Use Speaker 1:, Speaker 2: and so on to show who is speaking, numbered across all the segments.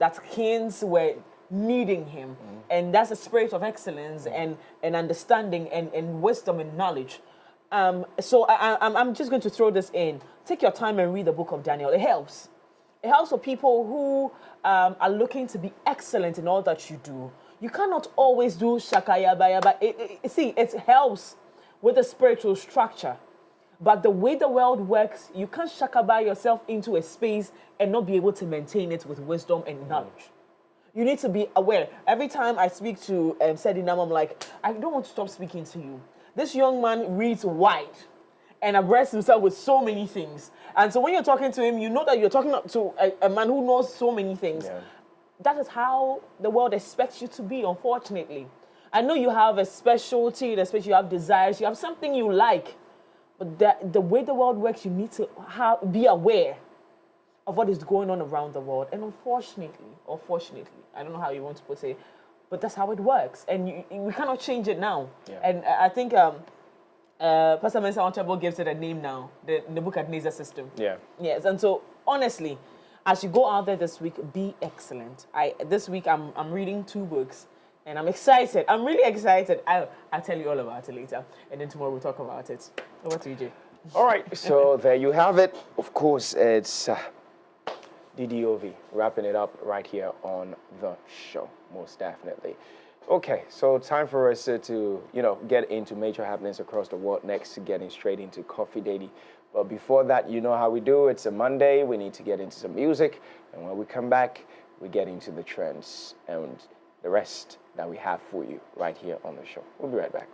Speaker 1: that kings were needing him. And that's a spirit of excellence and understanding and wisdom and knowledge. So I'm just going to throw this in. Take your time and read the book of Daniel. It helps. It helps for people who are looking to be excellent in all that you do. You cannot always do shakayabayaba. It helps with the spiritual structure. But the way the world works, you can't shakaba yourself into a space and not be able to maintain it with wisdom and knowledge. You need to be aware. Every time I speak to Sedinam, I'm like, I don't want to stop speaking to you. This young man reads wide and abreasts himself with so many things. And so when you're talking to him, you know that you're talking to a man who knows so many things. Yeah. That is how the world expects you to be, unfortunately. I know you have a specialty, especially you have desires, you have something you like. But the way the world works, you need to be aware of what is going on around the world. And unfortunately, or fortunately, I don't know how you want to put it, but that's how it works. And we cannot change it now. Yeah. And I think Pastor Mensa Onchabo gives it a name now, the Nebuchadnezzar system. Yeah. Yes, and so honestly, as you go out there this week, be excellent. This week I'm reading 2 books. And I'm excited. I'm really excited. I'll tell you all about it later. And then tomorrow we'll talk about it. Over to you, Jay.
Speaker 2: All right. So there you have it. Of course, it's DDOV wrapping it up right here on the show. Most definitely. Okay. So time for us to, get into major happenings across the world. Next, getting straight into Coffee Daily. But before that, you know how we do. It's a Monday. We need to get into some music. And when we come back, we get into the trends and the rest that we have for you right here on the show. We'll be right back.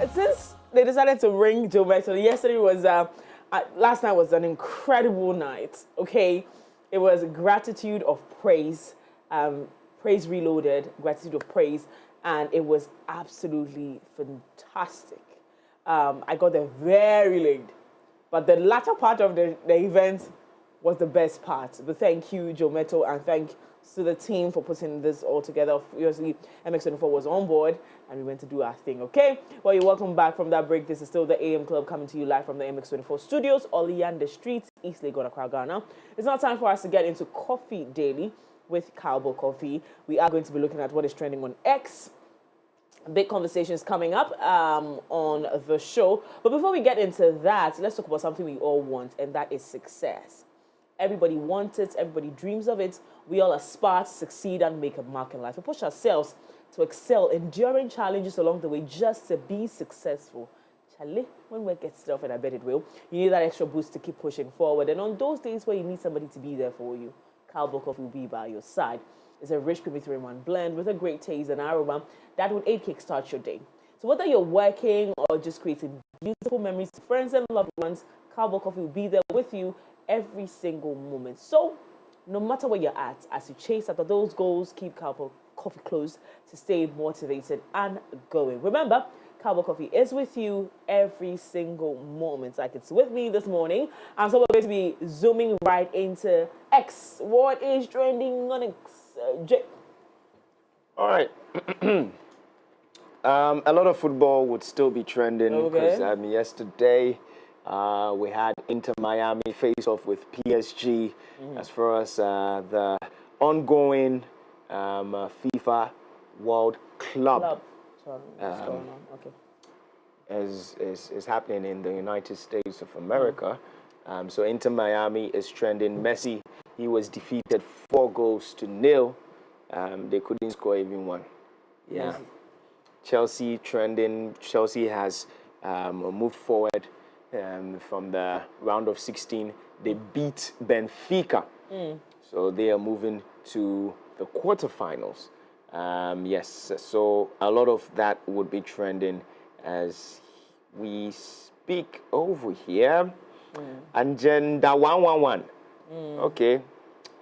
Speaker 1: since they decided to ring Joe Mettle, yesterday was, last night was an incredible night, okay? It was gratitude of praise, praise reloaded, gratitude of praise, and it was absolutely fantastic. I got there very late, but the latter part of the event was the best part. But thank you, Joe Mettle, and thank to the team for putting this all together. Obviously, MX24 was on board, and we went to do our thing, okay? Well, you're welcome back from that break. This is still the AM Club coming to you live from the MX24 studios, Oleander Street, East Legon, Accra, Ghana. It's now time for us to get into Coffee Daily with Cowboy Coffee. We are going to be looking at what is trending on X. Big conversations coming up on the show. But before we get into that, let's talk about something we all want, and that is success. Everybody wants it. Everybody dreams of it. We all aspire to succeed and make a mark in life. We push ourselves to excel, enduring challenges along the way just to be successful. Charlie, when work gets tough, and I bet it will, you need that extra boost to keep pushing forward. And on those days where you need somebody to be there for you, Cowboy Coffee will be by your side. It's a rich creamy 3-in-1 blend with a great taste and aroma that would aid kickstart your day. So whether you're working or just creating beautiful memories to friends and loved ones, Cowboy Coffee will be there with you every single moment. So no matter where you're at, as you chase after those goals, keep Cowboy Coffee close to stay motivated and going. Remember, Cowboy Coffee is with you every single moment. Like it's with me this morning. And so we're going to be zooming right into X. What is trending on X? J.
Speaker 2: All right. A lot of football would still be trending because yesterday we had Inter Miami face off with PSG as far as the ongoing FIFA World Club is happening in the United States of America. So Inter Miami is trending. Messi, he was defeated 4-0. They couldn't score even one. Yeah. Chelsea trending. Chelsea has moved forward from the round of 16. They beat Benfica. So they are moving to the quarterfinals. Yes, so a lot of that would be trending as we speak over here. Agenda 111. Okay.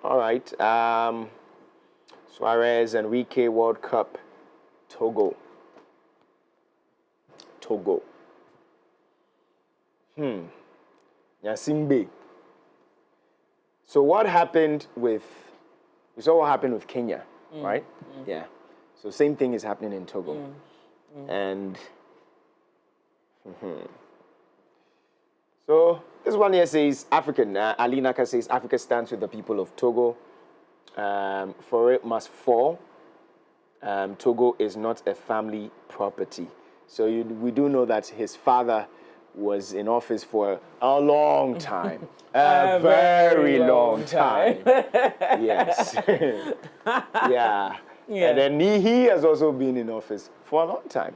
Speaker 2: All right. Suarez, Enrique, World Cup, Togo. Nyasimbe. So what happened with, we saw what happened with Kenya, right? Yeah. So same thing is happening in Togo. And so this one here says African. Ali Naka says Africa stands with the people of Togo. For it must fall. Togo is not a family property. So we do know that his father was in office for a long time. A very long time. Yes. Yeah. And then he has also been in office for a long time.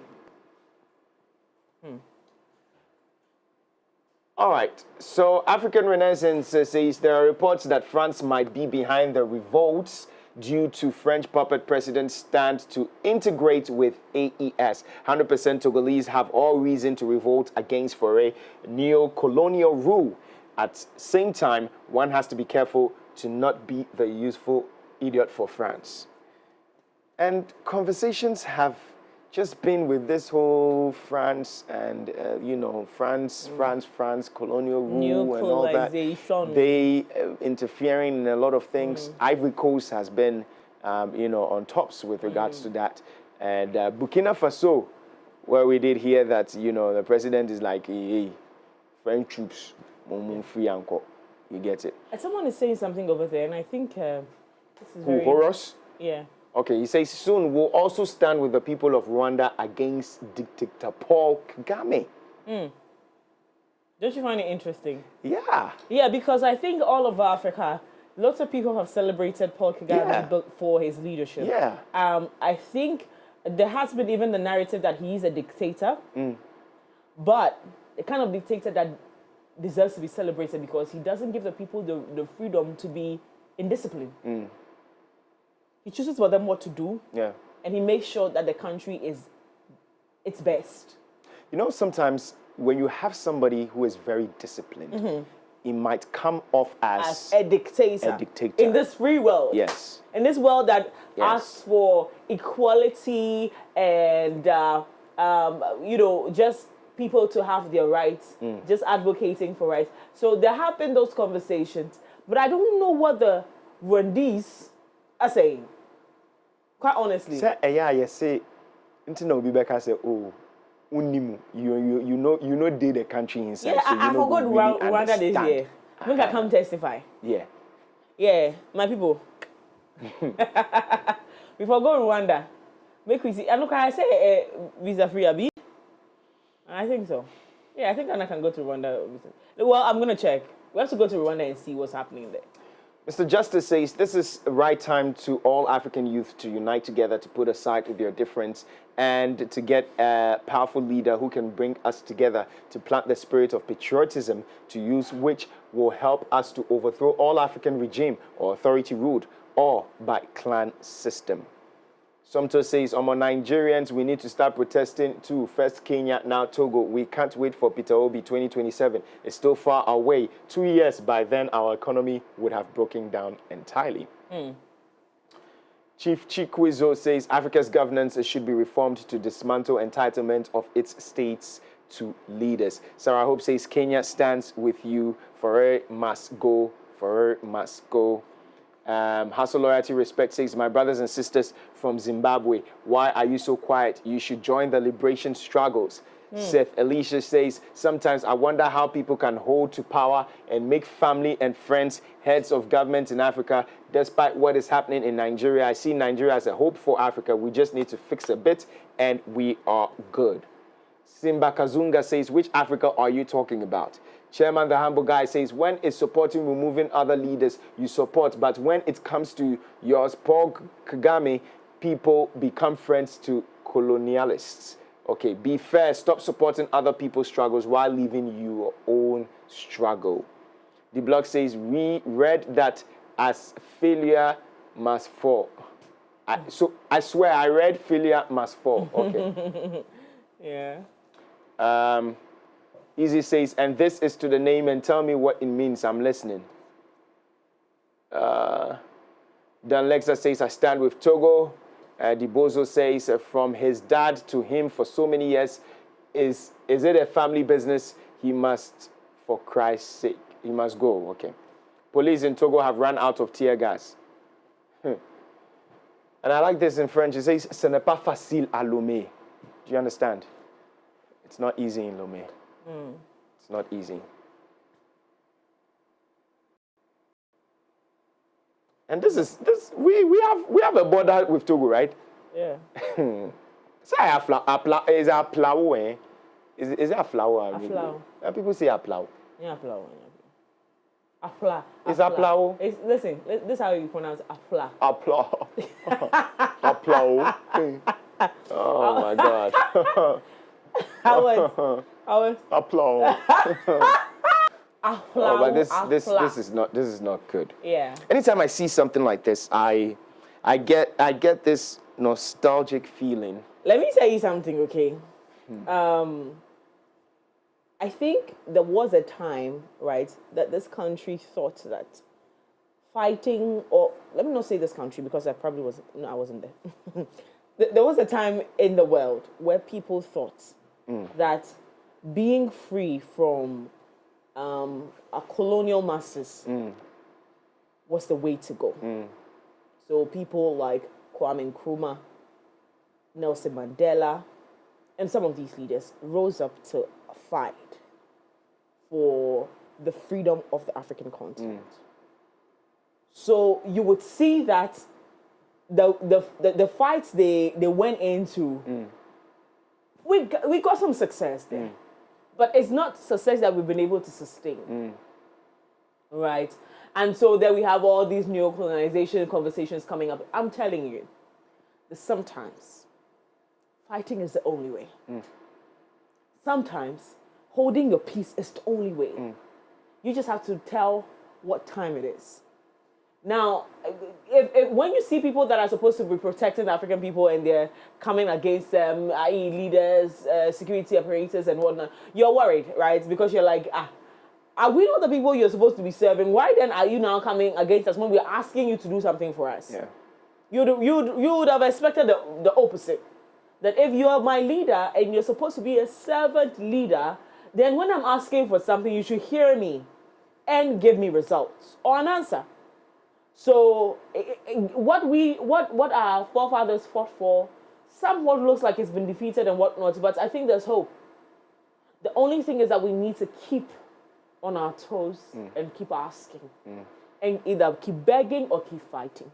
Speaker 2: All right. So African Renaissance says there are reports that France might be behind the revolts due to French puppet president's stand to integrate with AES. 100% Togolese have all reason to revolt against foray neo-colonial rule. At same time, one has to be careful to not be the useful idiot for France. And conversations have just been with this whole France and, France, colonial rule and all that. They interfering in a lot of things. Ivory Coast has been, on tops with regards to that. And Burkina Faso, where we did hear that, the president is like, hey, French troops, free anko. You get it.
Speaker 1: Someone is saying something over there, and I think this is very...
Speaker 2: Horus?
Speaker 1: Yeah.
Speaker 2: Okay, he says soon we'll also stand with the people of Rwanda against dictator Paul Kagame.
Speaker 1: Don't you find it interesting?
Speaker 2: Yeah.
Speaker 1: Yeah, because I think all of Africa, lots of people have celebrated Paul Kagame for his leadership.
Speaker 2: Yeah.
Speaker 1: I think there has been even the narrative that he's a dictator, but the kind of dictator that deserves to be celebrated because he doesn't give the people the freedom to be indisciplined. He chooses for them what to do, and he makes sure that the country is its best.
Speaker 2: You know, sometimes when you have somebody who is very disciplined, it might come off as
Speaker 1: a dictator.
Speaker 2: A dictator.
Speaker 1: In this free world.
Speaker 2: Yes.
Speaker 1: In this world that
Speaker 2: Yes.
Speaker 1: asks for equality and, you know, just people to have their rights, just advocating for rights. So there have been those conversations, but I don't know what the Rwandese are saying. Quite honestly.
Speaker 2: Say, yeah, you say, until now, Rebecca say, oh, unimu, you know, they the country inside.
Speaker 1: Yeah,
Speaker 2: so
Speaker 1: I forgot
Speaker 2: really
Speaker 1: Rwanda this year. When I come testify.
Speaker 2: Yeah.
Speaker 1: Yeah, my people. Before going Rwanda, make we see. I know, can I say visa free, Abi? I think so. Yeah, I think Ghana can go to Rwanda. Well, I'm going to check. We have to go to Rwanda and see what's happening there.
Speaker 2: Mr. Justice says this is the right time to all African youth to unite together, to put aside their difference, and to get a powerful leader who can bring us together, to plant the spirit of patriotism, to use which will help us to overthrow all African regime or authority ruled or by clan system. Somto says, among Nigerians, we need to start protesting too. First Kenya, now Togo. We can't wait for Peter Obi 2027. It's still far away. 2 years, by then our economy would have broken down entirely. Chief Chikwizo says, Africa's governance should be reformed to dismantle entitlement of its states to leaders. Sarah Hope says, Kenya stands with you. Forer must go. Forer must go. Hustle, Loyalty, Respect says, my brothers and sisters from Zimbabwe, why are you so quiet? You should join the liberation struggles. Seth Alicia says, sometimes I wonder how people can hold to power and make family and friends heads of government in Africa, despite what is happening in Nigeria. I see Nigeria as a hope for Africa. We just need to fix a bit and we are good. Simba Kazunga says, which Africa are you talking about? Chairman the Humble Guy says, when it's supporting removing other leaders, you support. But when it comes to yours, Paul Kagame, people become friends to colonialists. Okay, be fair. Stop supporting other people's struggles while leaving your own struggle. The blog says, we read that as failure must fall. So I swear I read failure must fall. Okay.
Speaker 1: Yeah.
Speaker 2: Easy says, and this is to the name and tell me what it means. I'm listening. Dan Lexa says, I stand with Togo. Dibozo says, from his dad to him for so many years, is it a family business? He must, for Christ's sake, he must go. Okay. Police in Togo have run out of tear gas. And I like this in French. It says, ce n'est pas facile à Lomé. Do you understand? It's not easy in Lomé. It's not easy. And we have a border with Togo, right?
Speaker 1: Yeah.
Speaker 2: Is that a flower? Eh? Is it a flower?
Speaker 1: A flower.
Speaker 2: People say a flower.
Speaker 1: Yeah, flower. A flower.
Speaker 2: Is a flower?
Speaker 1: Listen, this is how you pronounce a flower.
Speaker 2: A flower. A flower. Oh my God.
Speaker 1: How was
Speaker 2: Applause. Oh, but this is not good.
Speaker 1: Yeah.
Speaker 2: Anytime I see something like this, I get this nostalgic feeling.
Speaker 1: Let me tell you something, okay? I think there was a time, right, that this country thought that fighting, or let me not say this country because I wasn't there. There was a time in the world where people thought that being free from a colonial masters was the way to go. So people like Kwame Nkrumah, Nelson Mandela, and some of these leaders rose up to fight for the freedom of the African continent. So you would see that the fights they went into, we got some success there. But it's not success that we've been able to sustain. Right? And so then we have all these neo-colonization conversations coming up. I'm telling you, that sometimes fighting is the only way. Sometimes holding your peace is the only way. You just have to tell what time it is. Now, if when you see people that are supposed to be protecting African people and they're coming against them, i.e. leaders, security operators and whatnot, you're worried, right? Because you're like, are we not the people you're supposed to be serving? Why then are you now coming against us when we're asking you to do something for us?
Speaker 2: Yeah.
Speaker 1: You would have expected the opposite. That if you're my leader and you're supposed to be a servant leader, then when I'm asking for something, you should hear me and give me results or an answer. So what our forefathers fought for somewhat looks like it's been defeated and whatnot, but I think there's hope. The only thing is that we need to keep on our toes and keep asking. And either keep begging or keep fighting.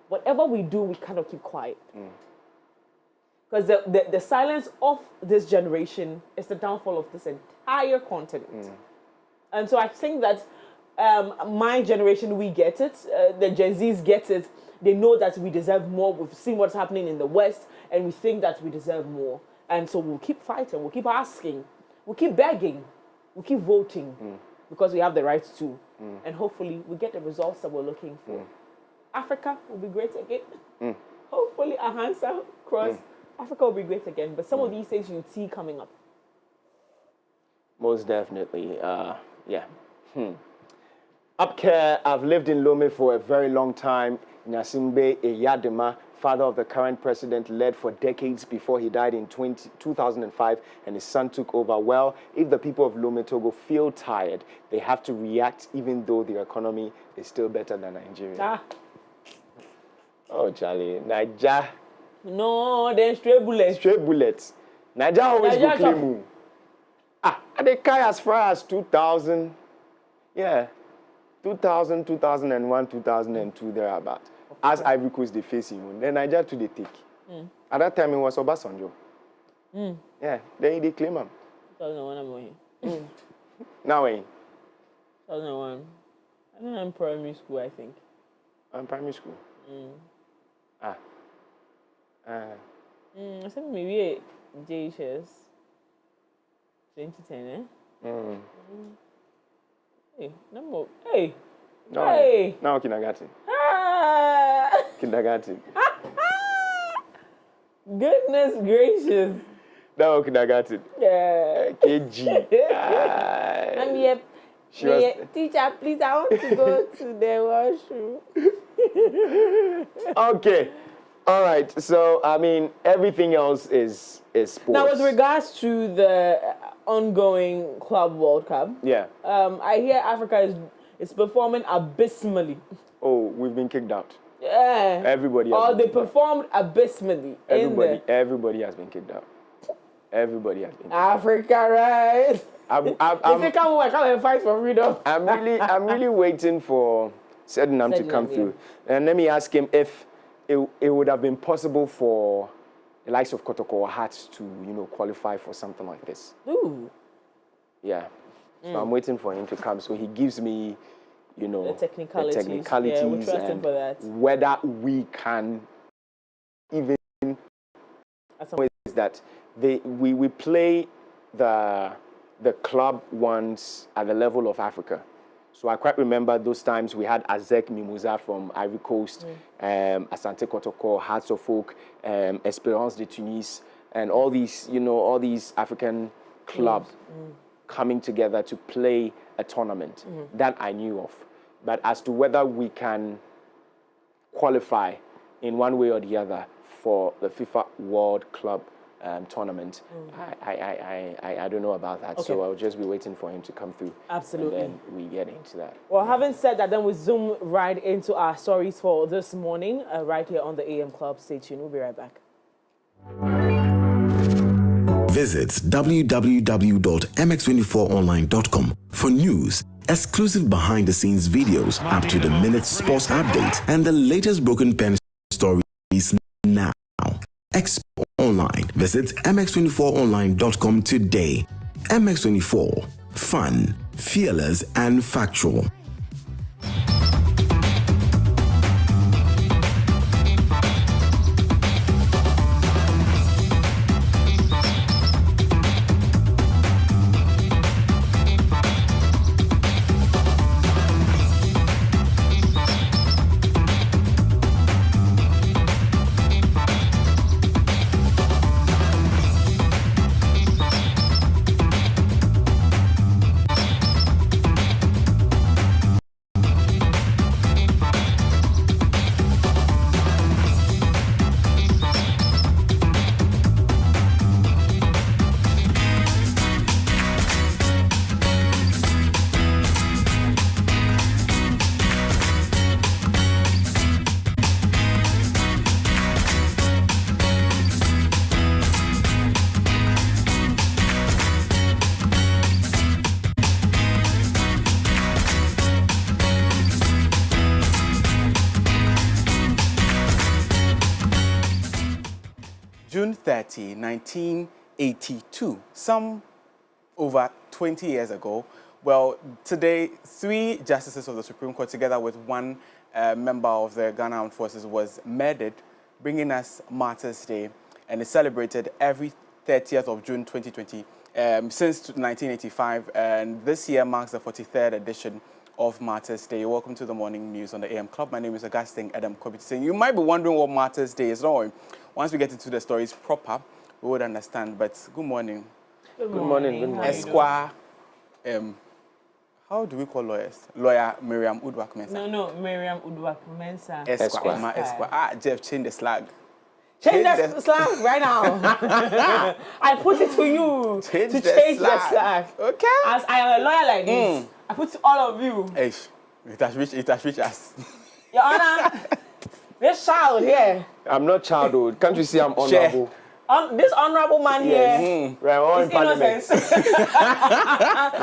Speaker 1: Whatever we do, we cannot keep quiet. Because the silence of this generation is the downfall of this entire continent. And so I think that my generation, we get it. The Gen Zs get it. They know that we deserve more. We've seen what's happening in the West, and we think that we deserve more. And so we'll keep fighting. We'll keep asking. We'll keep begging. We'll keep voting because we have the right to. And hopefully we get the results that we're looking for. Africa will be great again. Hopefully our hands are crossed. Africa will be great again. But some of these things you'll see coming up.
Speaker 2: Most definitely. Yeah. Upcare, I've lived in Lome for a very long time. Nyasimbe Eyadema, father of the current president, led for decades before he died in 2005 and his son took over. Well, if the people of Lome, Togo feel tired, they have to react even though their economy is still better than Nigeria. Oh, Charlie. Niger.
Speaker 1: No, then straight bullets.
Speaker 2: Straight bullets. Niger always go claim. They carry as far as 2000. Yeah. 2000, 2001, 2002, thereabout. As Ivory Coast they face him, then Niger too they take. At that time it was Obasanjo. Yeah, they claim him.
Speaker 1: 2001 I'm going.
Speaker 2: Now when?
Speaker 1: 2001. I think I'm primary school, I think.
Speaker 2: I'm primary school.
Speaker 1: I think maybe JHS 2010, Hey, no. Hey.
Speaker 2: No,
Speaker 1: hey.
Speaker 2: Now kindergarten. Kindergarten.
Speaker 1: Goodness gracious.
Speaker 2: Now kindergarten.
Speaker 1: Yeah.
Speaker 2: KG.
Speaker 1: I'm here. Teacher, please, I want to go to the washroom.
Speaker 2: Okay. All right. So, I mean, everything else is sports.
Speaker 1: Now, with regards to the ongoing Club World Cup,
Speaker 2: yeah.
Speaker 1: I hear Africa is performing abysmally.
Speaker 2: Oh, we've been kicked out.
Speaker 1: Yeah.
Speaker 2: Everybody.
Speaker 1: They performed abysmally.
Speaker 2: Everybody has been kicked out. Everybody has been kicked
Speaker 1: Africa, right?
Speaker 2: If
Speaker 1: they come and fight for freedom.
Speaker 2: I'm really waiting for Sedinam to come through. And let me ask him if it would have been possible for the likes of Kotoko or Hearts to, qualify for something like this.
Speaker 1: Ooh.
Speaker 2: Yeah. So I'm waiting for him to come. So he gives me,
Speaker 1: the technicalities.
Speaker 2: Yeah,
Speaker 1: we're trusting for that.
Speaker 2: Whether we can even is that we play the club ones at the level of Africa. So I quite remember those times we had Azek Mimosa from Ivory Coast, Asante Kotoko, Hearts of Oak, Espérance de Tunis, and all these African clubs coming together to play a tournament that I knew of. But as to whether we can qualify in one way or the other for the FIFA World Club tournament, I don't know about that. Okay. So I'll just be waiting for him to come through.
Speaker 1: Absolutely.
Speaker 2: And then we get into that.
Speaker 1: Well, having said that, then we zoom right into our stories for this morning, right here on the AM Club. Stay tuned. We'll be right back.
Speaker 3: Visit www.mx24online.com for news, exclusive behind-the-scenes videos, up-to-the-minute sports updates, and the latest broken pen stories now. Expo Online. Visit mx24online.com today. MX24. Fun, fearless, and factual.
Speaker 4: 30, 1982, some over 20 years ago. Well, today, 3 justices of the Supreme Court, together with one member of the Ghana Armed Forces, was murdered, bringing us Martyrs' Day, and it's celebrated every 30th of June 2020 since 1985, and this year marks the 43rd edition of Martyrs' Day. Welcome to the morning news on the AM Club. My name is Augustine Adam Kobiti. You might be wondering what Martyrs' Day is. No, once we get into the stories proper, we would understand. But good morning.
Speaker 1: Good morning.
Speaker 2: Good morning.
Speaker 4: Esquire, how do we call lawyers? Lawyer Miriam Udwak Mensah.
Speaker 1: No, Miriam Udwak Mensah.
Speaker 4: Esquire. Ah, Jeff, change the slag.
Speaker 1: Change the slang right now. I put it to you to change the slang.
Speaker 4: Okay.
Speaker 1: As I am a lawyer like this, I put to all of you.
Speaker 4: Hey, it has reached us.
Speaker 1: Your Honor, this child here.
Speaker 2: I'm not childhood. Can't you see I'm honorable?
Speaker 1: This honorable man here.
Speaker 2: We are all in parliament. We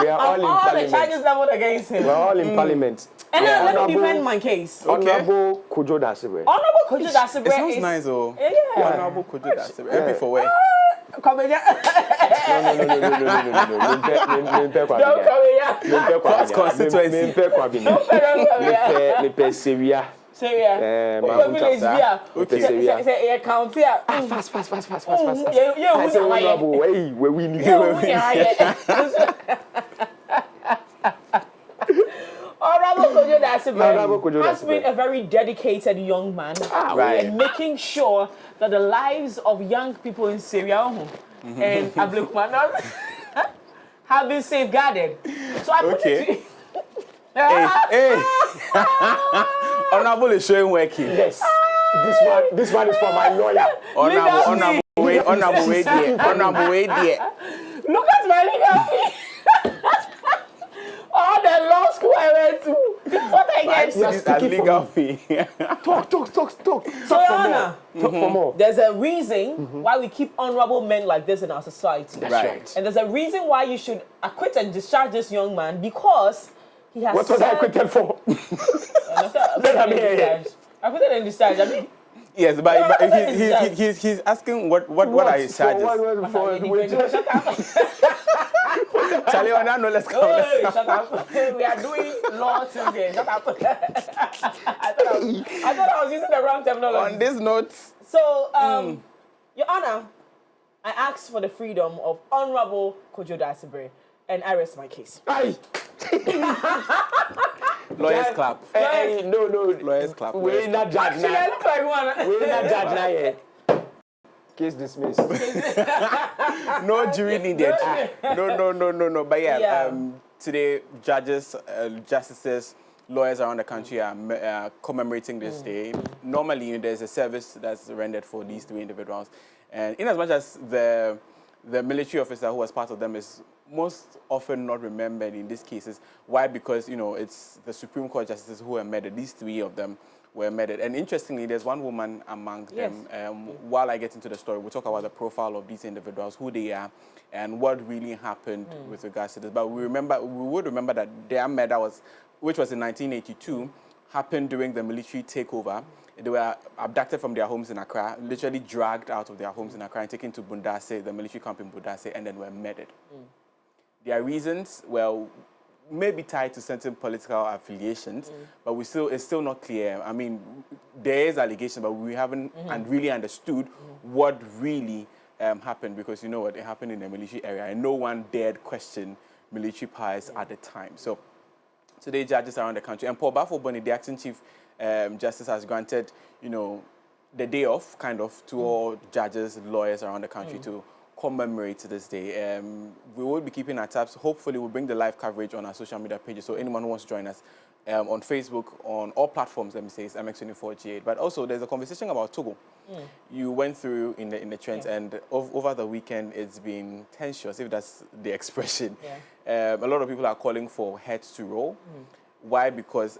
Speaker 2: are all in
Speaker 1: all
Speaker 2: parliament.
Speaker 1: the charges leveled against him.
Speaker 2: We are all in parliament.
Speaker 1: And then let me defend my case.
Speaker 2: Honorable Kojo Dasibre.
Speaker 1: Honorable Kojo Dasibre.
Speaker 4: It sounds nice, though.
Speaker 1: Yeah.
Speaker 4: Honorable Kojo Dasibre. MP for where?
Speaker 1: Come here.
Speaker 2: No.
Speaker 4: Cross constituency.
Speaker 1: Syria.
Speaker 4: Okay.
Speaker 1: Say count here.
Speaker 2: Fast.
Speaker 1: Yeah.
Speaker 2: Hey, we win.
Speaker 1: Honorable Kojo
Speaker 2: Honorable Kojo
Speaker 1: Dasibre has
Speaker 2: Dasibre.
Speaker 1: been a very dedicated young man,
Speaker 4: Right.
Speaker 1: and making sure that the lives of young people in Syria and Ablukman have been safeguarded. So I put it to you.
Speaker 4: Hey. Honorable is showing working.
Speaker 2: Yes. This one is for my lawyer.
Speaker 4: Honorable way there.
Speaker 1: Look at my legal fee. All the law school I went to. This is what I get.
Speaker 4: This is legal fee.
Speaker 2: Talk.
Speaker 1: So, Your Honor,
Speaker 2: Talk for more.
Speaker 1: there's a reason why we keep honorable men like this in our society.
Speaker 2: That's
Speaker 4: Right.
Speaker 1: And there's a reason why you should acquit and discharge this young man, because he has
Speaker 2: What was I acquitted for?
Speaker 1: Acquitted and discharged. I mean,
Speaker 4: Yes, but he's asking what are his charges?
Speaker 1: shut up.
Speaker 4: Charlie, no, let's go.
Speaker 1: Hey, shut up. We are doing law today. Shut up. I thought I was using the wrong terminology.
Speaker 4: On this note,
Speaker 1: So, Your Honor, I asked for the freedom of Honorable Kojo Dasibre, and I rest my case.
Speaker 2: Aye.
Speaker 4: lawyers clap.
Speaker 2: Hey, no.
Speaker 4: Lawyers clap.
Speaker 2: We're not judge
Speaker 1: Actually, I
Speaker 2: now.
Speaker 1: look like one.
Speaker 2: We're not judge now yet. Case dismissed.
Speaker 4: No jury needed. No. But
Speaker 1: Yeah.
Speaker 4: Today, judges, justices, lawyers around the country are commemorating this day. Normally, there's a service that's rendered for these 3 individuals. And in as much as the military officer who was part of them is most often not remembered in these cases. Why? Because, it's the Supreme Court justices who were murdered. These 3 of them were murdered. And interestingly, there's one woman among them. While I get into the story, we'll talk about the profile of these individuals, who they are, and what really happened with regards to this. But we would remember that their murder which was in 1982, happened during the military takeover. They were abducted from their homes in Accra, literally dragged out of their homes in Accra and taken to Bundase, the military camp in Bundase, and then were murdered. Their reasons, may be tied to certain political affiliations, but it's still not clear. I mean, there is allegation, but we haven't really understood what really happened, because you know what, it happened in the military area, and no one dared question military powers at the time. So today, judges around the country, and Paul Bafo-Boni, the acting chief justice, has granted, the day off, kind of, to all judges, lawyers around the country to commemorate this day. We will be keeping our tabs. Hopefully, we'll bring the live coverage on our social media pages. So anyone who wants to join us on Facebook, on all platforms, let me say, it's MX24G8. But also, there's a conversation about Togo. You went through in the trends, and over the weekend, it's been tensious, if that's the expression. A lot of people are calling for heads to roll. Why? Because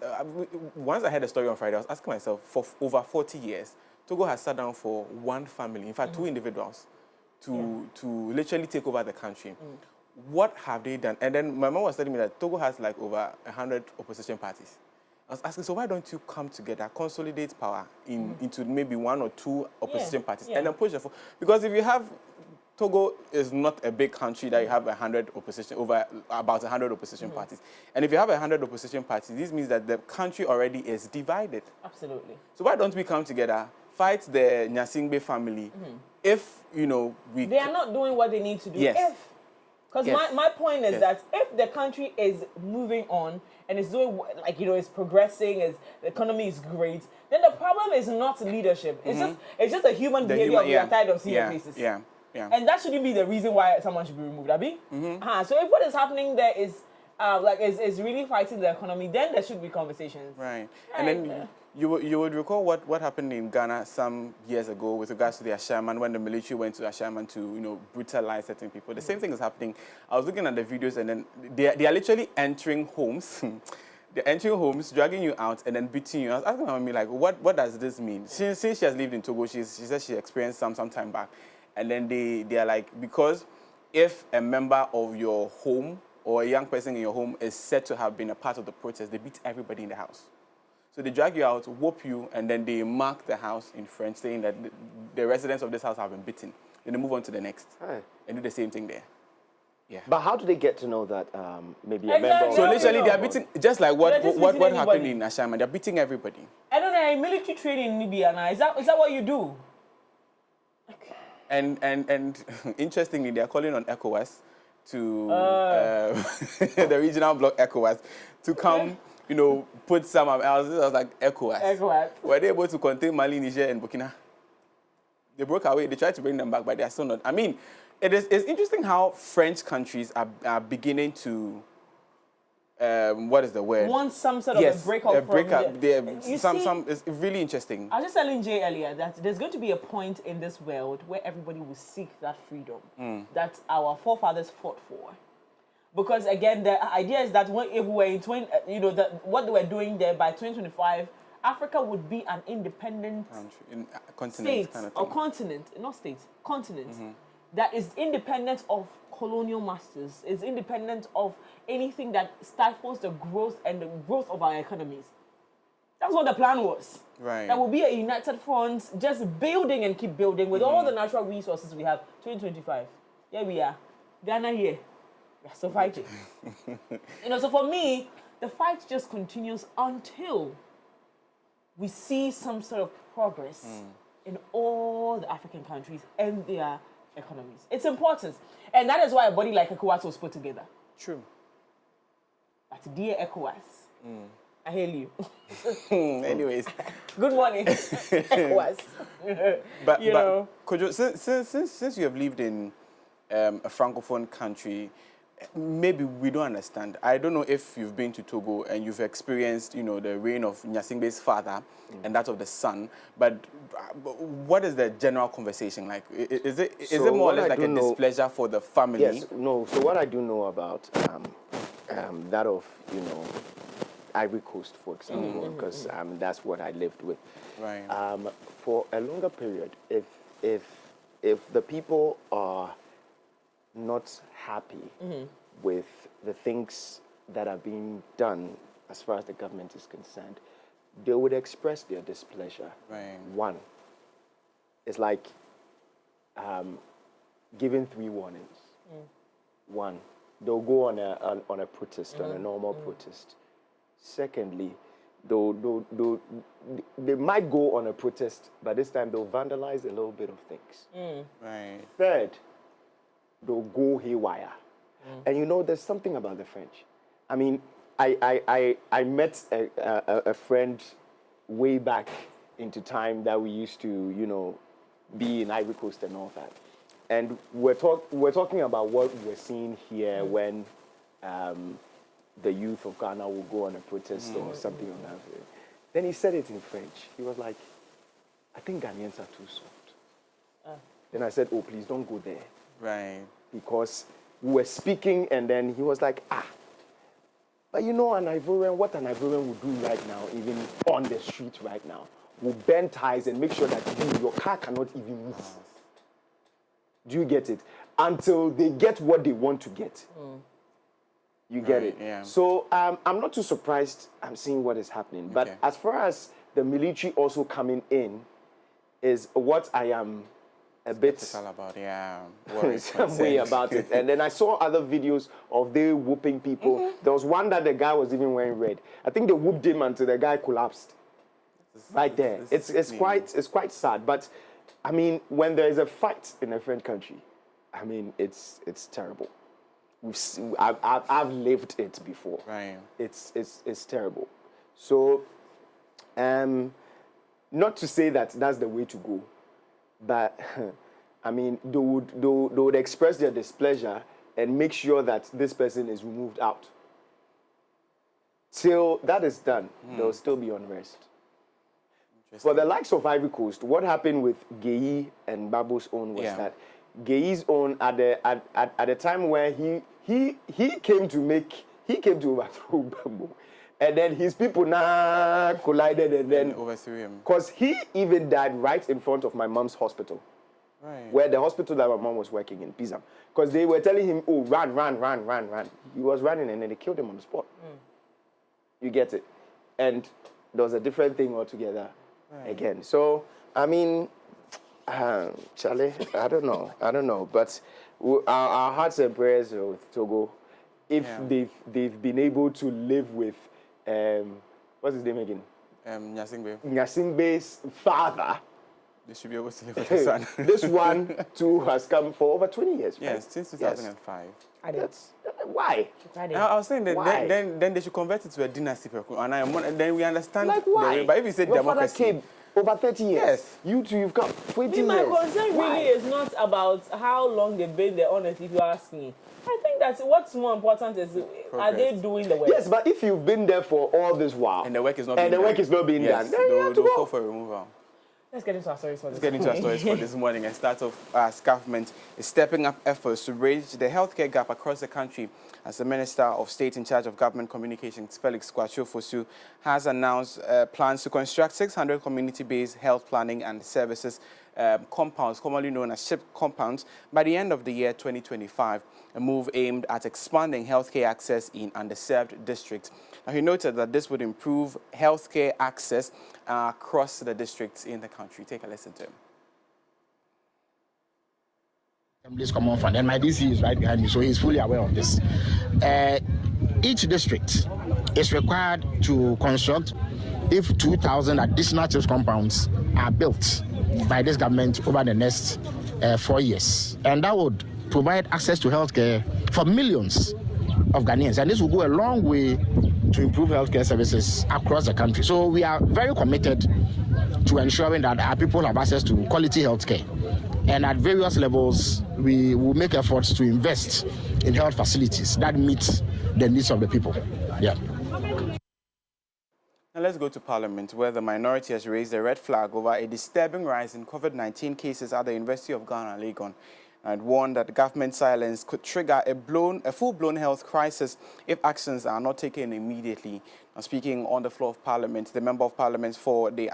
Speaker 4: once I heard the story on Friday, I was asking myself, for over 40 years, Togo has sat down for one family, in fact, 2 individuals, to literally take over the country. What have they done? And then my mom was telling me that Togo has like over 100 opposition parties. I was asking, so why don't you come together, consolidate power into maybe one or two opposition parties, and then push it forward? Because if you have, Togo is not a big country that you have 100 opposition, about 100 opposition parties. And if you have 100 opposition parties, this means that the country already is divided.
Speaker 1: Absolutely.
Speaker 4: So why don't we come together, fight the Nyasingbe family, if,
Speaker 1: They are not doing what they need to do.
Speaker 4: Yes.
Speaker 1: Because my point is that if the country is moving on and is doing, it's progressing, the economy is great, then the problem is not leadership. It's just a human behavior we are tired of seeing faces.
Speaker 4: Yeah.
Speaker 1: And that shouldn't be the reason why someone should be removed, Abi. So if what is happening there is is really fighting the economy, then there should be conversations.
Speaker 4: Right. And then you would recall what happened in Ghana some years ago with regards to the Ashaman, when the military went to Ashaman to brutalize certain people. The same thing is happening. I was looking at the videos, and then they are literally entering homes. They're entering homes, dragging you out, and then beating you. I was asking my mommy, what does this mean? Since she has lived in Togo, she said she experienced some time back. And then they are like, because if a member of your home or a young person in your home is said to have been a part of the protest, they beat everybody in the house. So they drag you out, whoop you, and then they mark the house in French, saying that the residents of this house have been beaten. Then they move on to the next and do the same thing there. Yeah.
Speaker 2: But how do they get to know that maybe a member of...
Speaker 4: So literally they are beating, just like what happened in Ashama, they're beating everybody.
Speaker 1: I don't know, military training in Libya now, is that what you do?
Speaker 4: And interestingly, they are calling on ECOWAS to the regional bloc ECOWAS to come, put some. I was like ECOWAS. Were they able to contain Mali, Niger, and Burkina? They broke away. They tried to bring them back, but they are still not. I mean, it's interesting how French countries are beginning to. What is the word?
Speaker 1: Want some sort of a breakup.
Speaker 4: It's really interesting.
Speaker 1: I was just telling Jay earlier that there's going to be a point in this world where everybody will seek that freedom that our forefathers fought for. Because again, the idea is that if we were in what they were doing there by 2025, Africa would be an independent
Speaker 4: continent,
Speaker 1: state or continent, not state, continent that is independent of colonial masters, is independent of anything that stifles the growth of our economies. That's what the plan was.
Speaker 4: Right.
Speaker 1: That will be a united front, just building and keep building with all the natural resources we have. 2025. Here we are. Ghana here. We are still fighting. So for me, the fight just continues until we see some sort of progress in all the African countries and their economies. It's important. And that is why a body like ECOWAS was put together.
Speaker 4: True.
Speaker 1: But dear ECOWAS, I hail you.
Speaker 4: Anyways.
Speaker 1: Good morning, ECOWAS.
Speaker 4: But Kojo, since you have lived in a francophone country, maybe we don't understand. I don't know if you've been to Togo and you've experienced, the reign of Nyasingbe's father and that of the son, but what is the general conversation like? Is it more or less like a displeasure for the family?
Speaker 2: Yes, no. So what I do know about that of, Ivory Coast, for example, because that's what I lived with.
Speaker 4: Right.
Speaker 2: For a longer period, if the people are not happy with the things that are being done as far as the government is concerned, they would express their displeasure.
Speaker 4: Right.
Speaker 2: One, it's like giving 3 warnings. One, they'll go on a protest, on a normal protest. Secondly, they might go on a protest, but this time they'll vandalize a little bit of things.
Speaker 4: Right.
Speaker 2: Third, they'll go haywire. And there's something about the French. I mean, I met a friend way back into time that we used to, be in Ivory Coast and all that. And we're talking about what we're seeing here when the youth of Ghana will go on a protest or something of that. Then he said it in French. He was like, I think Ghanaians are too soft. Then I said, oh, please don't go there.
Speaker 4: Right.
Speaker 2: Because we were speaking and then he was like, but an Ivorian, what an Ivorian would do right now, even on the street right now, will bend ties and make sure that your car cannot even move. Do you get it? Until they get what they want to get. You get it?
Speaker 4: Yeah.
Speaker 2: So I'm not too surprised I'm seeing what is happening. But
Speaker 4: Okay.
Speaker 2: as far as the military also coming in is what I am a bit
Speaker 4: It's all about, worries,
Speaker 2: some way
Speaker 4: concerns.
Speaker 2: about it. And then I saw other videos of they whooping people. There was one that the guy was even wearing red. I think they whooped him until the guy collapsed. Right there. It's quite sad. But I mean, when there is a fight in a friend country, I mean, it's terrible. I've lived it before.
Speaker 4: Right.
Speaker 2: It's terrible. So, not to say that that's the way to go, but I mean, they would express their displeasure and make sure that this person is removed out. Till that is done, there will still be unrest. For the likes of Ivory Coast, what happened with Geyi and Babo's own was that Geyi's own at the time where he came to overthrow Babo, and then his people now collided and then
Speaker 4: overthrew him. Because
Speaker 2: he even died right in front of my mom's hospital.
Speaker 4: Right.
Speaker 2: Where the hospital that my mom was working in, Pizam. Because they were telling him, oh, run. He was running and then they killed him on the spot. You get it? And there was a different thing altogether again. So, I mean, Charlie, I don't know. But our hearts and prayers are with Togo. If they've been able to live with, what's his name again?
Speaker 4: Nyasingbe.
Speaker 2: Nyasingbe's father.
Speaker 4: They should be able to live with his son.
Speaker 2: This one, too, has come for over 20 years.
Speaker 4: Yes,
Speaker 2: right?
Speaker 4: since 2005.
Speaker 1: I did.
Speaker 2: Why?
Speaker 4: I was saying that
Speaker 2: Why?
Speaker 4: then they should convert it to a dynasty, and then we understand.
Speaker 2: Like why?
Speaker 4: But if you say
Speaker 2: Your
Speaker 4: democracy,
Speaker 2: father came over 30 years.
Speaker 4: Yes.
Speaker 2: You two, you've come 20
Speaker 1: My
Speaker 2: years.
Speaker 1: concern
Speaker 2: Why?
Speaker 1: really is not about how long they've been there, honestly, if you ask me. I think that what's more important is, are they doing the work?
Speaker 2: Yes, but if you've been there for all this while
Speaker 4: and the work is not
Speaker 2: and
Speaker 4: being
Speaker 2: the work
Speaker 4: done,
Speaker 2: is not being done, then you
Speaker 4: they'll
Speaker 2: have to
Speaker 4: call
Speaker 2: go.
Speaker 4: for removal.
Speaker 1: Let's get into our stories for this
Speaker 4: Let's get into our stories for this morning and start off as government is stepping up efforts to bridge the healthcare gap across the country as the Minister of State in charge of Government Communications, Felix Kwateng, has announced plans to construct 600 community-based health planning and services compounds, commonly known as SHIP compounds, by the end of the year 2025, a move aimed at expanding healthcare access in underserved districts. Now, he noted that this would improve healthcare access across the districts in the country. Take a listen to him.
Speaker 5: Assembly's Common Fund, and my DC is right behind me, so he's fully aware of this. Each district is required to construct, if 2,000 additional CHIPS compounds are built by this government over the next 4 years. And that would provide access to healthcare for millions of Ghanaians. And this will go a long way to improve healthcare services across the country. So we are very committed to ensuring that our people have access to quality healthcare. And at various levels, we will make efforts to invest in health facilities that meet the needs of the people. Yeah.
Speaker 4: Now let's go to Parliament, where the minority has raised a red flag over a disturbing rise in COVID-19 cases at the University of Ghana, Legon, and warned that government silence could trigger a full-blown health crisis if actions are not taken immediately. Now, speaking on the floor of Parliament, the Member of Parliament for the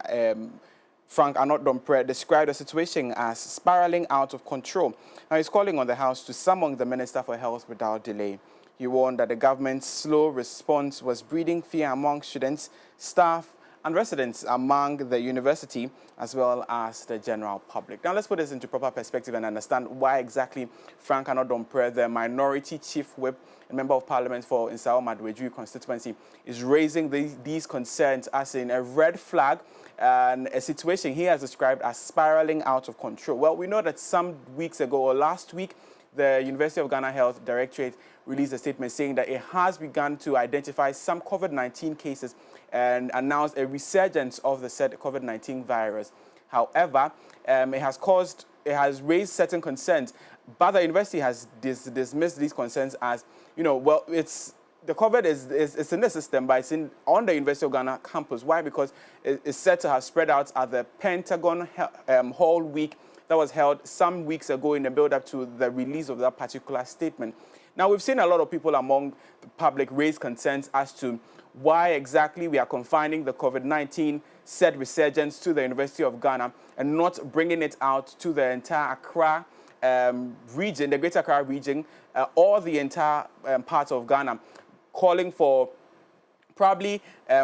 Speaker 4: Frank Anot-Dompre described the situation as spiraling out of control. Now, he's calling on the House to summon the Minister for Health without delay. He warned that the government's slow response was breeding fear among students, staff, and residents among the university, as well as the general public. Now, let's put this into proper perspective and understand why exactly Frank Anot-Dompre, the minority chief whip and member of parliament for Insao Madweju constituency, is raising these concerns as in a red flag and a situation he has described as spiraling out of control. Well, we know that some weeks ago or last week, the University of Ghana Health Directorate released a statement saying that it has begun to identify some COVID-19 cases and announced a resurgence of the said COVID-19 virus. However, it has raised certain concerns, but the university has dismissed these concerns as, well, the COVID is in the system, but it's on the University of Ghana campus. Why? Because it's said to have spread out at the Pentagon Hall Week that was held some weeks ago in the build-up to the release of that particular statement. Now, we've seen a lot of people among the public raise concerns as to why exactly we are confining the COVID-19 said resurgence to the University of Ghana and not bringing it out to the entire Accra region, the Greater Accra region, or the entire part of Ghana. calling for probably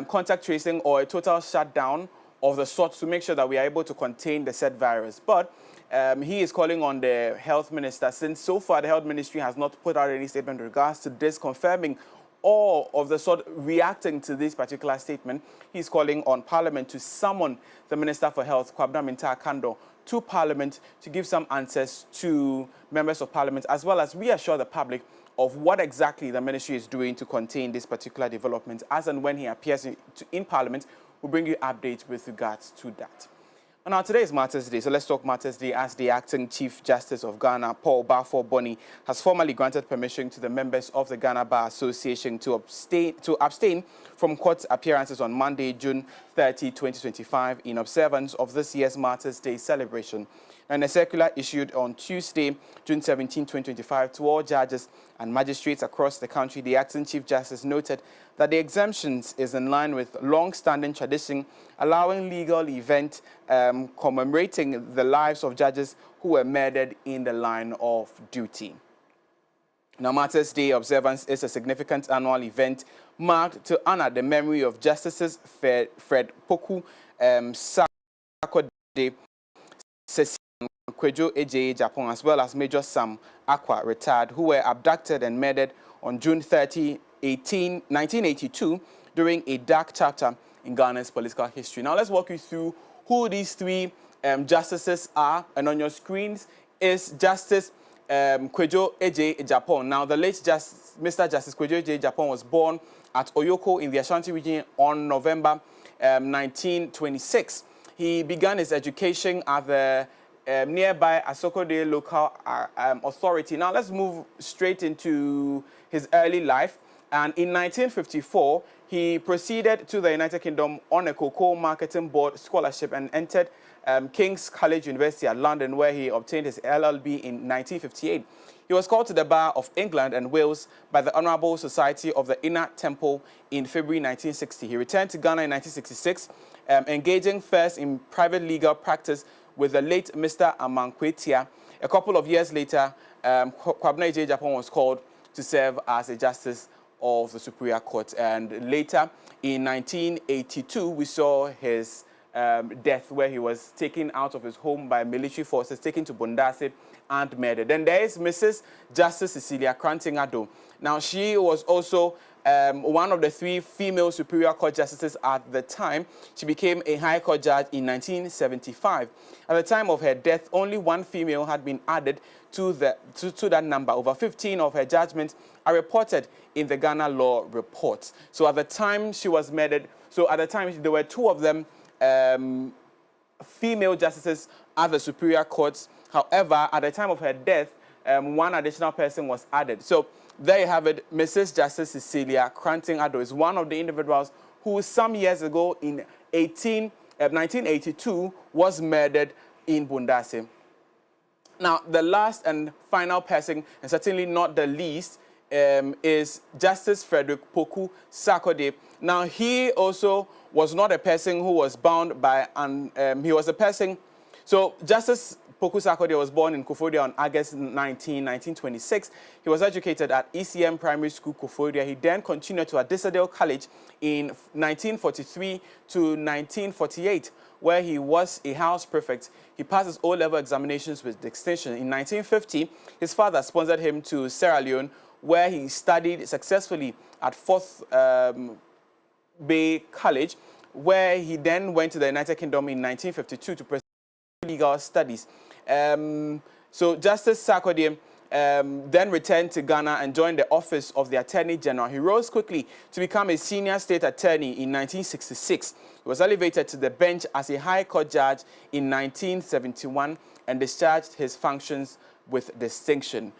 Speaker 4: contact tracing or a total shutdown of the sort to make sure that we are able to contain the said virus. But he is calling on the health minister, since so far the health ministry has not put out any statement in regards to this, confirming or of the sort reacting to this particular statement. He's calling on Parliament to summon the Minister for Health, Kwabena Kando, to Parliament to give some answers to members of Parliament, as well as reassure the public of what exactly the ministry is doing to contain this particular development. As and when he appears in Parliament, we'll bring you updates with regards to that. And now today is Martyrs Day, so let's talk Martyrs Day as the acting Chief Justice of Ghana, Paul Bafo Boni, has formally granted permission to the members of the Ghana Bar Association to abstain from court appearances on Monday, June 30, 2025, in observance of this year's Martyrs Day celebration. And a circular issued on Tuesday, June 17, 2025, to all judges and magistrates across the country, the acting Chief Justice noted that the exemptions is in line with long-standing tradition, allowing legal event commemorating the lives of judges who were murdered in the line of duty. Now, Martyrs Day observance is a significant annual event marked to honor the memory of Justices Fred Poku Sakode, Kwejo Eje Japan, as well as Major Sam Akwa, retired, who were abducted and murdered on June 30, 1982, during a dark chapter in Ghana's political history. Now, let's walk you through who these three justices are. And on your screens is Justice Kwejo Eje Japan. Now, the late Mr. Justice Kwejo Eje Japan was born at Oyoko in the Ashanti region on November 1926. He began his education at the nearby Asokode local authority. Now let's move straight into his early life. And in 1954, he proceeded to the United Kingdom on a cocoa marketing board scholarship and entered King's College University at London, where he obtained his LLB in 1958. He was called to the Bar of England and Wales by the Honourable Society of the Inner Temple in February 1960. He returned to Ghana in 1966, engaging first in private legal practice with the late Mr. Amankwetia. A couple of years later, Kwabena Eje Japan was called to serve as a justice of the Superior Court. And later, in 1982, we saw his death, where he was taken out of his home by military forces, taken to Bondase and murdered. Then there is Mrs. Justice Cecilia Kwarteng Amaning. Now, she was also one of the three female Superior Court justices at the time. She became a High Court judge in 1975. At the time of her death, only one female had been added to that number. Over 15 of her judgments are reported in the Ghana Law Report. So at the time she was murdered, there were two of them female justices at the Superior Courts. However, at the time of her death, one additional person was added. So there you have it. Mrs. Justice Cecilia Kwarteng Amaning is one of the individuals who some years ago in 1982 was murdered in Bondase. Now, the last and final person, and certainly not the least, is Justice Frederick Poku Sakode. Now, he also was not a person who was bound by, he was a person, so Justice Poku Sakode was born in Koforidua on August 19, 1926. He was educated at ECM Primary School, Koforidua. He then continued to Adisadale College in 1943 to 1948, where he was a house prefect. He passed his O-level examinations with distinction. In 1950, his father sponsored him to Sierra Leone, where he studied successfully at Fourth Bay College, where he then went to the United Kingdom in 1952 to pursue legal studies. So Justice Sakode then returned to Ghana and joined the office of the Attorney General. He rose quickly to become a senior state attorney in 1966. He was elevated to the bench as a High Court judge in 1971 and discharged his functions with distinction.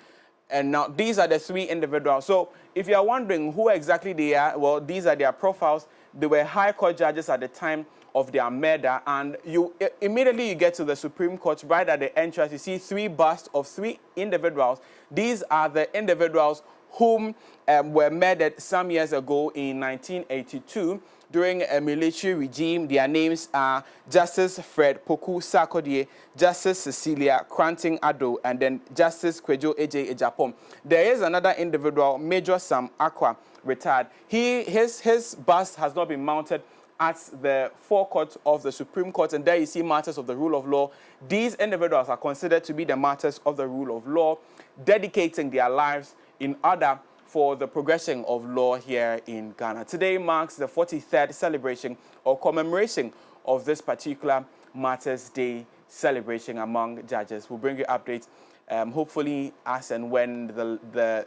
Speaker 4: And now these are the three individuals. So if you are wondering who exactly they are, well, these are their profiles. They were High Court judges at the time of their murder, and you immediately get to the Supreme Court. Right at the entrance, you see three busts of three individuals. These are the individuals whom were murdered some years ago in 1982 during a military regime. Their names are Justice Fred Poku Sarkodie, Justice Cecilia Kwarteng Ado, and then Justice Kwejo Eje Ejapom. There is another individual, Major Sam Akwa, retired. His bust has not been mounted at the forecourt of the Supreme Court, and there you see martyrs of the rule of law. These individuals are considered to be the martyrs of the rule of law, dedicating their lives in order for the progression of law here in Ghana. Today marks the 43rd celebration or commemoration of this particular Martyrs' Day celebration among judges. We'll bring you updates, hopefully as and when the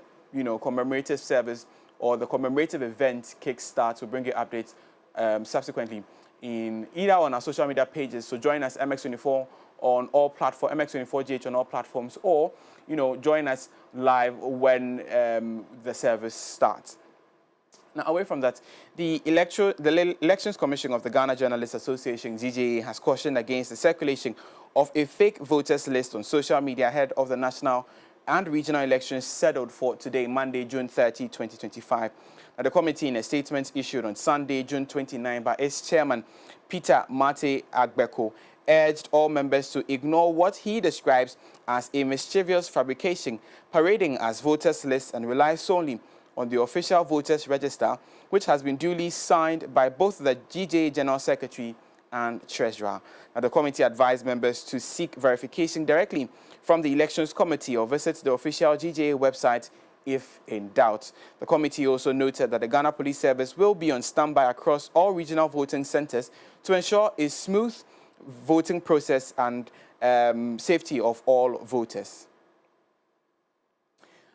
Speaker 4: commemorative service or the commemorative event kickstarts. We'll bring you updates subsequently in either on our social media pages. So join us MX24 on all platforms, MX24GH on all platforms, or join us live when the service starts. Now, away from that, the Elections Commission of the Ghana Journalists Association, GJA, has cautioned against the circulation of a fake voters list on social media ahead of the national and regional elections scheduled for today, Monday, June 30, 2025. Now, the committee, in a statement issued on Sunday, June 29, by its chairman, Peter Mate Agbeko, urged all members to ignore what he describes as a mischievous fabrication, parading as voters lists, and rely solely on the official voters register, which has been duly signed by both the GJA General Secretary and Treasurer. Now, the committee advised members to seek verification directly from the Elections Committee or visit the official GJA website if in doubt. The committee also noted that the Ghana Police Service will be on standby across all regional voting centers to ensure a smooth voting process and safety of all voters.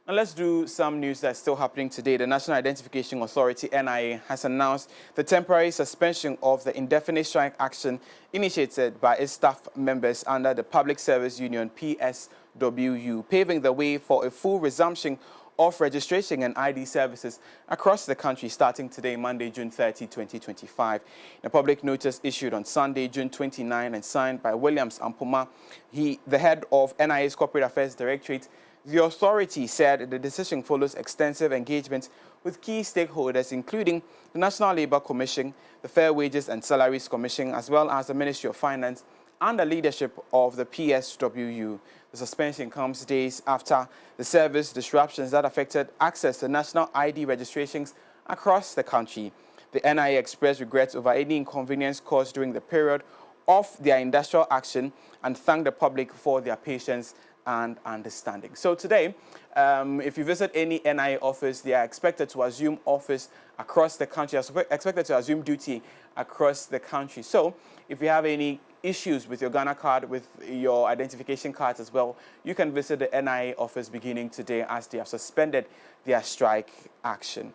Speaker 4: Now let's do some news that's still happening today. The National Identification Authority, NIA, has announced the temporary suspension of the indefinite strike action initiated by its staff members under the Public Service Union, PSWU, paving the way for a full resumption of registration and ID services across the country starting today, Monday, June 30, 2025. A public notice issued on Sunday, June 29, and signed by Williams Ampoma, the head of NIA's Corporate Affairs Directorate. The authority said the decision follows extensive engagement with key stakeholders, including the National Labour Commission, the Fair Wages and Salaries Commission, as well as the Ministry of Finance and the leadership of the PSWU. The suspension comes days after the service disruptions that affected access to national ID registrations across the country. The NIA expressed regrets over any inconvenience caused during the period of their industrial action and thanked the public for their patience and understanding. So today, if you visit any NIA office, they are expected to assume office across the country, are expected to assume duty across the country. So if you have any issues with your Ghana card, with your identification cards as well, you can visit the NIA office beginning today as they have suspended their strike action.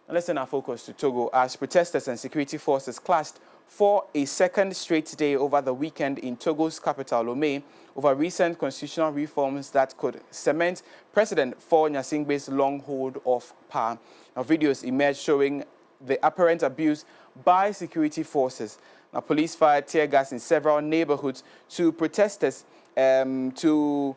Speaker 4: Now let's turn our focus to Togo as protesters and security forces clashed for a second straight day over the weekend in Togo's capital, Lomé, over recent constitutional reforms that could cement President Faure Gnassingbé's long hold of power. Now, videos emerged showing the apparent abuse by security forces. Now, police fired tear gas in several neighborhoods to protesters to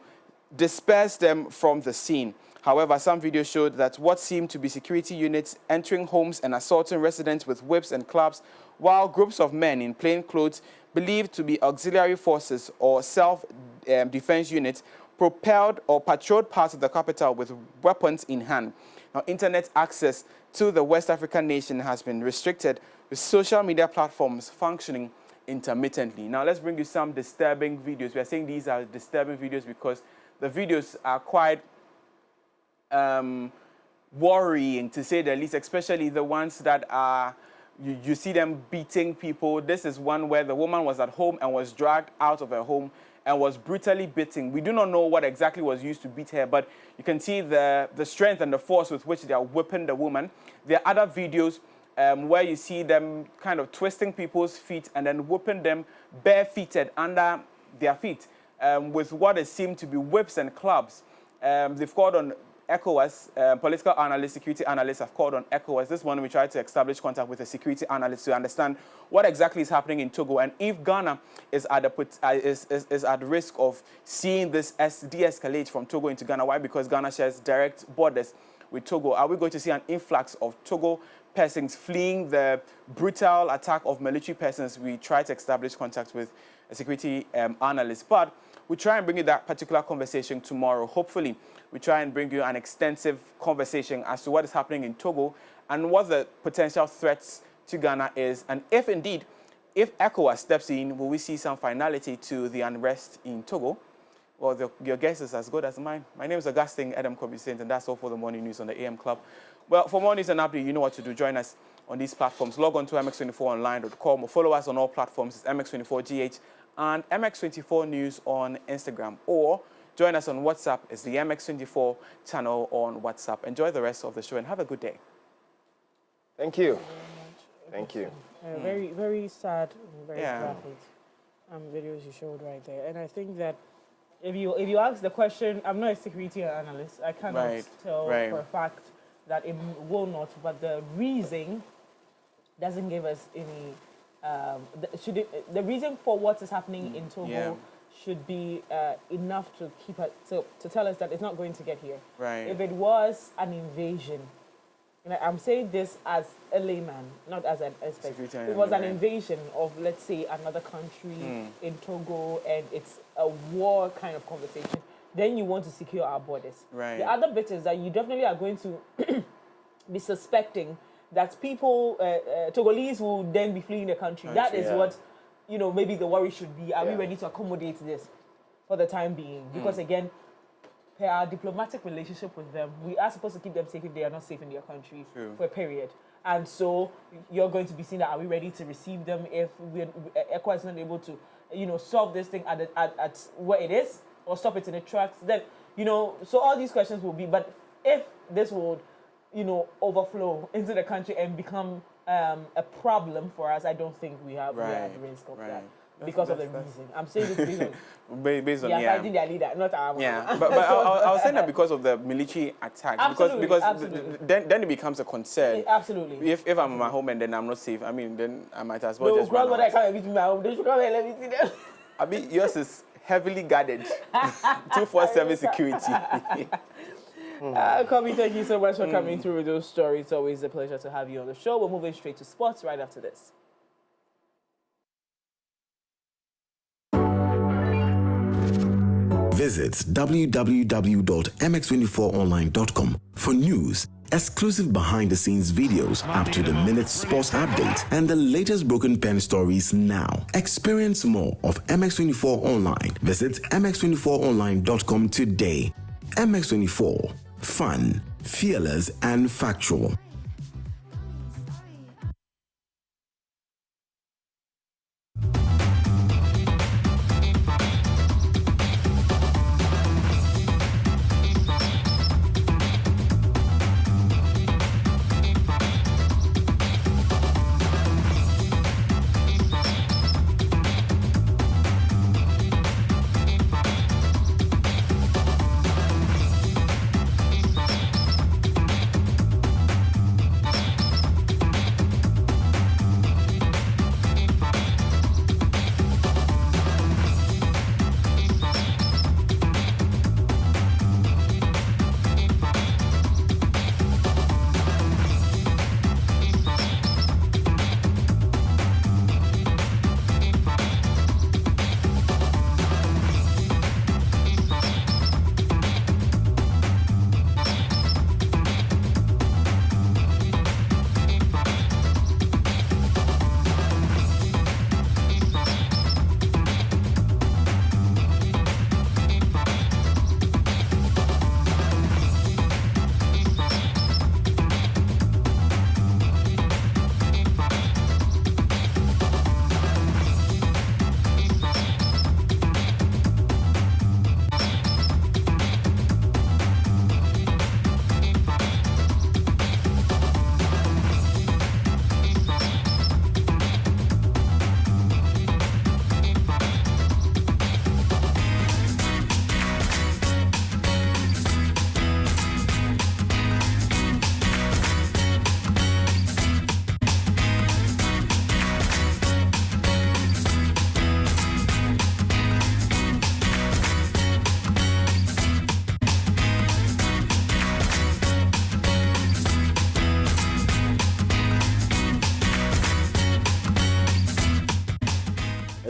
Speaker 4: disperse them from the scene. However, some videos showed that what seemed to be security units entering homes and assaulting residents with whips and clubs, while groups of men in plain clothes believed to be auxiliary forces or self-defense units propelled or patrolled parts of the capital with weapons in hand. Now, internet access to the West African nation has been restricted, with social media platforms functioning intermittently. Now, let's bring you some disturbing videos. We are saying these are disturbing videos because the videos are quite worrying, to say the least, especially the ones that are, you see them beating people. This is one where the woman was at home and was dragged out of her home and was brutally beaten. We do not know what exactly was used to beat her, but you can see the strength and the force with which they are whipping the woman. There are other videos where you see them kind of twisting people's feet and then whipping them barefooted under their feet with what is seemed to be whips and clubs. They've called on ECOWAS, political analysts, security analysts have called on ECOWAS. This morning we tried to establish contact with a security analyst to understand what exactly is happening in Togo and if Ghana is at risk of seeing this de-escalate from Togo into Ghana. Why? Because Ghana shares direct borders with Togo. Are we going to see an influx of Togo persons fleeing the brutal attack of military persons? We try to establish contact with a security analyst, but we try and bring you that particular conversation tomorrow. Hopefully, we try and bring you an extensive conversation as to what is happening in Togo and what the potential threats to Ghana is, and if indeed, if ECOWAS steps in, will we see some finality to the unrest in Togo? Well, your guess is as good as mine. My name is Augustine Adam Kobe-Saint, and that's all for the morning news on the AM Club. Well, for more news and update, you know what to do. Join us on these platforms. Log on to mx24online.com or follow us on all platforms. It's MX24GH and MX24 News on Instagram. Or join us on WhatsApp. It's the MX24 channel on WhatsApp. Enjoy the rest of the show and have a good day.
Speaker 2: Thank you. Thank you.
Speaker 1: Very, very sad, very graphic videos you showed right there. And I think that if you ask the question, I'm not a security analyst. I cannot tell for a fact that it will not. But the reason doesn't give us any. The reason for what is happening in Togo should be enough to keep it to tell us that it's not going to get here.
Speaker 4: Right.
Speaker 1: If it was an invasion. And I'm saying this as a layman, not as an expert. It was an invasion of, let's say, another country in Togo, and it's a war kind of conversation. Then you want to secure our borders.
Speaker 4: Right.
Speaker 1: The other bit is that you definitely are going to be suspecting that people, Togolese, will then be fleeing the country. That is what, maybe the worry should be. Are we ready to accommodate this for the time being? Because again, per our diplomatic relationship with them, we are supposed to keep them safe if they are not safe in their country for a period. And so you're going to be seeing that, are we ready to receive them if ECOWAS is not able to, solve this thing at where it is or stop it in the tracks? Then, so all these questions will be, but if this would, overflow into the country and become a problem for us, I don't think we are at the risk of that. Because of the reason. I'm saying this
Speaker 4: based on
Speaker 1: fighting their leader, not our one.
Speaker 4: Yeah, but I was saying that because of the military attacks.
Speaker 1: Absolutely,
Speaker 4: because then it becomes a concern.
Speaker 1: Absolutely.
Speaker 4: If I'm at my home and then I'm not safe, I mean, then I might as well just run
Speaker 1: when I come and visit my home, they should come and let me see them.
Speaker 4: I mean, yours is heavily guarded. 24/7 security.
Speaker 1: Kobe, thank you so much for coming through with those stories. It's always a pleasure to have you on the show. We're moving straight to sports right after this.
Speaker 3: Visit www.mx24online.com for news, exclusive behind-the-scenes videos, up-to-the-minute sports updates, and the latest broken pen stories now. Experience more of MX24 Online. Visit mx24online.com today. MX24. Fun, fearless, and factual.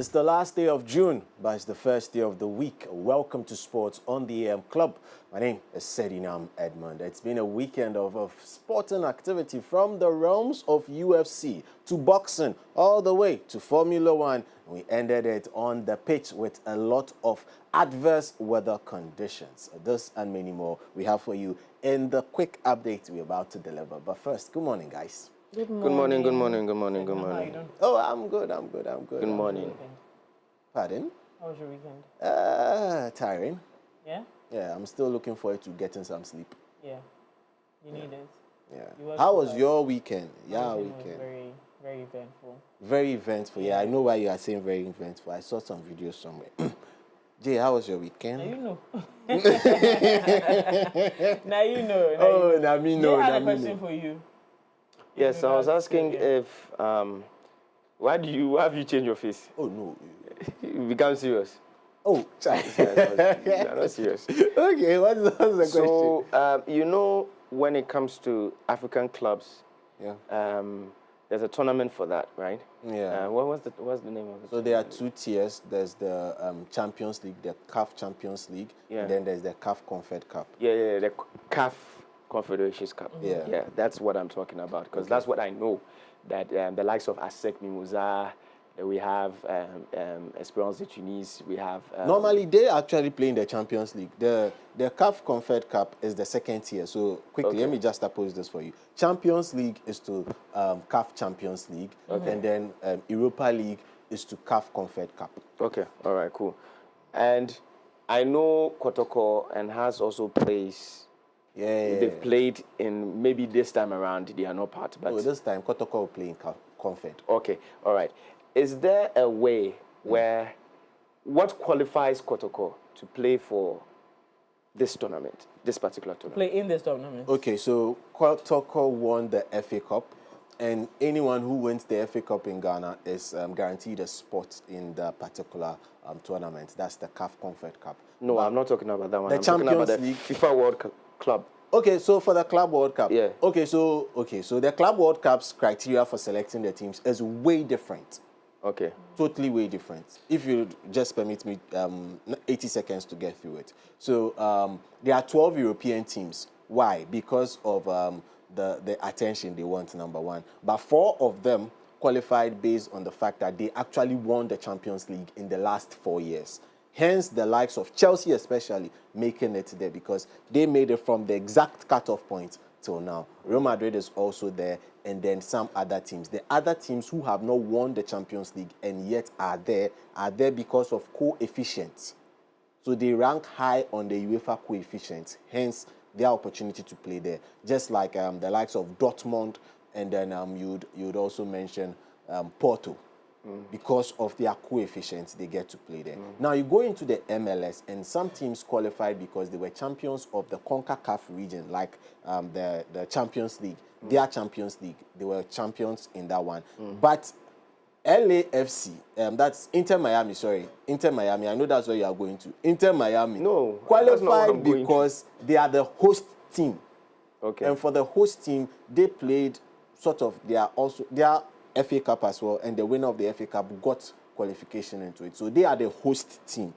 Speaker 6: It's the last day of June, but it's the first day of the week. Welcome to Sports on the AM Club. My name is Reginald Edmund. It's been a weekend of sporting activity from the realms of UFC to boxing all the way to Formula One. We ended it on the pitch with a lot of adverse weather conditions. This and many more we have for you in the quick update we're about to deliver. But first, good morning, guys.
Speaker 1: Good
Speaker 2: Good morning, good morning, good morning, good
Speaker 1: How you
Speaker 2: morning.
Speaker 1: doing?
Speaker 6: Oh, I'm good.
Speaker 2: Good morning.
Speaker 6: Pardon?
Speaker 1: How was your weekend?
Speaker 6: Tiring.
Speaker 1: Yeah?
Speaker 6: Yeah, I'm still looking forward to getting some sleep.
Speaker 1: Yeah. You need it.
Speaker 6: Yeah.
Speaker 1: You worked
Speaker 6: How was
Speaker 1: hard.
Speaker 6: your weekend? Yeah,
Speaker 1: My
Speaker 6: weekend.
Speaker 1: was very, very eventful.
Speaker 6: Very eventful. Yeah, I know why you are saying very eventful. I saw some videos somewhere. Jay, how was your
Speaker 1: Now
Speaker 6: weekend?
Speaker 1: you know. Now you know.
Speaker 6: Oh,
Speaker 1: you know.
Speaker 6: now me know.
Speaker 1: Jay had a
Speaker 6: now me
Speaker 1: question
Speaker 6: know.
Speaker 1: for you.
Speaker 2: Yes, I was
Speaker 1: regards to-
Speaker 2: asking
Speaker 1: yeah.
Speaker 2: if why have you changed your face?
Speaker 6: Oh no.
Speaker 2: You become serious.
Speaker 6: Oh, child.
Speaker 2: You're not serious.
Speaker 6: Okay, what's the question?
Speaker 2: So you know, when it comes to African clubs,
Speaker 6: Yeah.
Speaker 2: there's a tournament for that, right?
Speaker 6: Yeah.
Speaker 2: What's the name of it?
Speaker 6: So there are two tiers. There's the Champions League, the CAF Champions League,
Speaker 2: Yeah.
Speaker 6: and then there's the CAF Confed Cup.
Speaker 2: Yeah, the CAF Confederations Cup.
Speaker 6: Yeah.
Speaker 2: That's what I'm talking about because that's what I know. That the likes of ASEC Mimosa, we have Esperance de Tunis, we have.
Speaker 6: Normally, they actually play in the Champions League. The CAF Confed Cup is the second tier. So quickly,
Speaker 2: Okay.
Speaker 6: let me just pose this for you. Champions League is to CAF Champions League, and then Europa League is to CAF Confed Cup.
Speaker 2: Okay, all right, cool. And I know Kotoko and has also plays.
Speaker 6: Yeah.
Speaker 2: They've played in maybe this time around they are not part, but
Speaker 6: So this time, Kotoko will play in Confed.
Speaker 2: okay, all right. Is there a way where what qualifies Kotoko to play for this tournament, this particular tournament?
Speaker 1: Play in this tournament.
Speaker 6: Okay, so Kotoko won the FA Cup, and anyone who wins the FA Cup in Ghana is guaranteed a spot in the particular tournament. That's the CAF Confed Cup.
Speaker 2: No, I'm not talking about that one.
Speaker 6: The
Speaker 2: I'm talking about the
Speaker 6: Champions League.
Speaker 2: FIFA World Club.
Speaker 6: Okay, so for the Club World Cup.
Speaker 2: Yeah.
Speaker 6: Okay, so the Club World Cup's criteria for selecting the teams is way different.
Speaker 2: Okay.
Speaker 6: Totally way different. If you just permit me 80 seconds to get through it. So there are 12 European teams. Why? Because of the attention they want, number one. But 4 of them qualified based on the fact that they actually won the Champions League in the last 4 years. Hence, the likes of Chelsea especially making it there because they made it from the exact cutoff point till now. Real Madrid is also there, and then some other teams. The other teams who have not won the Champions League and yet are there because of coefficients. So they rank high on the UEFA coefficients, hence their opportunity to play there. Just like the likes of Dortmund, and then you'd also mention Porto. Because of their coefficients, they get to play there. Now you go into the MLS, and some teams qualified because they were champions of the CONCACAF region, like the Champions League. Their Champions League, they were champions in that one. But LAFC, that's Inter Miami. Sorry, Inter Miami. I know that's where you are going to. Inter Miami.
Speaker 2: No, that's not what
Speaker 6: qualified
Speaker 2: I'm going to.
Speaker 6: because they are the host team.
Speaker 2: Okay.
Speaker 6: And for the host team, they played sort of their FA Cup as well, and the winner of the FA Cup got qualification into it. So they are the host team.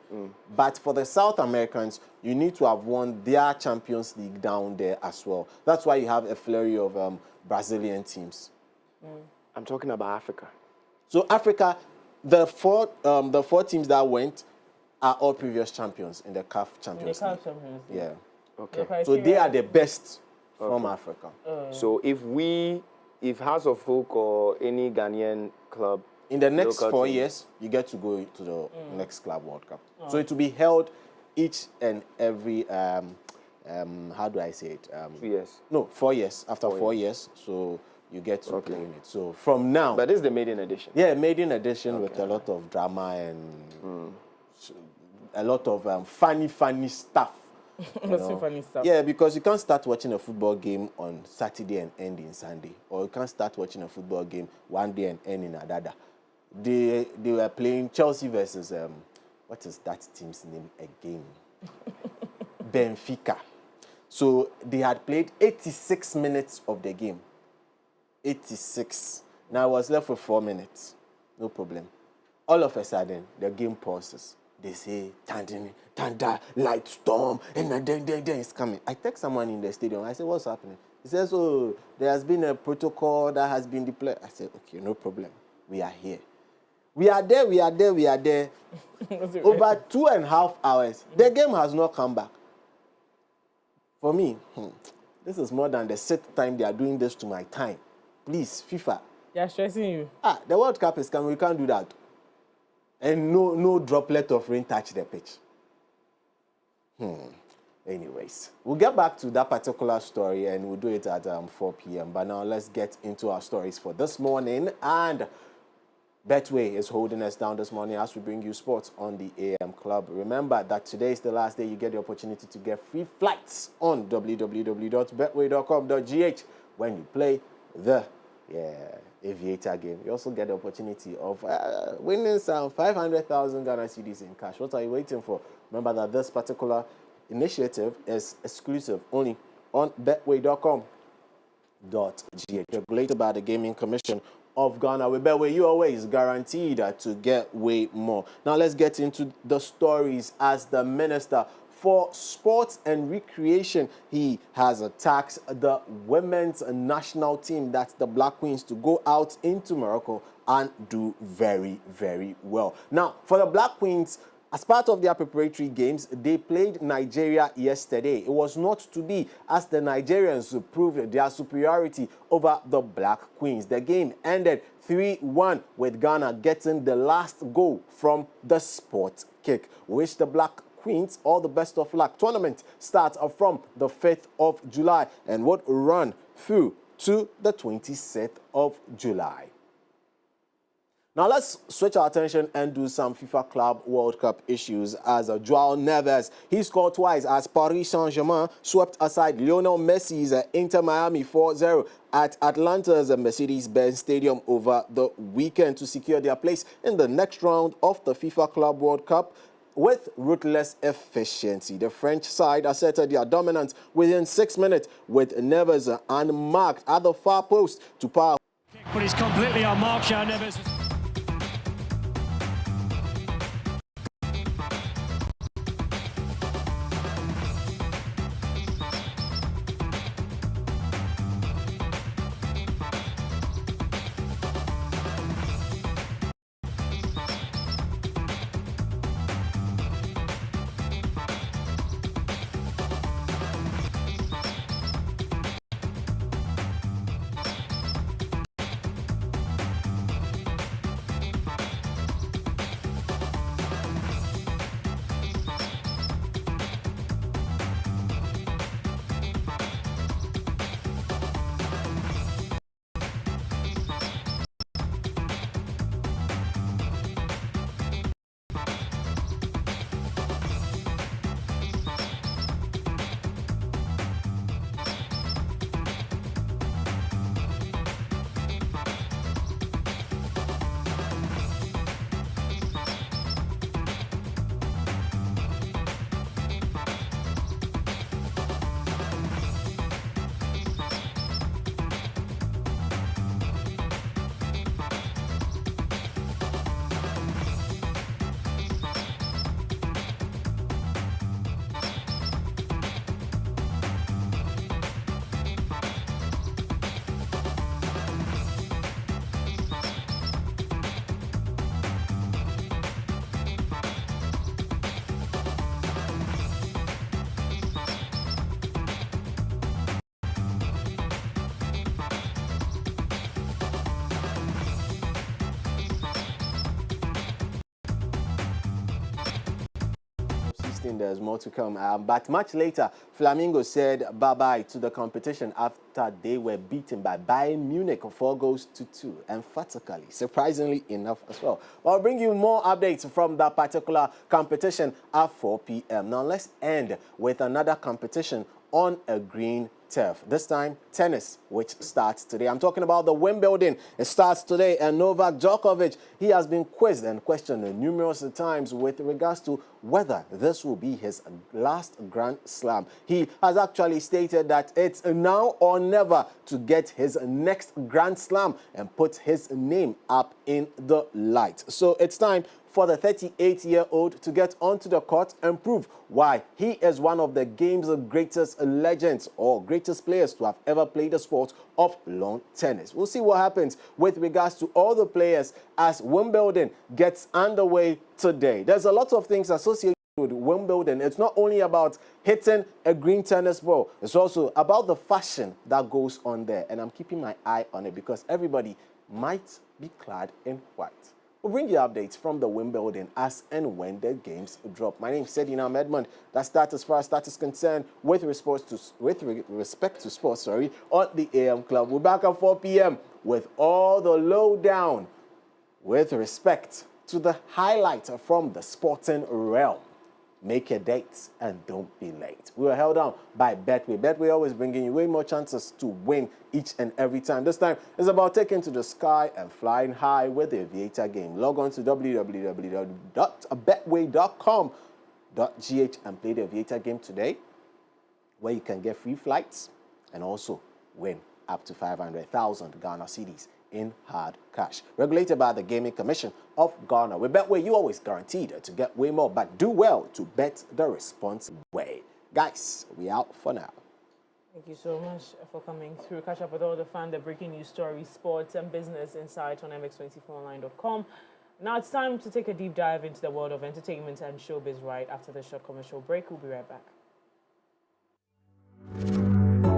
Speaker 6: But for the South Americans, you need to have won their Champions League down there as well. That's why you have a flurry of Brazilian teams.
Speaker 2: I'm talking about Africa.
Speaker 6: So Africa, the four teams that went are all previous champions in the CAF
Speaker 1: In the
Speaker 6: Champions
Speaker 1: CAF
Speaker 6: League.
Speaker 1: Champions League.
Speaker 6: Yeah.
Speaker 2: Okay.
Speaker 6: So they are the best from Africa.
Speaker 2: So if House of Folk or any Ghanaian club
Speaker 6: In the next
Speaker 2: local
Speaker 6: 4
Speaker 2: team.
Speaker 6: years, you get to go to the next Club World Cup. So it will be held each and every, how do I say it?
Speaker 2: 2 years.
Speaker 6: No, 4 years. After 4 years, so you get to play in it. So from now,
Speaker 2: But this is the maiden edition.
Speaker 6: yeah, maiden edition with a lot of drama and a lot of funny stuff. you
Speaker 1: What's so
Speaker 6: know.
Speaker 1: funny stuff?
Speaker 6: Yeah, because you can't start watching a football game on Saturday and end in Sunday, or you can't start watching a football game one day and end in another. They were playing Chelsea versus what is that team's name again? Benfica. So they had played 86 minutes of the game. 86. Now I was left with 4 minutes. No problem. All of a sudden, the game pauses. They say, thunder, light storm, and then it's coming. I text someone in the stadium. I said, what's happening? He says, oh, there has been a protocol that has been deployed. I said, okay, no problem. We are here. We are there. Over 2.5 hours. The game has not come back. For me, this is more than the 6th time they are doing this to my time. Please, FIFA.
Speaker 1: They are stressing you.
Speaker 6: The World Cup is coming. We can't do that. And no droplet of rain touch the pitch. Anyways, we'll get back to that particular story and we'll do it at 4 p.m. But now let's get into our stories for this morning. And Betway is holding us down this morning as we bring you sports on the AM Club. Remember that today is the last day you get the opportunity to get free flights on www.betway.com.gh when you play the Aviator game. You also get the opportunity of winning some 500,000 Ghana cedis in cash. What are you waiting for? Remember that this particular initiative is exclusive only on betway.com.gh, regulated by the Gaming Commission of Ghana. With Betway, you always guaranteed to get way more. Now let's get into the stories. As the Minister for Sports and Recreation, he has tasked the women's national team, that's the Black Queens, to go out into Morocco and do very, very well. Now, for the Black Queens, as part of their preparatory games, they played Nigeria yesterday. It was not to be, as the Nigerians proved their superiority over the Black Queens. The game ended 3-1 with Ghana getting the last goal from the sport kick. We wish the Black Queens all the best of luck. Tournament starts from the 5th of July and would run through to the 26th of July. Now let's switch our attention and do some FIFA Club World Cup issues. As Joao Neves, he scored twice as Paris Saint-Germain swept aside Lionel Messi's Inter Miami 4-0 at Atlanta's Mercedes-Benz Stadium over the weekend to secure their place in the next round of the FIFA Club World Cup with ruthless efficiency. The French side asserted their dominance within 6 minutes with Neves unmarked at the far post to power.
Speaker 7: But it's completely unmarked, Joao Neves.
Speaker 6: There's more to come. But much later, Flamengo said bye-bye to the competition after they were beaten by Bayern Munich 4-2, emphatically, surprisingly enough as well. I'll bring you more updates from that particular competition at 4 p.m. Now let's end with another competition on a green turf. This time, tennis, which starts today. I'm talking about the Wimbledon. It starts today, and Novak Djokovic, he has been quizzed and questioned numerous times with regards to whether this will be his last Grand Slam. He has actually stated that it's now or never to get his next Grand Slam and put his name up in the light. So it's time for the 38-year-old to get onto the court and prove why he is one of the game's greatest legends or greatest players to have ever played the sport of lawn tennis. We'll see what happens with regards to all the players as Wimbledon gets underway today. There's a lot of things associated with Wimbledon. It's not only about hitting a green tennis ball, it's also about the fashion that goes on there. And I'm keeping my eye on it because everybody might be clad in white. We'll bring you updates from the Wimbledon as and when the games drop. My name is Reginald Edmond. That's that as far as that is concerned with respect to sports, on the AM Club. We're back at 4 p.m. with all the lowdown with respect to the highlight from the sporting realm. Make your dates and don't be late. We were held down by Betway. Betway always bringing you way more chances to win each and every time. This time is about taking to the sky and flying high with the Aviator game. Log on to www.betway.com.gh and play the Aviator game today, where you can get free flights and also win up to 500,000 Ghana cedis in hard cash. Regulated by the Gaming Commission of Ghana. With Betway, you always guaranteed to get way more, but do well to bet the responsible way. Guys, we out for now.
Speaker 1: Thank you so much for coming through. Catch up with all the fun, the breaking news stories, sports, and business insight on mx24online.com. Now it's time to take a deep dive into the world of entertainment and showbiz right after the short commercial break. We'll be right back.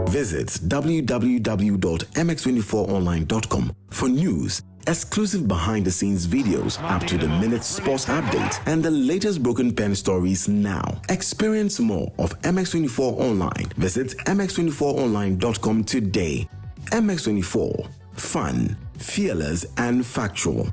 Speaker 3: Visit www.mx24online.com for news, exclusive behind-the-scenes videos, up-to-the-minute sports updates, and the latest broken pen stories now. Experience more of MX24 Online. Visit mx24online.com today. MX24. Fun, fearless, and factual.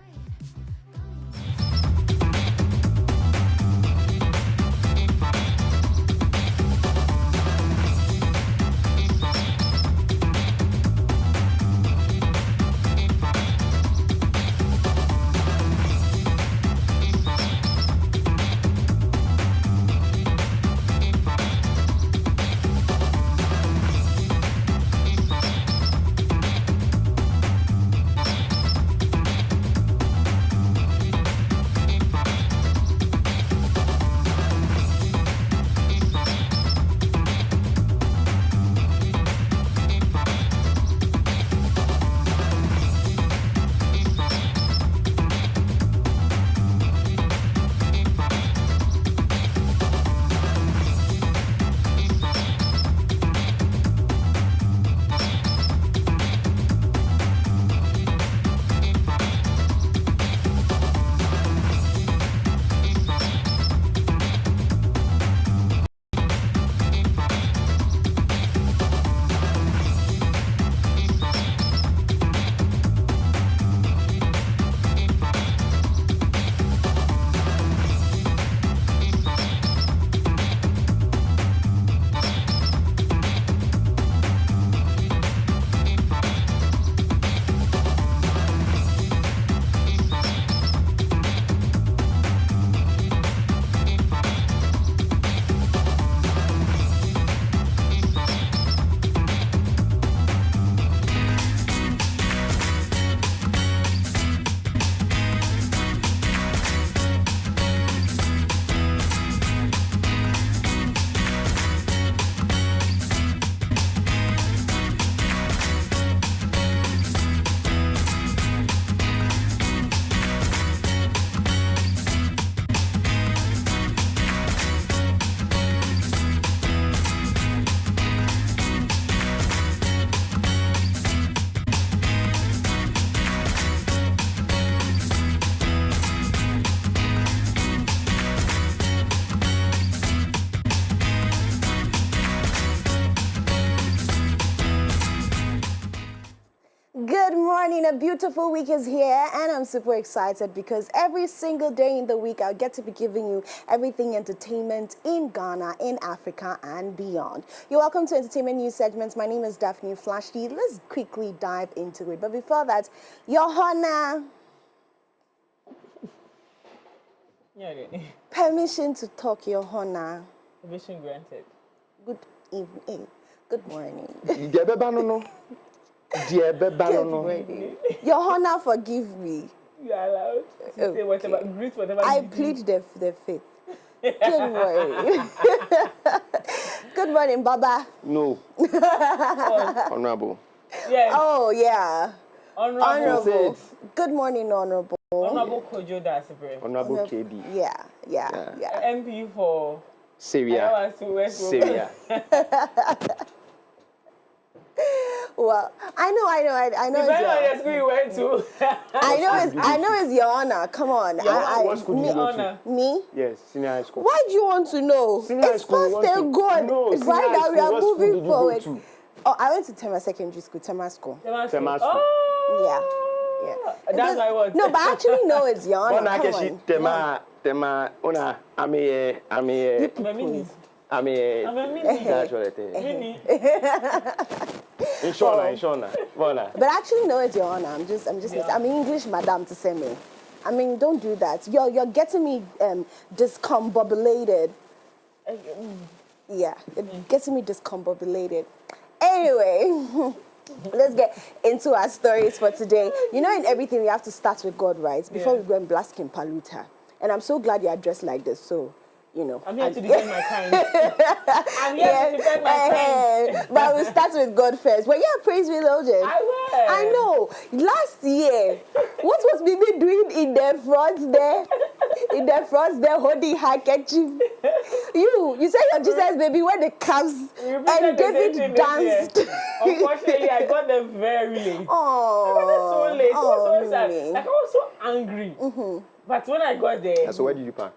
Speaker 8: morning. A beautiful week is here, and I'm super excited because every single day in the week, I'll get to be giving you everything entertainment in Ghana, in Africa, and beyond. You're welcome to Entertainment News Segments. My name is Daphne Flashy. Let's quickly dive into it. But before that, Your Honor, permission to talk, Your Honor.
Speaker 1: Permission granted.
Speaker 8: Good evening. Good morning.
Speaker 2: Good
Speaker 8: morning. Your Honor, forgive me.
Speaker 1: You are allowed to say whatever, greet whatever.
Speaker 8: I plead the fifth. Good morning. Good morning, Baba.
Speaker 2: No. Honorable.
Speaker 1: Yes.
Speaker 8: Oh, yeah.
Speaker 1: Honorable.
Speaker 8: Good morning, Honorable.
Speaker 1: Honorable Kojo Dasibre.
Speaker 2: Honorable KD.
Speaker 8: Yeah.
Speaker 1: MP for
Speaker 2: Syria. Syria.
Speaker 8: Well, I know.
Speaker 1: Depending on the school you went to.
Speaker 8: I know it's Your Honor. Come on.
Speaker 2: What school did you go to?
Speaker 8: Me?
Speaker 2: Yes, senior high school.
Speaker 8: Why do you want to know? It's past and gone.
Speaker 2: No,
Speaker 8: it's right now we are moving forward.
Speaker 2: To?
Speaker 8: Oh, I went to Tema Secondary School, Tema School.
Speaker 1: Oh,
Speaker 8: yeah.
Speaker 1: That's my word.
Speaker 8: No, but I actually know it's Your Honor. Come on.
Speaker 2: Tema, I'm a that's what it is. Inshona.
Speaker 8: But I actually know it's Your Honor. I'm English madam to say me. I mean, don't do that. You're getting me discombobulated. Yeah, it gets me discombobulated. Anyway, let's get into our stories for today. You know, in everything we have to start with God, right? Before we go and blast Kim Paluta. And I'm so glad you're dressed like this, so you know.
Speaker 1: I'm here to defend my kind. I'm here to defend my kind.
Speaker 8: But we'll start with God first. Well, yeah, praise be Lord.
Speaker 1: I will.
Speaker 8: I know. Last year, what was Bibi doing in the front there? Holding handkerchief. You said your Jesus baby when the calves and David danced.
Speaker 1: Unfortunately, I got there very late.
Speaker 8: Oh,
Speaker 1: I got there so late. It was so sad.
Speaker 8: really?
Speaker 1: Like I was so angry. Mm-hmm. But when I got there,
Speaker 2: so where did you park?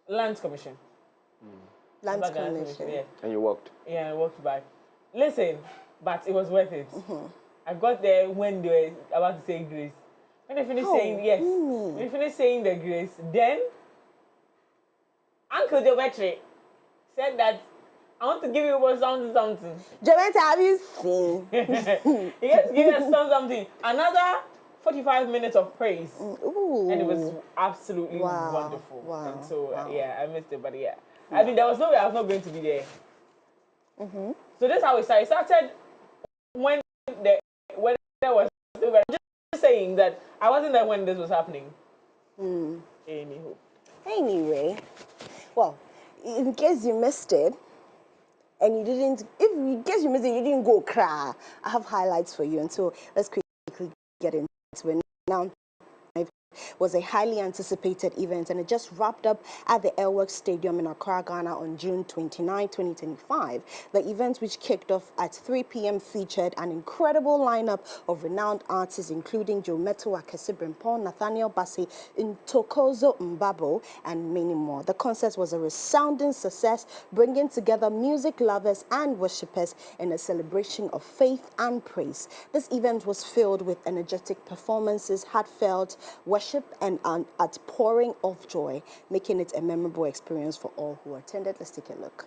Speaker 1: Lands Commission.
Speaker 8: Lands Commission.
Speaker 1: Yeah.
Speaker 2: And you walked?
Speaker 1: Yeah, I walked back. Listen, but it was worth it. Mm-hmm. I got there when they were about to say grace. When they finished saying yes, when they finished saying the grace, then Uncle Jovetri said that I want to give you something.
Speaker 8: Jovetri, have you seen?
Speaker 1: He has to give us something. Another 45 minutes of praise.
Speaker 8: Ooh.
Speaker 1: And it was absolutely wonderful.
Speaker 8: Wow.
Speaker 1: And so, yeah, I missed it, but yeah. I mean, there was no way I was not going to be there. Mm-hmm. So this is how it started. It started when there was... I'm just saying that I wasn't there when this was happening.
Speaker 8: Anyway, well, in case you missed it, and you didn't... in case you missed it, you didn't go cry. I have highlights for you, and so let's quickly get into it now. Was a highly anticipated event, and it just wrapped up at the Airworks Stadium in Accra, Ghana on June 29, 2025. The event, which kicked off at 3 p.m., featured an incredible lineup of renowned artists, including Jometo Akesi-Brimpong, Nathaniel Bassey, Ntokozo Mbabo, and many more. The concert was a resounding success, bringing together music lovers and worshippers in a celebration of faith and praise. This event was filled with energetic performances, heartfelt worship, and an outpouring of joy, making it a memorable experience for all who attended. Let's take a look.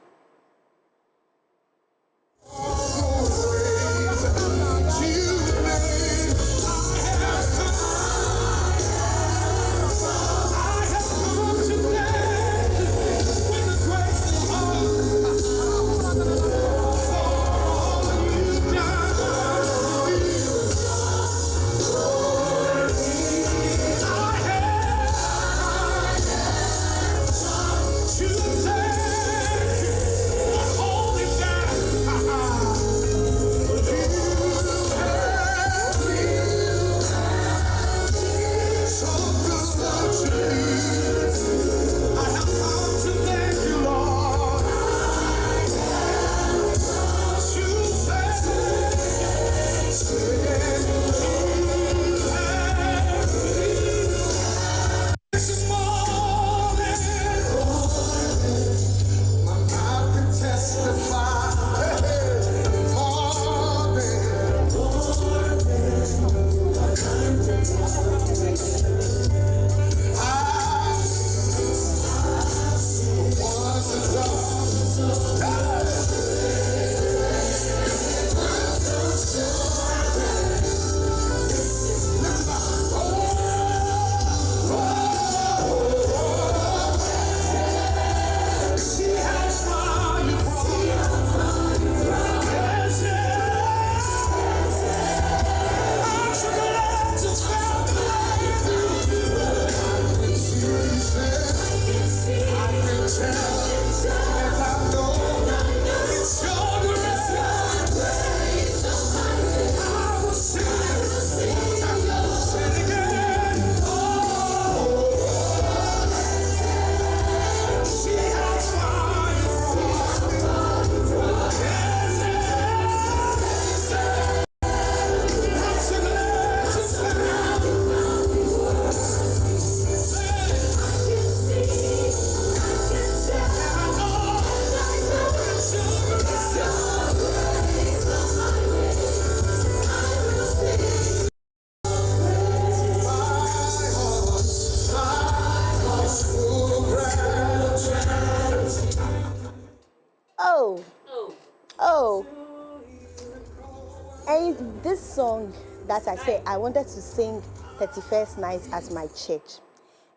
Speaker 8: And this song that I said, I wanted to sing 31st Night at my church.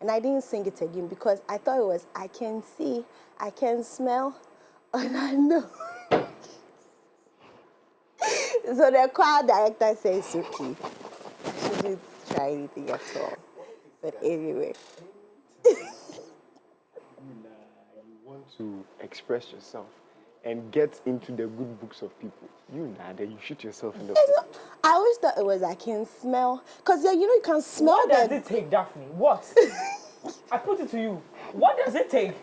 Speaker 8: And I didn't sing it again because I thought it was, I can see, I can smell, and I know. So the choir director says, okay, I shouldn't try anything at all. But anyway.
Speaker 2: You want to express yourself and get into the good books of people. Then you shoot yourself in the foot.
Speaker 8: I always thought it was I can smell. Because, yeah, you can smell
Speaker 1: What does it take, Daphne? What? I put it to you. What does it take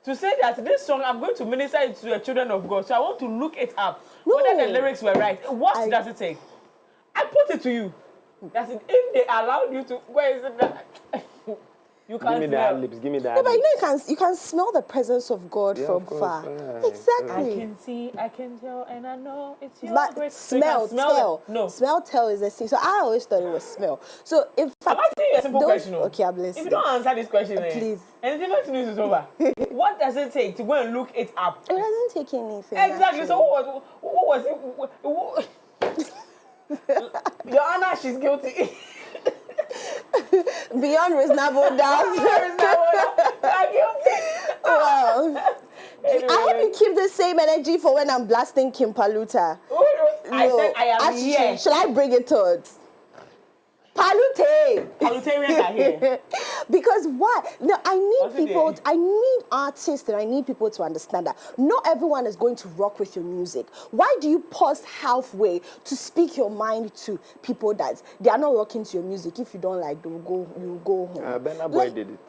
Speaker 1: to say that this song, I'm going to minister it to the children of God, so I want to look it up, whether the lyrics were right. What does it take? I put it to you. That's it. If they allowed you to, where is it that? You can't
Speaker 2: give me the lips, give me the
Speaker 8: but you can smell the presence of God from far. Exactly.
Speaker 1: I can see, I can tell, and I know it's your
Speaker 8: But
Speaker 1: grace.
Speaker 8: smell, tell.
Speaker 1: No.
Speaker 8: Smell, tell is the same. So I always thought it was smell. So if
Speaker 1: I'm asking you a simple question.
Speaker 8: Okay, I'm listening.
Speaker 1: If you don't answer this question,
Speaker 8: please.
Speaker 1: And the next news is over. What does it take to go and look it up?
Speaker 8: It doesn't take anything.
Speaker 1: Exactly. Actually. So what was it? Your Honor, she's guilty.
Speaker 8: Beyond reasonable doubt.
Speaker 1: I'm guilty.
Speaker 8: Wow.
Speaker 1: Anyway.
Speaker 8: I hope you keep the same energy for when I'm blasting Kim Paluta.
Speaker 1: I said I am here.
Speaker 8: Shall I bring it on? Palute.
Speaker 1: Palutarians are here.
Speaker 8: Because why? No, I need artists and I need people to understand that not everyone is going to rock with your music. Why do you pause halfway to speak your mind to people that they are not rocking to your music? If you don't like, you go home.
Speaker 2: Burna Boy did it.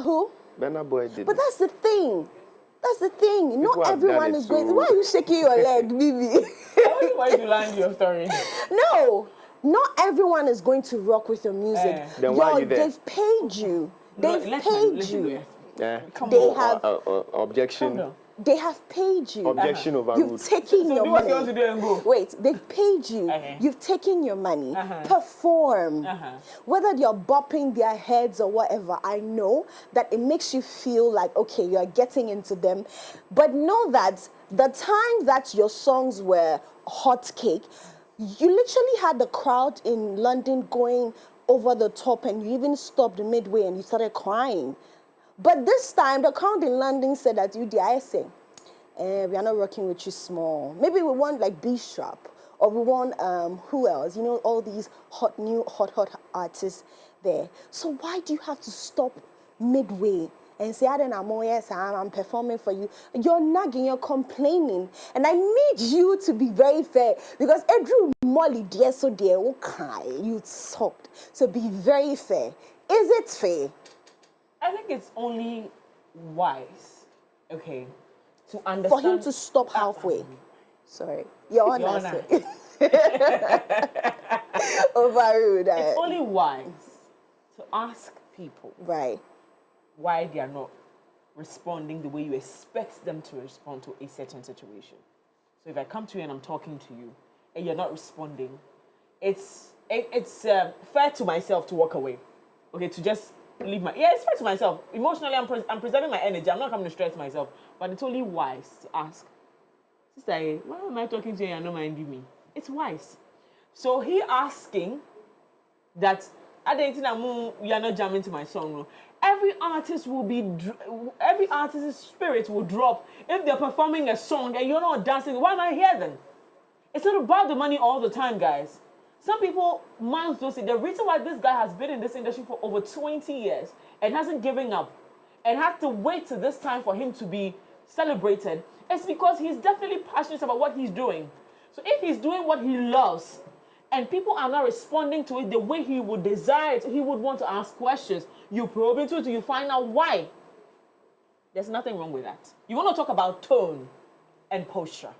Speaker 8: Who?
Speaker 2: Burna Boy did it.
Speaker 8: But that's the thing. That's the thing. Not everyone is going. Why are you shaking your leg, Bibi?
Speaker 1: Why did you land your story?
Speaker 8: No. Not everyone is going to rock with your music.
Speaker 2: Then why are you there?
Speaker 8: They've paid you. They've paid you.
Speaker 2: They have objection.
Speaker 8: They have paid you.
Speaker 2: Objection overruled.
Speaker 8: You've taken your
Speaker 1: do
Speaker 8: money.
Speaker 1: what you want to do and go.
Speaker 8: Wait, they've paid you. You've taken your money. Perform. Whether you're bopping their heads or whatever, I know that it makes you feel like, okay, you're getting into them. But know that the time that your songs were hot cake, you literally had the crowd in London going over the top and you even stopped midway and you started crying. But this time, the crowd in London said that we are not working with you small. Maybe we want like B-Sharp or we want, who else? You know, all these hot artists there. So why do you have to stop midway and say, I'm performing for you? You're nagging, you're complaining. And I need you to be very fair because Edru Molly, dear, so dear, okay, you sobbed. So be very fair. Is it fair?
Speaker 1: I think it's only wise, okay, to understand.
Speaker 8: For him to stop halfway. Sorry. Your Honor. Overruled.
Speaker 1: It's only wise to ask people.
Speaker 8: Right.
Speaker 1: Why they are not responding the way you expect them to respond to a certain situation. So if I come to you and I'm talking to you and you're not responding, it's fair to myself to walk away. Okay, to just leave it's fair to myself. Emotionally, I'm preserving my energy. I'm not coming to stress myself. But it's only wise to ask, sister, why am I talking to you and you're not minding me? It's wise. So he asking that, you are not jamming to my song. Every artist's spirit will drop if they're performing a song and you're not dancing. Why am I here then? It's not about the money all the time, guys. Some people, mouths don't say, the reason why this guy has been in this industry for over 20 years and hasn't given up and had to wait till this time for him to be celebrated is because he's definitely passionate about what he's doing. So if he's doing what he loves and people are not responding to it the way he would desire it, he would want to ask questions. You probe into it till you find out why. There's nothing wrong with that. You want to talk about tone and posture,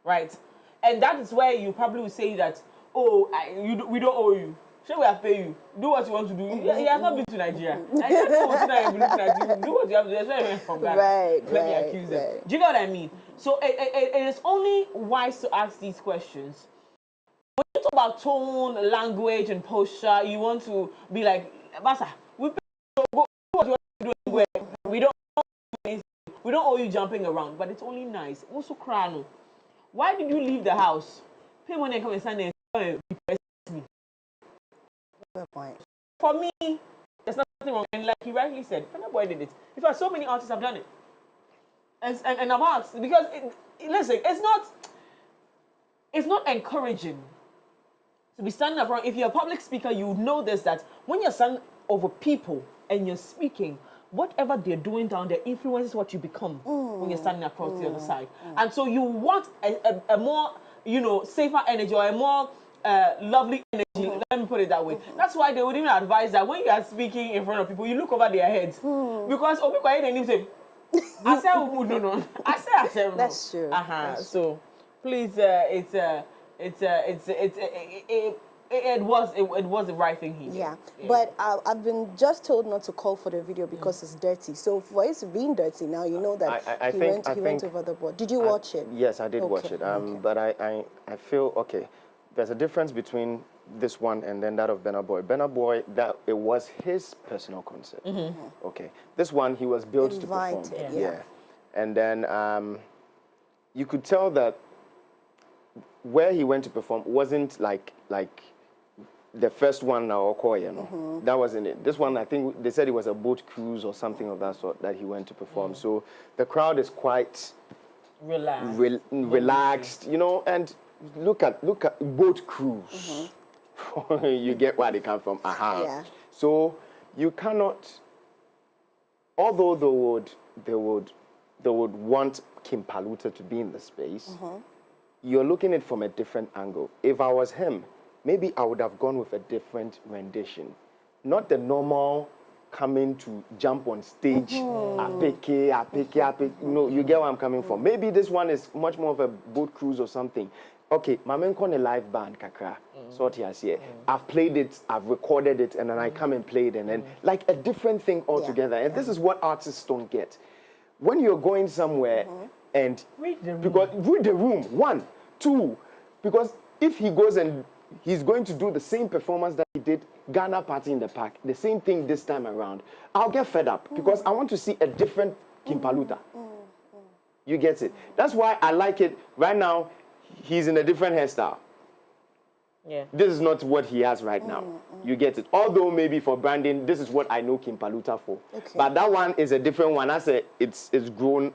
Speaker 1: right? And that is where you probably will say that, we don't owe you. Shall we have pay you? Do what you want to do. He has not been to Nigeria. Do what you have to do. That's where he went from Ghana. Let me accuse them. Do you know what I mean? So it is only wise to ask these questions. When you talk about tone, language, and posture, you want to be like, Basa, we pay you, go do what you want to do. We don't owe you jumping around, but it's only nice. Also, Krano, why did you leave the house? People when they come and stand there, me.
Speaker 8: Good point.
Speaker 1: For me, there's nothing wrong. And like he rightly said, Burna Boy did it. In fact, so many artists have done it. And I've asked because listen, it's not encouraging to be standing up front. If you're a public speaker, you know this, that when you're standing over people and you're speaking, whatever they're doing down there influences what you become when you're standing across the other side. And so you want a more, safer energy or a more lovely energy. Let me put it that way. That's why they would even advise that when you are speaking in front of people, you look over their heads. Because people can say, I said, no. I said, no.
Speaker 8: That's true.
Speaker 1: So please, it was the right thing he did.
Speaker 8: Yeah. But I've been just told not to call for the video because it's dirty. So for it being dirty now, you know that he went over the board. Did you watch it?
Speaker 2: Yes, I did watch it. But I feel, okay, there's a difference between this one and then that of Burna Boy. Burna Boy, that it was his personal concert. Okay. This one, he was built to perform.
Speaker 8: Yeah.
Speaker 2: And then you could tell that where he went to perform wasn't like the first one now, that wasn't it. This one, I think they said it was a boat cruise or something of that sort that he went to perform. So the crowd is quite relaxed, and look at boat cruise. You get where they come from.
Speaker 8: Yeah.
Speaker 2: So you cannot, although they would want Kim Paluta to be in the space, you're looking at it from a different angle. If I was him, maybe I would have gone with a different rendition. Not the normal coming to jump on stage, you get where I'm coming from. Maybe this one is much more of a boat cruise or something. Okay, my man called a live band, kakra. I've played it, I've recorded it, and then I come and play it, and then like a different thing altogether. And this is what artists don't get. When you're going somewhere and read the room, 1, 2, because if he goes and he's going to do the same performance that he did Ghana Party in the Park, the same thing this time around, I'll get fed up because I want to see a different Kim Paluta. You get it? That's why I like it. Right now, he's in a different hairstyle.
Speaker 1: Yeah.
Speaker 2: This is not what he has right now. You get it? Although maybe for branding, this is what I know Kim Paluta for.
Speaker 8: Okay.
Speaker 2: But that one is a different one. I say it's grown,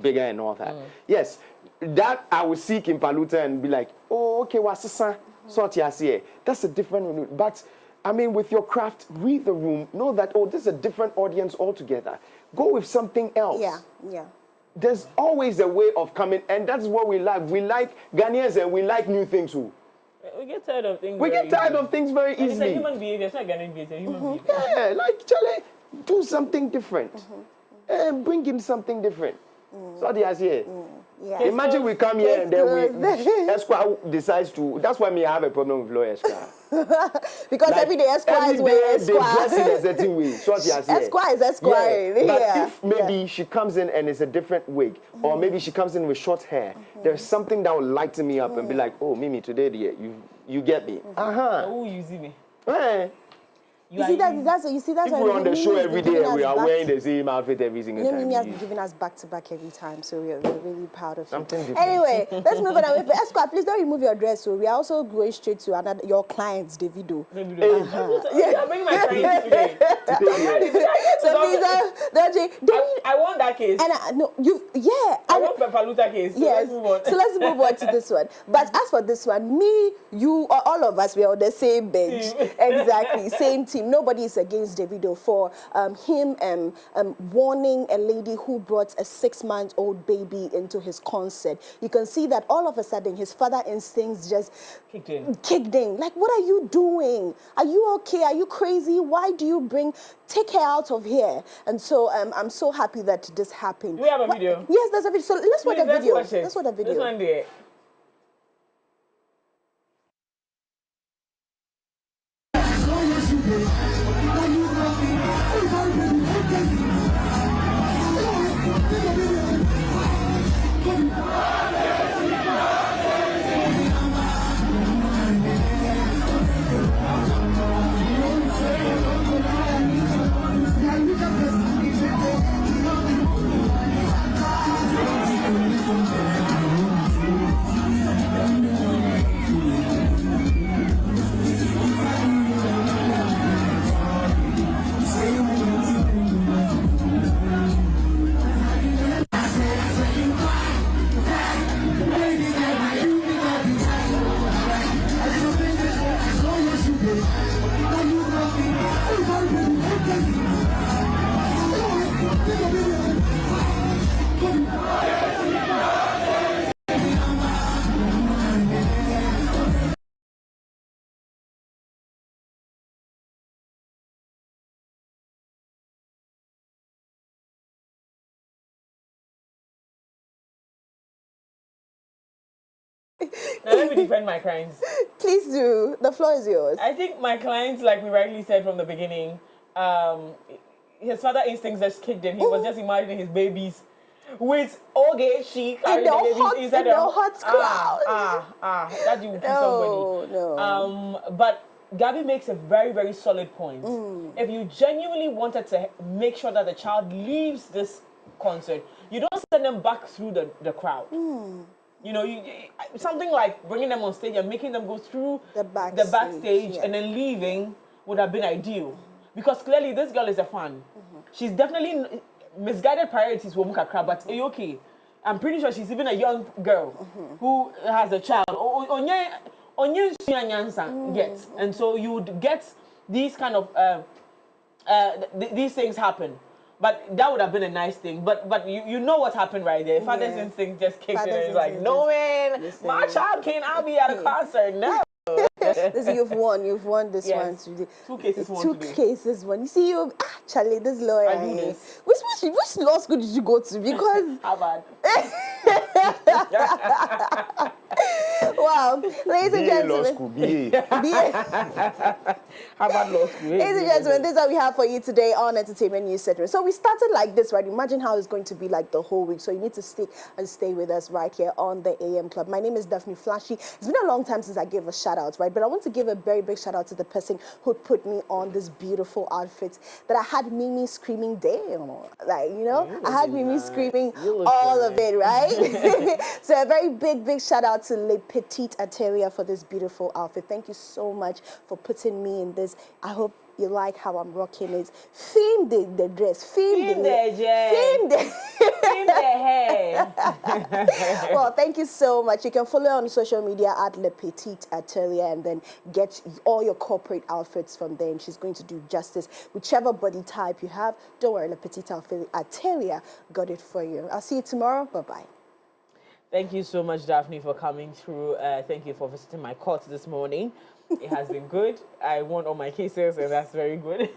Speaker 2: bigger and all that. Yes, that I would see Kim Paluta and be like, oh, okay, what's this? That's a different one. But I mean, with your craft, read the room, know that, oh, this is a different audience altogether. Go with something else.
Speaker 8: Yeah.
Speaker 2: There's always a way of coming, and that's what we like. We like Ghanaians and we like new things too.
Speaker 1: We get tired of things.
Speaker 2: Very easily.
Speaker 1: It's a human behavior. It's not Ghanaian behavior. It's a human behavior.
Speaker 2: Yeah, like Charlie, do something different. Bring in something different. So the idea.
Speaker 8: Yeah.
Speaker 2: Imagine we come here and then Esquire decides to. That's why me I have a problem with lawyer Esquire.
Speaker 8: Because like, every day Esquire is wearing Esquire.
Speaker 2: They dress in a certain way. So
Speaker 8: Esquire is Esquire.
Speaker 2: Yeah. But if maybe she comes in and it's a different wig, or maybe she comes in with short hair, there's something that will lighten me up and be like, oh, Mimi, today, dear, you get me.
Speaker 1: Who using me?
Speaker 8: You see that's
Speaker 2: if we're on the show every day and we are wearing the same outfit every single time.
Speaker 8: Mimi has been giving us back-to-back every time, so we're really proud of
Speaker 2: Something
Speaker 8: you.
Speaker 2: different.
Speaker 8: Anyway, let's move on. Esquire, please don't remove your dress. So we are also going straight to your clients, Davido.
Speaker 1: I'm bringing my clients today.
Speaker 8: So please,
Speaker 1: I want that case.
Speaker 8: And
Speaker 1: I want the Paluta case. So
Speaker 8: yes.
Speaker 1: let's move on.
Speaker 8: So let's move on to this one. But as for this one, me, you, all of us, we are on the same bench. Exactly, same team. Nobody is against Davido for him warning a lady who brought a 6-month-old baby into his concert. You can see that all of a sudden his father instincts just kicked in. Like, what are you doing? Are you okay? Are you crazy? Why do you take her out of here? And so I'm so happy that this happened.
Speaker 1: Do we have a video?
Speaker 8: Yes, there's a video. So let's watch the video.
Speaker 1: Let's watch the video. This one there. Now let me defend my clients.
Speaker 8: Please do. The floor is yours.
Speaker 1: I think my clients, like we rightly said from the beginning, his father instincts just kicked in. He was just imagining his babies with okay, she carried the babies inside the
Speaker 8: hot crowd.
Speaker 1: That you kill somebody.
Speaker 8: No.
Speaker 1: But Gabby makes a very, very solid point. If you genuinely wanted to make sure that the child leaves this concert, you don't send them back through the crowd. You know, something like bringing them on stage and making them go through the backstage and then leaving would have been ideal. Because clearly this girl is a fan. She's definitely misguided priorities for Mukakra, but okay. I'm pretty sure she's even a young girl who has a child. Yes. And so you would get these kind of these things happen. But that would have been a nice thing. But you know what happened right there. Father's instinct just kicked in and it's like, no man, my child can't be at a concert. No.
Speaker 8: Listen, you've won this one today.
Speaker 1: 2 cases won
Speaker 8: today. 2 cases won. You see, Charlie, this lawyer.
Speaker 1: I do this.
Speaker 8: Which law school did you go to? Because
Speaker 1: Harvard.
Speaker 8: Wow, ladies and gentlemen.
Speaker 1: Harvard Law School.
Speaker 8: Ladies and gentlemen, this is what we have for you today on Entertainment News Center. So we started like this, right? Imagine how it's going to be like the whole week. So you need to stick and stay with us right here on the AM Club. My name is Daphne Flashy. It's been a long time since I gave a shout out, right? But I want to give a very big shout out to the person who put me on this beautiful outfit that I had Mimi screaming, damn. Like, you know, I had Mimi screaming all of it, right? So a very big shout out to Le Petite Atelier for this beautiful outfit. Thank you so much for putting me in this. I hope you like how I'm rocking it. Film the dress. Film the
Speaker 1: hair.
Speaker 8: Well, thank you so much. You can follow on social media at Le Petite Atelier and then get all your corporate outfits from there. And she's going to do justice. Whichever body type you have, don't worry, Le Petite Atelier got it for you. I'll see you tomorrow. Bye-bye.
Speaker 1: Thank you so much, Daphne, for coming through. Thank you for visiting my court this morning. It has been good. I won all my cases, and that's very good.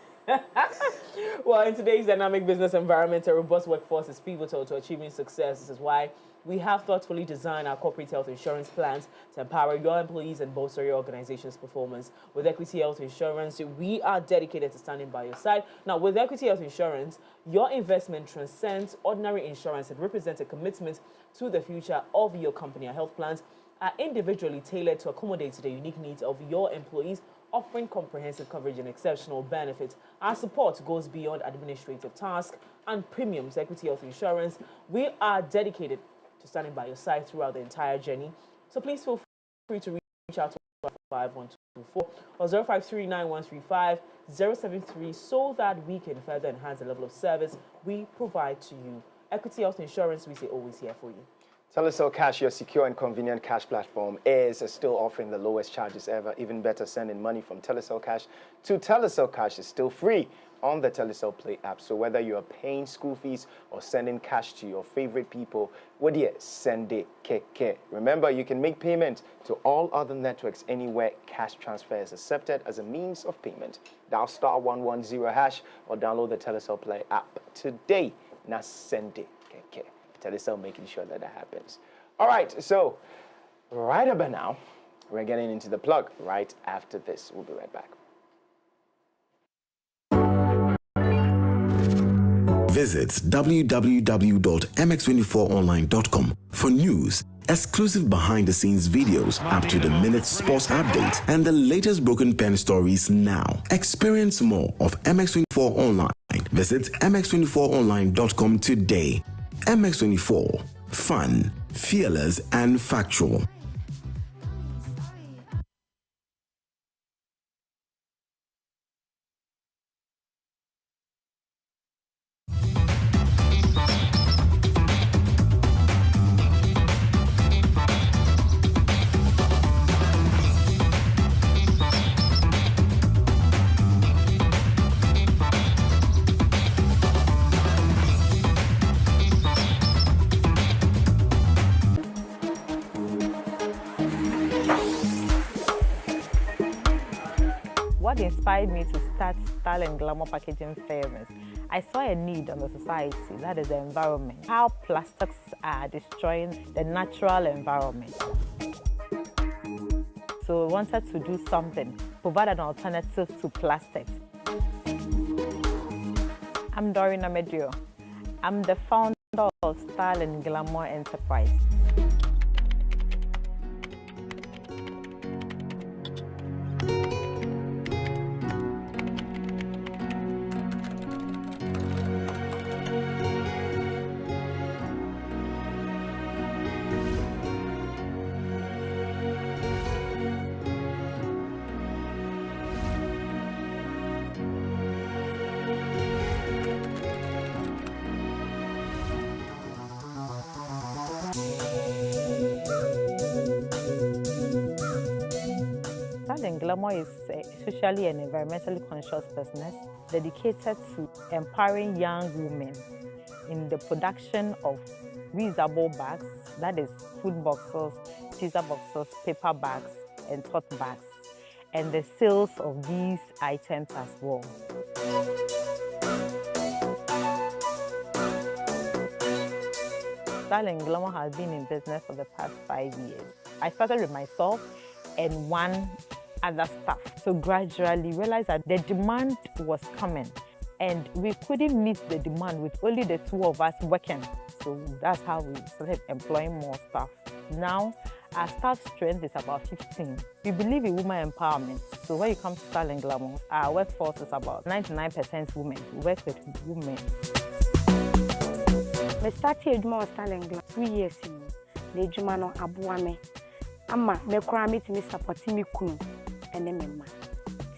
Speaker 1: Well, in today's dynamic business environment, a robust workforce is pivotal to achieving success. This is why we have thoughtfully designed our corporate health insurance plans to empower your employees and bolster your organization's performance. With Equity Health Insurance, we are dedicated to standing by your side. Now, with Equity Health Insurance, your investment transcends ordinary insurance and represents a commitment to the future of your company. Our health plans are individually tailored to accommodate the unique needs of your employees, offering comprehensive coverage and exceptional benefits. Our support goes beyond administrative tasks and premiums. Equity Health Insurance, we are dedicated to standing by your side throughout the entire journey. So please feel free to reach out to 5124 or 0539135073 so that we can further enhance the level of service we provide to you. Equity Health Insurance, we say always here for you.
Speaker 2: Telecel Cash, your secure and convenient cash platform, is still offering the lowest charges ever. Even better, sending money from Telecel Cash to Telecel Cash is still free on the Telecel Play app. So whether you are paying school fees or sending cash to your favorite people, what do you send it? Keke. Remember, you can make payment to all other networks anywhere cash transfer is accepted as a means of payment. Dial *110# or download the Telecel Play app today. Now send it. Keke. Telecel making sure that happens. All right, so right about now, we're getting into the plug right after this. We'll be right back.
Speaker 3: Visit www.mx24online.com for news, exclusive behind-the-scenes videos, up-to-the-minute sports updates, and the latest broken pen stories now. Experience more of MX24 Online. Visit mx24online.com today. MX24, fun, fearless, and factual.
Speaker 9: What inspired me to start Style and Glamour Packaging Firms? I saw a need on the society, that is the environment. How plastics are destroying the natural environment. So we wanted to do something, provide an alternative to plastics. I'm Doreen Amedio. I'm the founder of Style and Glamour Enterprise. Style and Glamour is a socially and environmentally conscious business dedicated to empowering young women in the production of reusable bags, that is food boxes, teaser boxes, paper bags, and tote bags, and the sales of these items as well. Style and Glamour has been in business for the past 5 years. I started with myself and one other staff. So gradually realized that the demand was coming and we couldn't meet the demand with only the two of us working. So that's how we started employing more staff. Now, our staff strength is about 15. We believe in women empowerment. So when it comes to Style and Glamour, our workforce is about 99% women. We work with women.
Speaker 10: I started with Style and Glamour 3 years ago. The Jumano Abuame. Ama me kura me timi support me kunu ene memma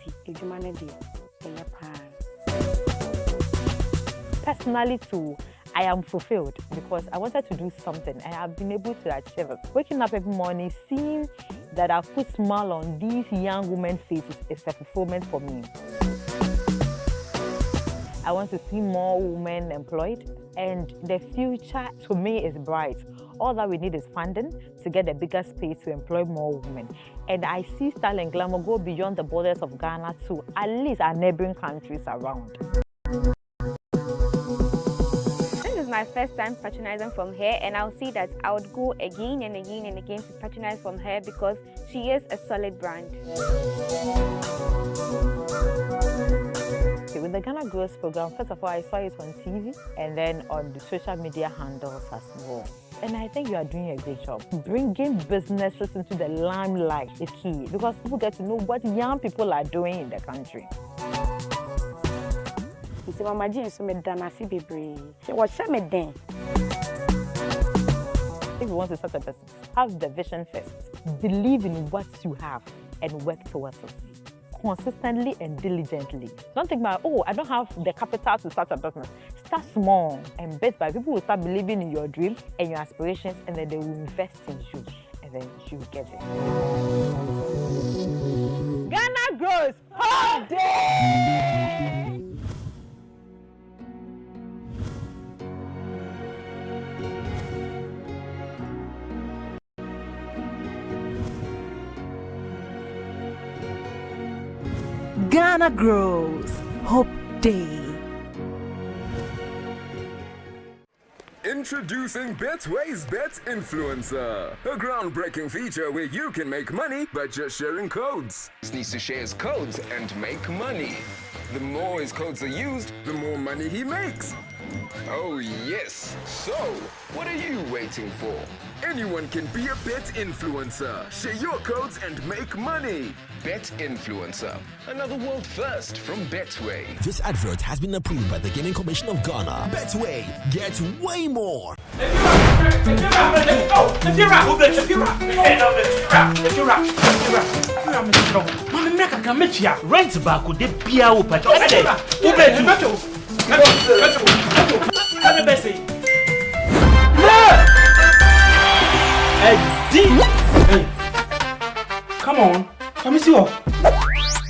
Speaker 10: ti edwuma na de eye pa. Personally too, I am fulfilled because I wanted to do something and I have been able to achieve it. Waking up every morning, seeing that I've put smile on these young women's faces is a fulfillment for me. I want to see more women employed and the future to me is bright. All that we need is funding to get a bigger space to employ more women. And I see Style and Glamour go beyond the borders of Ghana to at least our neighboring countries around.
Speaker 11: This is my first time patronizing from her, and I'll see that I would go again and again and again to patronize from her because she is a solid brand.
Speaker 9: With the Ghana Growth Program, first of all, I saw it on TV and then on the social media handles as well. And I think you are doing a great job. Bringing businesses into the limelight is key because people get to know what young people are doing in the country. If you want to start a business, have the vision first. Believe in what you have and work towards it. Consistently and diligently. Don't think about, oh, I don't have the capital to start a business. Start small and bit by people will start believing in your dreams and your aspirations, and then they will invest in you, and then you will get it. Ghana grows all day!
Speaker 12: Ghana grows. Hope Day.
Speaker 13: Introducing Betway's Bet Influencer, a groundbreaking feature where you can make money by just sharing codes. He needs to share his codes and make money. The more his codes are used, the more money he makes. Oh yes. So, what are you waiting for? Anyone can be a bet influencer. Share your codes and make money. Bet Influencer, another world first from Betway.
Speaker 14: This advert has been approved by the Gaming Commission of Ghana. Betway, get way more.
Speaker 15: Rent back with the Pia come on, come see what?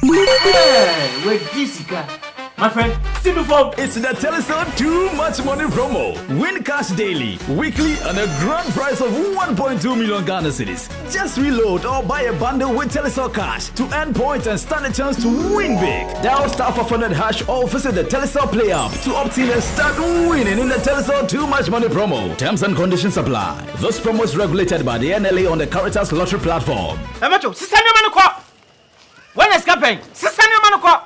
Speaker 15: Hey, where this guy? My friend, see before.
Speaker 16: It's the Telestar Too Much Money promo. Win cash daily, weekly, and a grand prize of 1.2 million Ghana cedis. Just reload or buy a bundle with Telestar Cash to earn points and stand a chance to win big. Dial *500# or visit the Telestar Play app to opt in and start winning in the Telestar Too Much Money promo. Terms and conditions apply. This promo is regulated by the NLA on the Caritas Lottery platform.
Speaker 15: Macho, sister man kwa. When is campaign? Sister man kwa.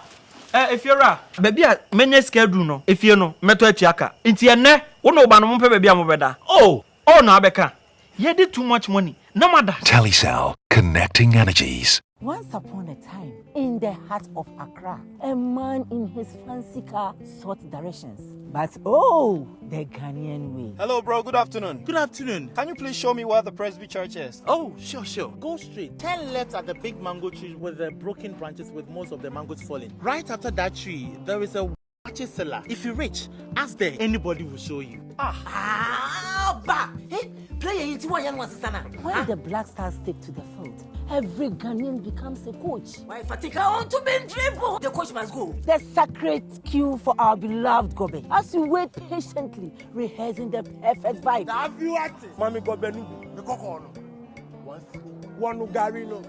Speaker 15: If you're baby many schedule no. If you know, meto etiaka. Inti ene, wono ba no mpe baby amobeda. Oh no abeka. You did too much money. No matter.
Speaker 17: Telecel, connecting energies.
Speaker 12: Once upon a time, in the heart of Accra, a man in his fancy car sought directions. But oh, the Ghanaian way.
Speaker 18: Hello, bro. Good afternoon. Good afternoon. Can you please show me where the Presby Church is?
Speaker 19: Oh, sure. Go straight. 10 left at the big mango tree with the broken branches with most of the mangoes falling. Right after that tree, there is a watches seller. If you reach, ask there. Anybody will show you.
Speaker 12: When the Black Stars stick to the field, every Ghanaian becomes a coach. Why Fatika want to be dribble? The coach must go. The sacred cue for our beloved Gobe. As we wait patiently, rehearsing the perfect vibe.
Speaker 18: Have you acted? Mami Gobe nu, the coco. One Garino.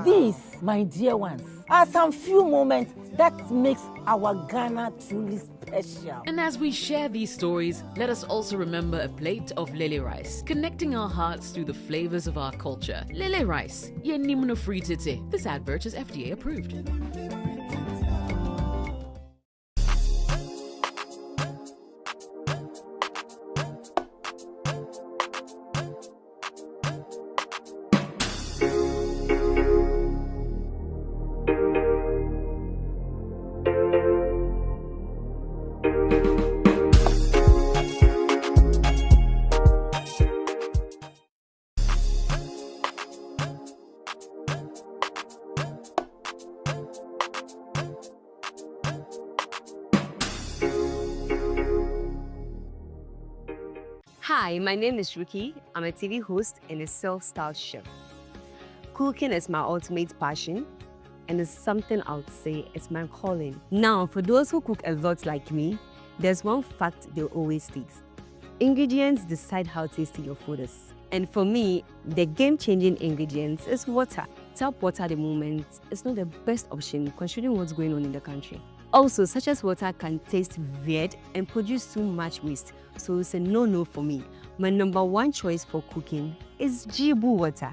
Speaker 12: These, my dear ones, are some few moments that makes our Ghana truly special.
Speaker 20: And as we share these stories, let us also remember a plate of lele rice, connecting our hearts through the flavors of our culture. Lele rice, ye nimno free tete. This advert is FDA approved.
Speaker 21: Hi, my name is Ruki. I'm a TV host and a self-styled chef. Cooking is my ultimate passion and it's something I would say is my calling. Now, for those who cook a lot like me, there's one fact they always state. Ingredients decide how tasty your food is. And for me, the game-changing ingredients is water. Tap water at the moment is not the best option considering what's going on in the country. Also, such as water can taste weird and produce too much waste, so it's a no-no for me. My number one choice for cooking is Jibu water.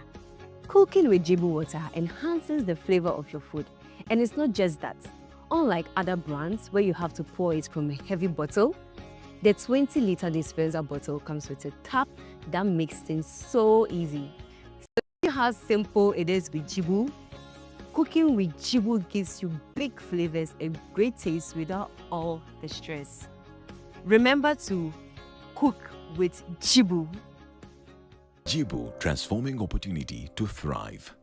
Speaker 21: Cooking with Jibu water enhances the flavor of your food. And it's not just that. Unlike other brands where you have to pour it from a heavy bottle, the 20-liter dispenser bottle comes with a tap that makes things so easy. So see how simple it is with Jibu? Cooking with Jibu gives you big flavors and great taste without all the stress. Remember to cook with Jibu.
Speaker 17: Jibu, transforming opportunity to thrive.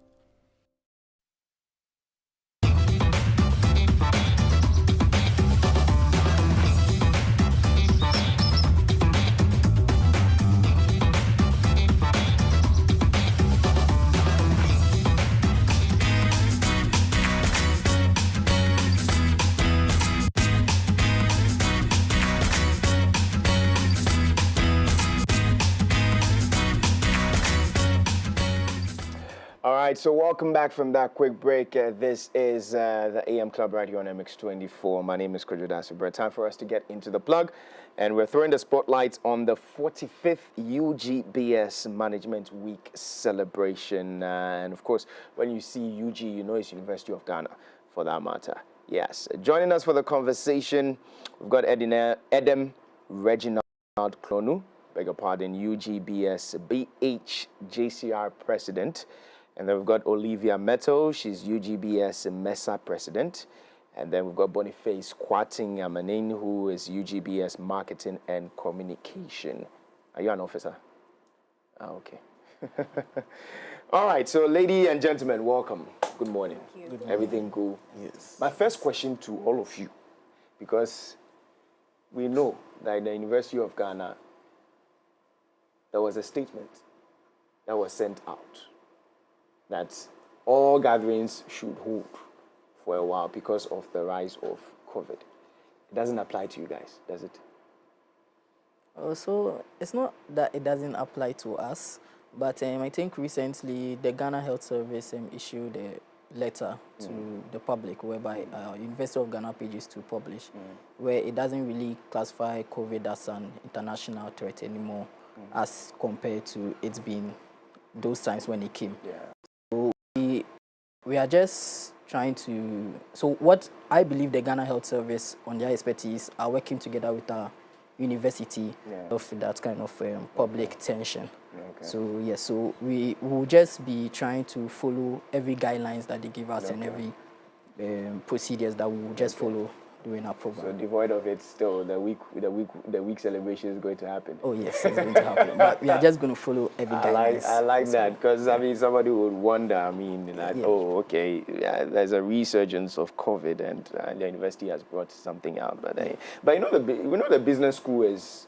Speaker 2: All right, so welcome back from that quick break. This is the AM Club right here on MX24. My name is Kojo Dasubra. Time for us to get into the plug. And we're throwing the spotlight on the 45th UGBS Management Week Celebration. And of course, when you see UG, you know it's University of Ghana for that matter. Yes. Joining us for the conversation, we've got Edem Reginald Klonu, beg your pardon, UGBS BHJCR President. And then we've got Olivia Meto, she's UGBS MESA President. And then we've got Boniface Kwarteng Amaning, who is UGBS Marketing and Communication. Are you an officer? Okay. All right, so ladies and gentlemen, welcome. Good morning.
Speaker 6: Thank you. Good
Speaker 2: Everything cool?
Speaker 6: Yes.
Speaker 2: My first question to all of you, because we know that in the University of Ghana, there was a statement that was sent out that all gatherings should hold for a while because of the rise of COVID. It doesn't apply to you guys, does it?
Speaker 5: So it's not that it doesn't apply to us, but I think recently the Ghana Health Service issued a letter to the public whereby University of Ghana pages to publish, where it doesn't really classify COVID as an international threat anymore as compared to it's been those times when it came. So we are just trying to, so what I believe the Ghana Health Service on their expertise are working together with our university of that kind of public tension. So yes, so we will just be trying to follow every guidelines that they give us and every procedures that we will just follow during our program.
Speaker 2: So devoid of it, still the week celebration is going to happen.
Speaker 5: Oh yes, it's going to happen. But we are just going to follow every guidelines.
Speaker 2: I like that because I mean somebody would wonder. I mean, like, oh, okay, there's a resurgence of COVID and the university has brought something out. But you know the business school is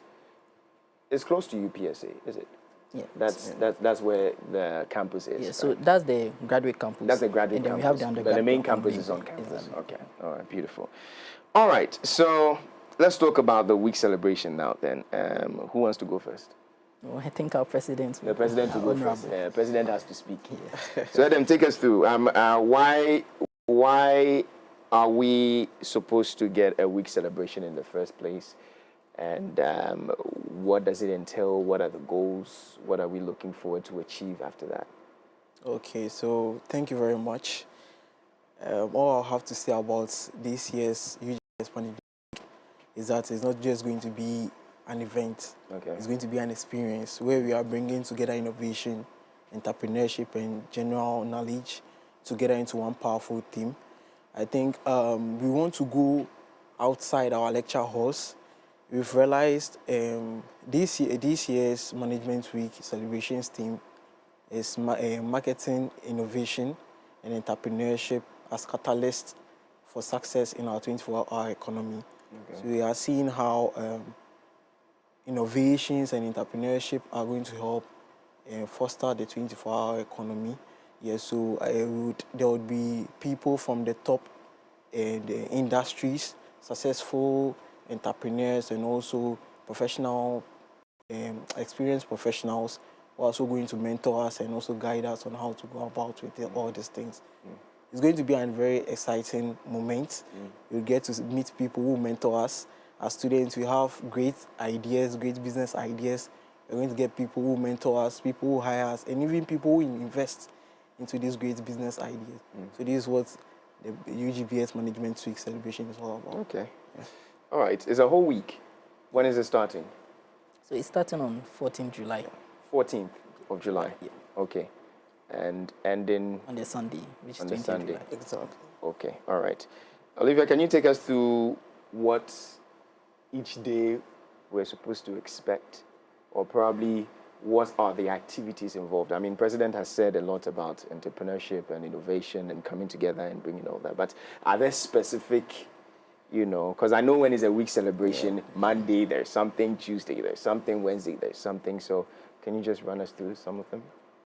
Speaker 2: close to UPSA, is it?
Speaker 5: Yeah,
Speaker 2: that's where the campus is.
Speaker 5: Yeah, so that's the graduate campus.
Speaker 2: That's the graduate
Speaker 5: and
Speaker 2: campus.
Speaker 5: Then we have the undergrad.
Speaker 2: But the main campus is on campus. Okay, all right, beautiful. All right, so let's talk about the week celebration now. Then, who wants to go first?
Speaker 5: Well, I think our president.
Speaker 2: The president will go first. Yeah, president has to speak. Yeah. So let them take us through. Why are we supposed to get a week celebration in the first place? And what does it entail? What are the goals? What are we looking forward to achieve after that?
Speaker 22: Okay, so thank you very much. All I'll have to say about this year's UGBS Management Week is that it's not just going to be an event.
Speaker 2: Okay.
Speaker 22: It's going to be an experience where we are bringing together innovation, entrepreneurship, and general knowledge together into one powerful theme. I think we want to go outside our lecture halls. We've realized this year's Management Week celebrations theme is marketing, innovation, and entrepreneurship as catalysts for success in our 24-hour economy. Okay. So we are seeing how innovations and entrepreneurship are going to help foster the 24-hour economy. Yeah, so there would be people from the top the industries, successful entrepreneurs, and also professional, experienced professionals who are also going to mentor us and also guide us on how to go about with all these things. It's going to be a very exciting moment. You'll get to meet people who mentor us. As students, we have great ideas, great business ideas. We're going to get people who mentor us, people who hire us, and even people who invest into these great business ideas. So this is what the UGBS Management Week celebration is all about.
Speaker 2: Okay. Yeah. All right. It's a whole week. When is it starting?
Speaker 5: So it's starting on 14th July.
Speaker 2: 14th of July?
Speaker 5: Yeah.
Speaker 2: Okay. And ending?
Speaker 5: On the Sunday, which
Speaker 2: on
Speaker 5: is 20th
Speaker 2: the Sunday.
Speaker 5: July.
Speaker 22: Exactly.
Speaker 2: Okay. All right. Olivia, can you take us through what each day we're supposed to expect, or probably what are the activities involved? I mean, President has said a lot about entrepreneurship and innovation and coming together and bringing all that, but are there specific, because I know when it's a week celebration, Monday there's something, Tuesday there's something, Wednesday there's something, so can you just run us through some of them?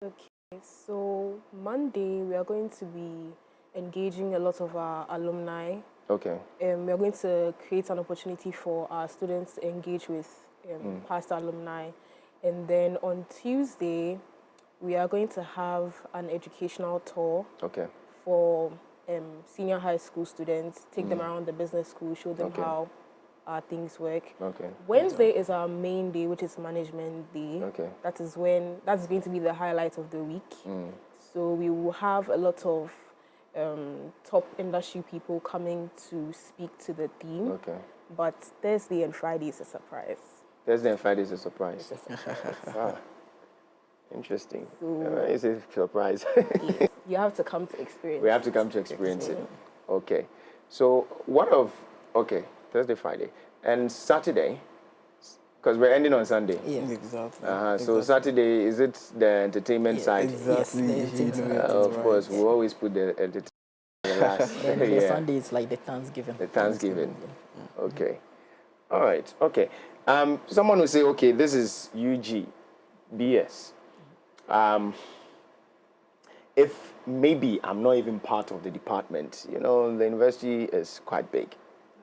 Speaker 23: Okay, so Monday we are going to be engaging a lot of our alumni.
Speaker 2: Okay.
Speaker 23: We are going to create an opportunity for our students to engage with past alumni. And then on Tuesday, we are going to have an educational tour for senior high school students, take them around the business school, show them how things work. Wednesday is our main day, which is Management Day. That's going to be the highlight of the week. So we will have a lot of top industry people coming to speak to the theme. But Thursday and Friday is a surprise.
Speaker 2: Thursday and Friday is a surprise. Wow. Interesting. So, it's a surprise.
Speaker 23: Yes, you have to come to experience.
Speaker 2: We have to come to experience it. Okay. So Thursday, Friday. And Saturday, because we're ending on Sunday.
Speaker 22: Yeah, exactly.
Speaker 2: So Saturday, is it the entertainment side?
Speaker 22: Exactly.
Speaker 2: Yes, of course, we always put the entertainment last.
Speaker 5: The Sunday is like the Thanksgiving.
Speaker 2: The Thanksgiving. Okay. All right. Okay. Someone will say, okay, this is UGBS. if maybe I'm not even part of the department, you know, the university is quite big.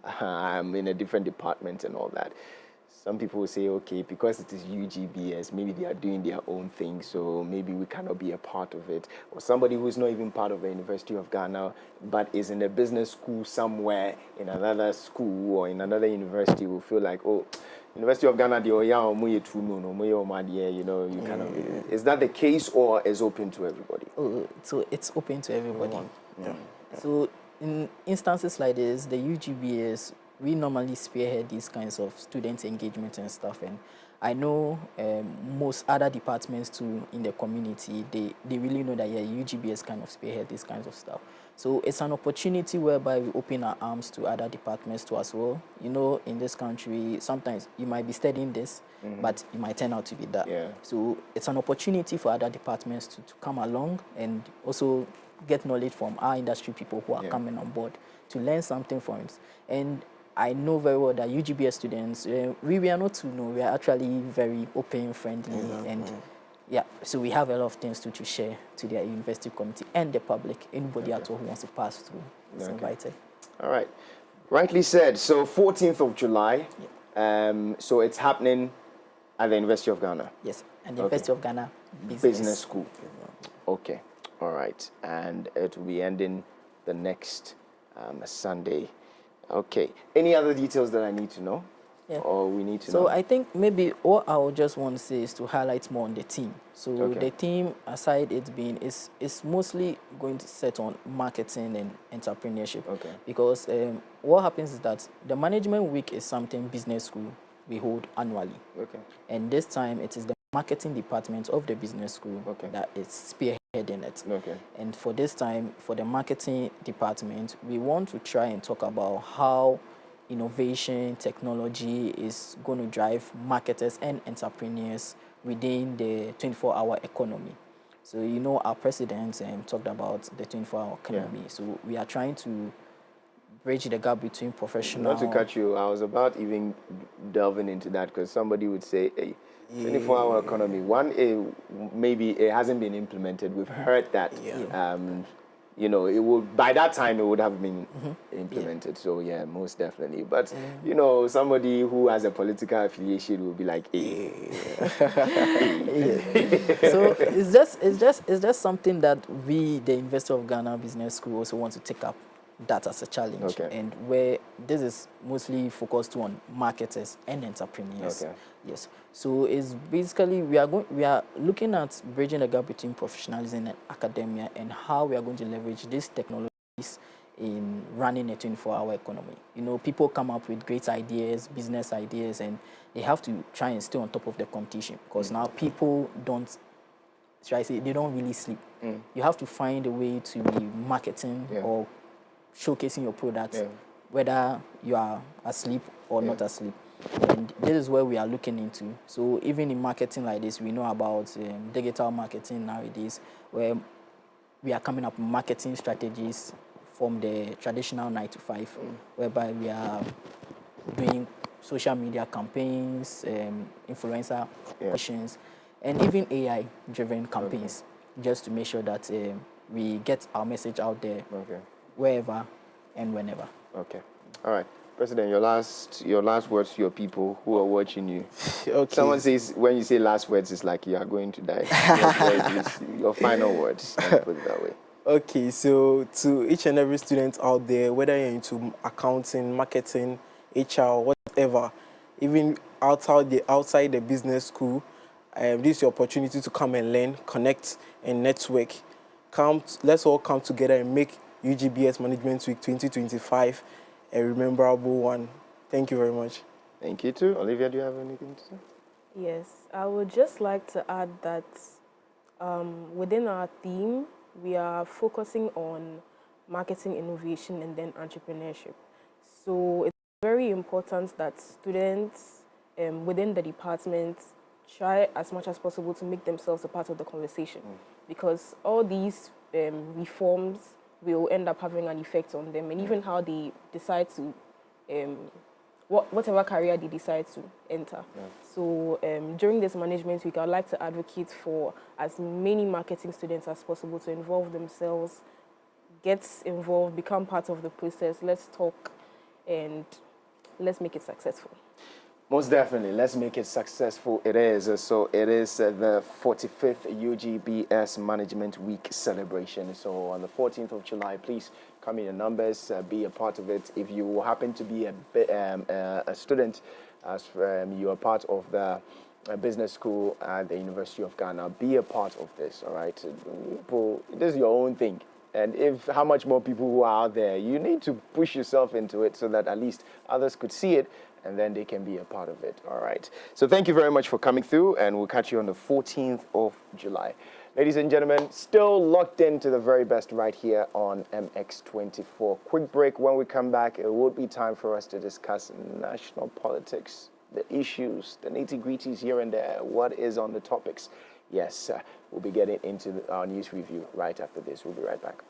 Speaker 2: I'm in a different department and all that. Some people will say, okay, because it is UGBS, maybe they are doing their own thing, so maybe we cannot be a part of it. Or somebody who is not even part of the University of Ghana, but is in a business school somewhere in another school or in another university will feel like, oh, University of Ghana, you know, you cannot be. Is that the case or is open to everybody?
Speaker 5: Oh, so it's open to everybody. So in instances like this, the UGBS, we normally spearhead these kinds of student engagement and stuff. And I know most other departments too in the community, they really know that UGBS kind of spearhead these kinds of stuff. So it's an opportunity whereby we open our arms to other departments too as well. You know, in this country, sometimes you might be studying this, but it might turn out to be that. So it's an opportunity for other departments to come along and also get knowledge from our industry people who are coming on board to learn something from it. And I know very well that UGBS students, we are not too know, we are actually very open, friendly, and so we have a lot of things to share to the university community and the public. Anybody at all who wants to pass through is invited.
Speaker 2: All right. Rightly said. So 14th of July, so it's happening at the University of Ghana?
Speaker 5: Yes, at the University of Ghana
Speaker 2: Business School. Okay. All right. And it will be ending the next Sunday. Okay. Any other details that I need to know? Or we need to know?
Speaker 5: So I think maybe what I would just want to say is to highlight more on the team. So the team, aside it being, is mostly going to set on marketing and entrepreneurship. Because what happens is that the management week is something business school we hold annually. And this time it is the marketing department of the business school that is spearheading it. And for this time, for the marketing department, we want to try and talk about how innovation, technology is going to drive marketers and entrepreneurs within the 24-hour economy. So, you know, our president talked about the 24-hour economy. So we are trying to bridge the gap between professional...
Speaker 2: Not to cut you, I was about even delving into that because somebody would say, hey, 24-hour economy, maybe it hasn't been implemented. We've heard that. You know, it would, by that time it would have been implemented. So yeah, most definitely. But you know, somebody who has a political affiliation will be like, hey.
Speaker 5: So it's just something that we, the University of Ghana Business School, also want to take up that as a challenge, and where this is mostly focused on marketers and entrepreneurs. Yes. So it's basically we are looking at bridging the gap between professionalism and academia and how we are going to leverage these technologies in running a 24-hour economy. You know, people come up with great ideas, business ideas, and they have to try and stay on top of the competition because now people don't, should I say, they don't really sleep. You have to find a way to be marketing or showcasing your products, whether you are asleep or not asleep. And this is where we are looking into. So even in marketing like this, we know about digital marketing nowadays, where we are coming up with marketing strategies from the traditional 9 to 5, whereby we are doing social media campaigns, influencer actions, and even AI-driven campaigns, just to make sure that we get our message out there wherever and whenever.
Speaker 2: All right. President, your last words to your people who are watching you. Someone says when you say last words, it's like you are going to die. Your final words, put it that way.
Speaker 22: Okay, so to each and every student out there, whether you're into accounting, marketing, HR, whatever, even outside the business school, this is your opportunity to come and learn, connect, and network. Let's all come together and make UGBS Management Week 2025 a memorable one. Thank you very much.
Speaker 2: Thank you too. Olivia, do you have anything to say?
Speaker 23: Yes, I would just like to add that within our theme, we are focusing on marketing, innovation, and then entrepreneurship. So it's very important that students within the department try as much as possible to make themselves a part of the conversation, because all these reforms will end up having an effect on them, and even how they decide to whatever career they decide to enter. So during this management week, I'd like to advocate for as many marketing students as possible to involve themselves, get involved, become part of the process. Let's talk and let's make it successful.
Speaker 2: Most definitely, let's make it successful. It is. So it is the 45th UGBS Management Week Celebration. So on the 14th of July, please come in your numbers, be a part of it. If you happen to be a student, as you are part of the business school at the University of Ghana, be a part of this, all right? This is your own thing. And how much more people who are out there, you need to push yourself into it so that at least others could see it and then they can be a part of it, all right? So thank you very much for coming through, and we'll catch you on the 14th of July. Ladies and gentlemen, still locked into the very best right here on MX24. Quick break. When we come back, it will be time for us to discuss national politics, the issues, the nitty-gritties here and there, what is on the topics. Yes, we'll be getting into our news review right after this. We'll be right back.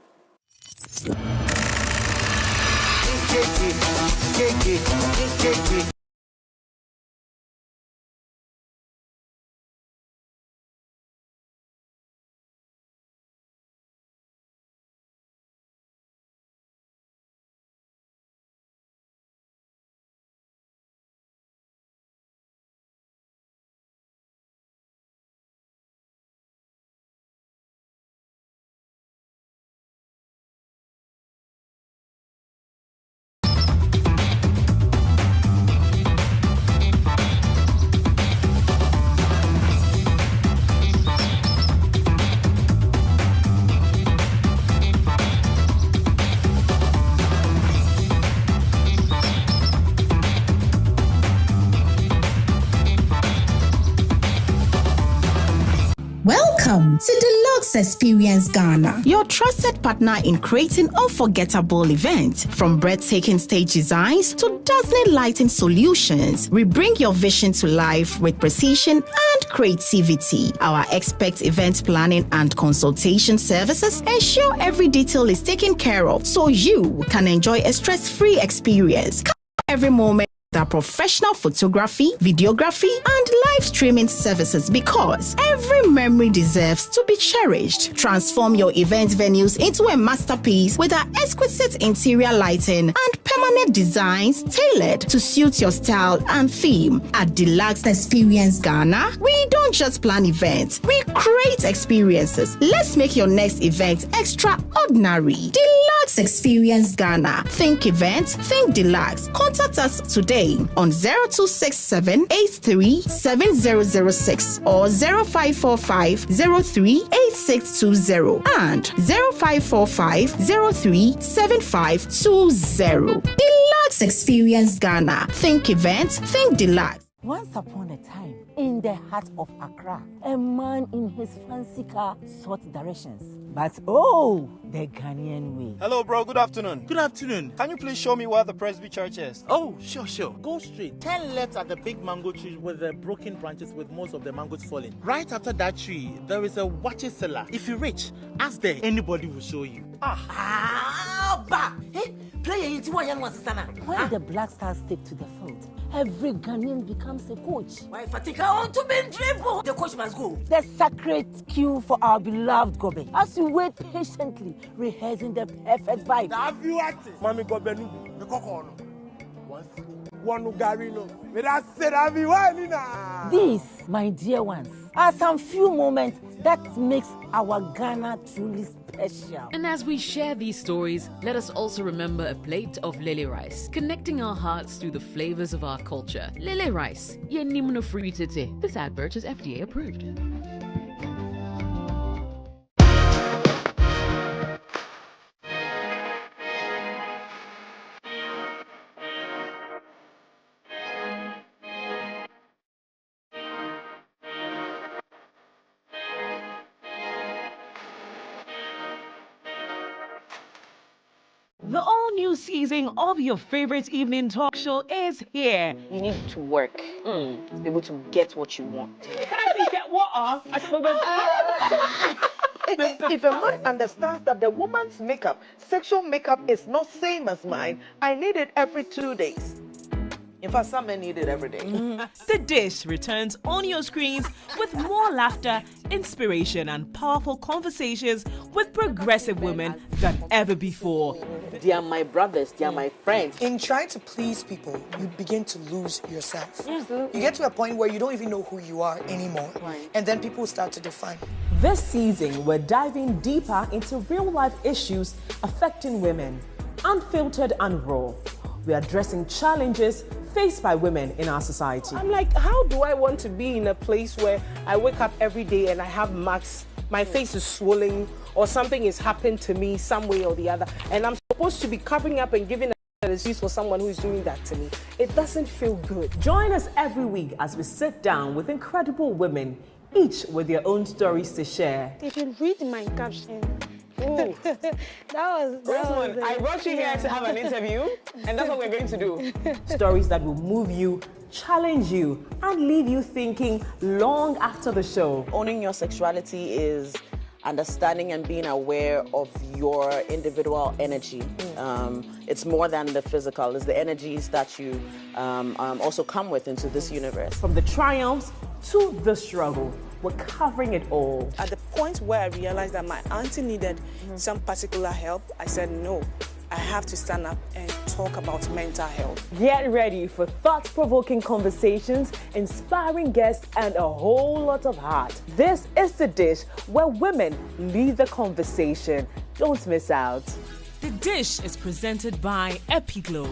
Speaker 4: Welcome to Deluxe Experience Ghana, your trusted partner in creating unforgettable events. From breathtaking stage designs to dazzling lighting solutions, we bring your vision to life with precision and creativity. Our expert event planning and consultation services ensure every detail is taken care of so you can enjoy a stress-free experience. Every moment our professional photography, videography, and live streaming services, because every memory deserves to be cherished. Transform your event venues into a masterpiece with our exquisite interior lighting and permanent designs tailored to suit your style and theme. At Deluxe Experience Ghana, we don't just plan events, we create experiences. Let's make your next event extraordinary. Deluxe Experience Ghana. Think events, think Deluxe. Contact us today on 0267 83 7006 or 0545 03 8620 and 0545 03 7520. Deluxe Experience Ghana. Think events, think Deluxe.
Speaker 12: Once upon a time, in the heart of Accra, a man in his fancy car sought directions. But oh, the Ghanaian way.
Speaker 7: Hello, bro. Good afternoon.
Speaker 19: Good afternoon.
Speaker 7: Can you please show me where the Presby Church is?
Speaker 19: Oh, sure. Go straight. 10 left at the big mango tree with the broken branches with most of the mangoes falling. Right after that tree, there is a watches cellar. If you reach, ask there. Anybody will show you.
Speaker 12: Hey, play into one young one, when the Black Stars stick to the field, every Ghanaian becomes a coach. Why Fatika on to be dribble? The coach must go. The sacred cue for our beloved Gobe. As we wait patiently, rehearsing the perfect vibe.
Speaker 18: Have you acted? Mami Gobenu, the cocono. One Ugarino.
Speaker 12: These, my dear ones, are some few moments that makes our Ghana truly special.
Speaker 20: And as we share these stories, let us also remember a plate of lily rice, connecting our hearts through the flavors of our culture. Lily rice, ye nimno free tete. This advert is FDA approved.
Speaker 8: The all-new season of your favorite evening talk show is here.
Speaker 1: You need to work to be able to get what you want.
Speaker 8: Get what?
Speaker 24: If a man understands that the woman's makeup, sexual makeup, is not same as mine, I need it every 2 days.
Speaker 12: In fact, some men need it every day.
Speaker 8: The Dish returns on your screens with more laughter, inspiration, and powerful conversations with progressive women than ever before.
Speaker 12: They are my brothers, they are my friends.
Speaker 3: In trying to please people, you begin to lose yourself. You get to a point where you don't even know who you are anymore. And then people start to define.
Speaker 1: This season, we're diving deeper into real-life issues affecting women, unfiltered and raw. We're addressing challenges faced by women in our society.
Speaker 24: I'm like, how do I want to be in a place where I wake up every day and I have marks, my face is swollen, or something has happened to me some way or the other, and I'm supposed to be covering up and giving an excuse for someone who is doing that to me? It doesn't feel good.
Speaker 1: Join us every week as we sit down with incredible women, each with their own stories to share.
Speaker 9: If you read my caption, that was
Speaker 1: I brought you here to have an interview, and that's what we're going to do. Stories that will move you, challenge you, and leave you thinking long after the show.
Speaker 12: Owning your sexuality is understanding and being aware of your individual energy. It's more than the physical, it's the energies that you also come with into this universe.
Speaker 1: From the triumphs to the struggle, we're covering it all.
Speaker 10: At the point where I realized that my auntie needed some particular help, I said, no, I have to stand up and talk about mental health.
Speaker 1: Get ready for thought-provoking conversations, inspiring guests, and a whole lot of heart. This is The Dish, where women lead the conversation. Don't miss out.
Speaker 8: The Dish is presented by Epiglow.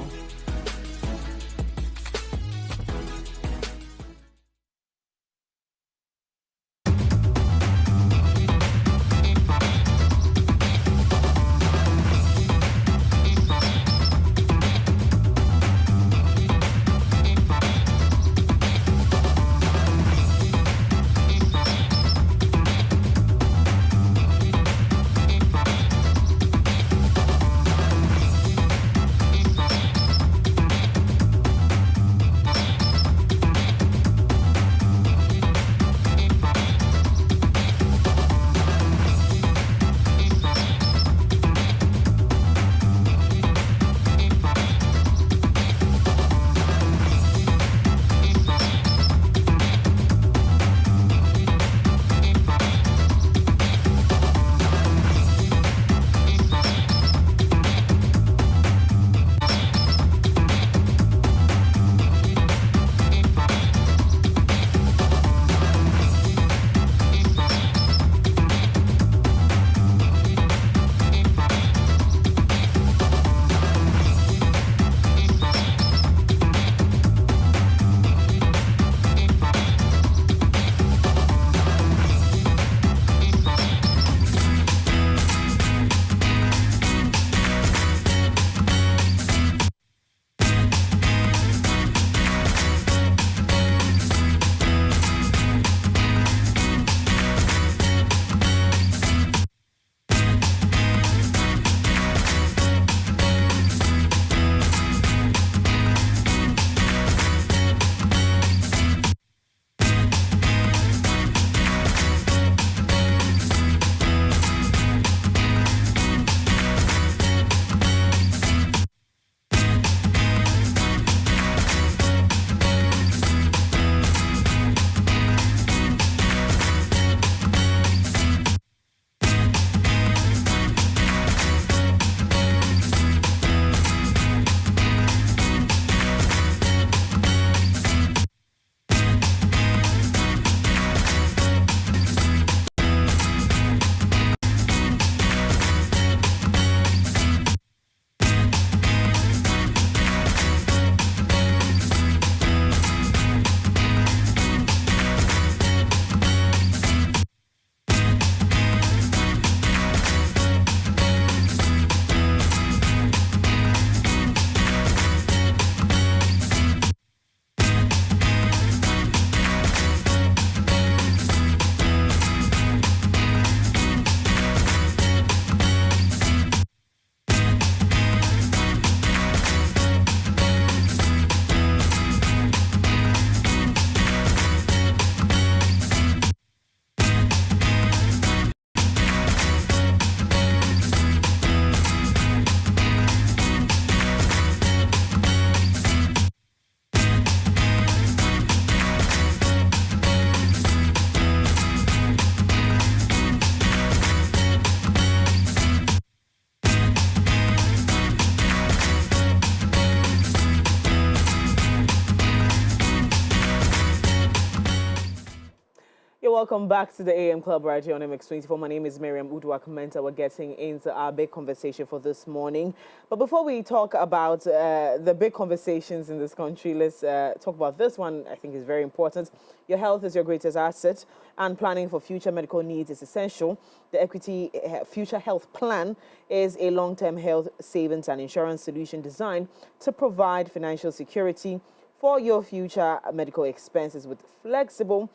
Speaker 1: welcome back to the AM Club right here on MX24. My name is Miriam Udwa-Commenta. We're getting into our big conversation for this morning. But before we talk about the big conversations in this country, let's talk about this one. I think is very important. Your health is your greatest asset, and planning for future medical needs is essential. The Equity Future Health Plan is a long-term health savings and insurance solution designed to provide financial security for your future medical expenses with flexible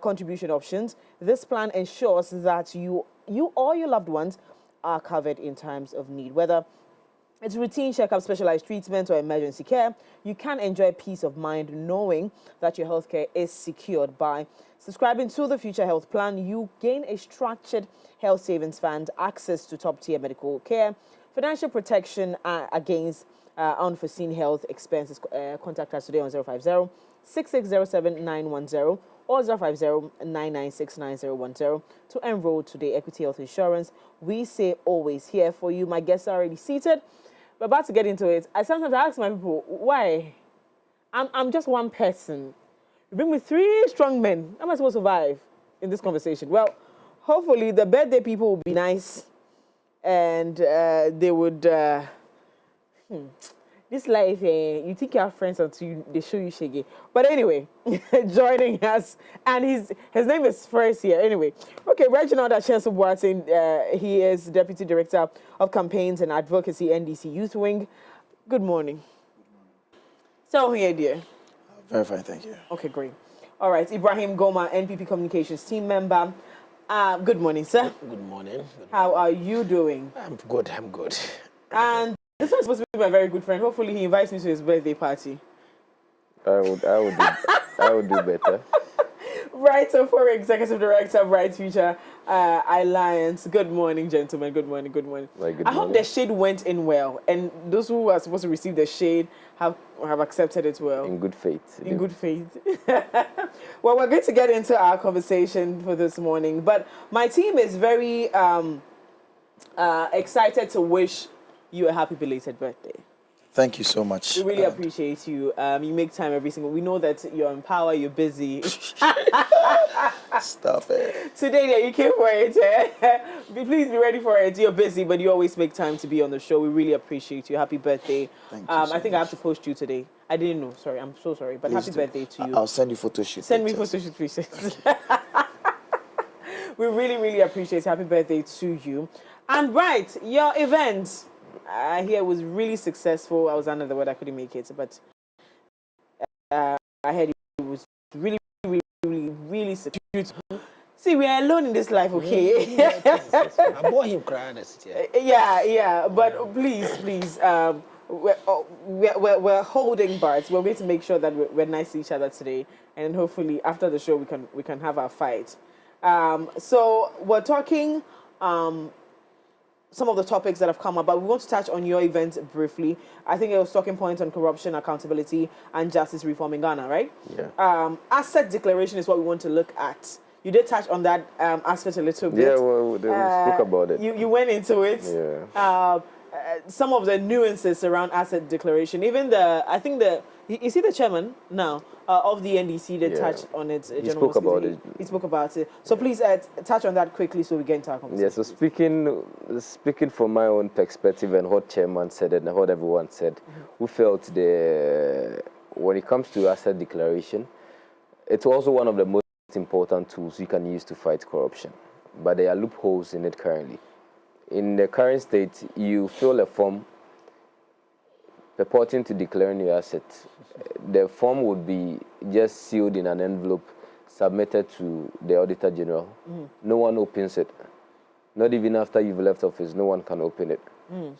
Speaker 1: contribution options. This plan ensures that you or your loved ones are covered in times of need. Whether it's routine checkup, specialized treatment, or emergency care, you can enjoy peace of mind knowing that your healthcare is secured. By subscribing to the Future Health Plan, you gain a structured health savings fund, access to top-tier medical care, financial protection against unforeseen health expenses. Contact us today on 050-6607-910 or 050-996-9010 to enroll today. Equity Health Insurance, we say always here for you. My guests are already seated. We're about to get into it. I sometimes ask my people, why? I'm just one person. You bring me 3 strong men. How am I supposed to survive in this conversation? Well, hopefully the birthday people will be nice and they would... This life, you think you have friends until they show you shaggy. But anyway, joining us, and his name is first here. Anyway, okay, Reginald Boateng, he is Deputy Director of Campaigns and Advocacy, NDC Youth Wing. Good morning. So here, dear.
Speaker 11: Very fine, thank you.
Speaker 1: Okay, great. All right, Ibrahim Goma, NPP Communications Team Member. Good morning, sir.
Speaker 11: Good morning.
Speaker 1: How are you doing?
Speaker 11: I'm good, I'm good.
Speaker 1: And this one's supposed to be my very good friend. Hopefully he invites me to his birthday party.
Speaker 2: I would do better.
Speaker 1: Right, so for Executive Director of Right Future Alliance. Good morning, gentlemen. Good morning, good morning. I hope the shade went in well, and those who are supposed to receive the shade have accepted it well.
Speaker 2: In good faith.
Speaker 1: In good faith. Well, we're going to get into our conversation for this morning, but my team is very excited to wish you a happy belated birthday.
Speaker 11: Thank you so much.
Speaker 1: We really appreciate you. You make time every single. We know that you're in power. You're busy.
Speaker 11: Stop it.
Speaker 1: Today, you came for it. Please be ready for it. You're busy, but you always make time to be on the show. We really appreciate you. Happy birthday.
Speaker 11: Thank you.
Speaker 1: I think I have to post you today. I didn't know. Sorry, I'm so sorry. But happy birthday to you.
Speaker 11: I'll send you photo shoot.
Speaker 1: Send me photo shoot pieces. We really, really appreciate it. Happy birthday to you. And right, your event. I hear it was really successful. I was under the weather, I couldn't make it, but I heard it was really, really, really, really successful. See, we are alone in this life, okay?
Speaker 11: I bought him crying.
Speaker 1: Yeah, but please, we're holding bars. We're going to make sure that we're nice to each other today, and hopefully after the show we can have our fight. So we're talking. Some of the topics that have come up, but we want to touch on your event briefly. I think it was talking points on corruption, accountability, and justice reform in Ghana, right?
Speaker 2: Yeah.
Speaker 1: Asset declaration is what we want to look at. You did touch on that aspect a little bit.
Speaker 2: Yeah, well, we spoke about it.
Speaker 1: You went into it.
Speaker 2: Yeah.
Speaker 1: Some of the nuances around asset declaration, even is he the chairman now of the NDC that touched on it?
Speaker 2: He spoke about it.
Speaker 1: He spoke about it. So please touch on that quickly so we get into our conversation.
Speaker 2: Yeah, so speaking from my own perspective and what chairman said and what everyone said, we felt when it comes to asset declaration, it's also one of the most important tools you can use to fight corruption. But there are loopholes in it currently. In the current state, you fill a form purporting to declaring your assets. The form would be just sealed in an envelope, submitted to the Auditor General. No one opens it. Not even after you've left office, no one can open it.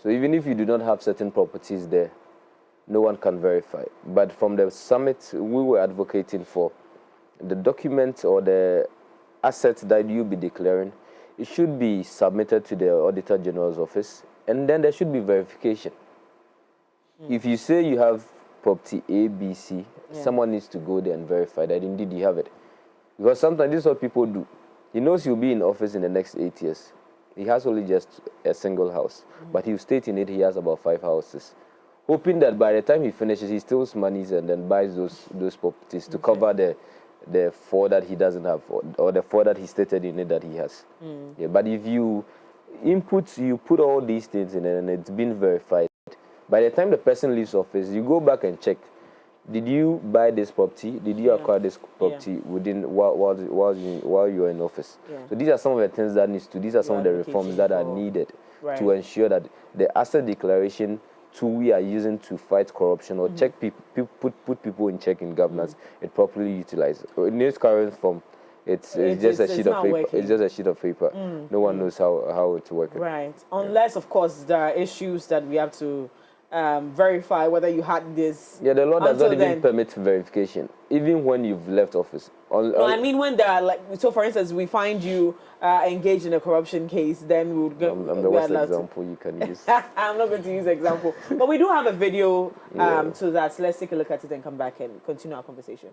Speaker 2: So even if you do not have certain properties there, no one can verify. But from the summit, we were advocating for the document or the assets that you'll be declaring. It should be submitted to the Auditor General's office, and then there should be verification. If you say you have property A, B, C, someone needs to go there and verify that indeed you have it. Because sometimes this is what people do. He knows he'll be in office in the next 8 years. He has only just a single house, but he'll state in it he has about 5 houses, hoping that by the time he finishes, he steals monies and then buys those properties to cover
Speaker 13: the 4 that he doesn't have, or the 4 that he stated in it that he has. Yeah, but if you put all these things in it and it's been verified, by the time the person leaves office, you go back and check. Did you buy this property? Did you acquire this property within while you are in office? So these are some of the things that these are some of the reforms that are needed to ensure that the asset declaration tool we are using to fight corruption or check put people in check in governance, it properly utilized. In its current form, it's just a sheet of paper.
Speaker 1: Working.
Speaker 13: It's just a sheet of paper. No one knows how it's working.
Speaker 1: Right. Unless, of course, there are issues that we have to verify whether you had this.
Speaker 13: Yeah, the law does not even permit verification, even when you've left office.
Speaker 1: No, I mean when there are, like, so for instance, we find you engaged in a corruption case, then we would go.
Speaker 13: I'm the worst example you can use.
Speaker 1: I'm not going to use example, but we do have a video to that. So let's take a look at it and come back and continue our conversation.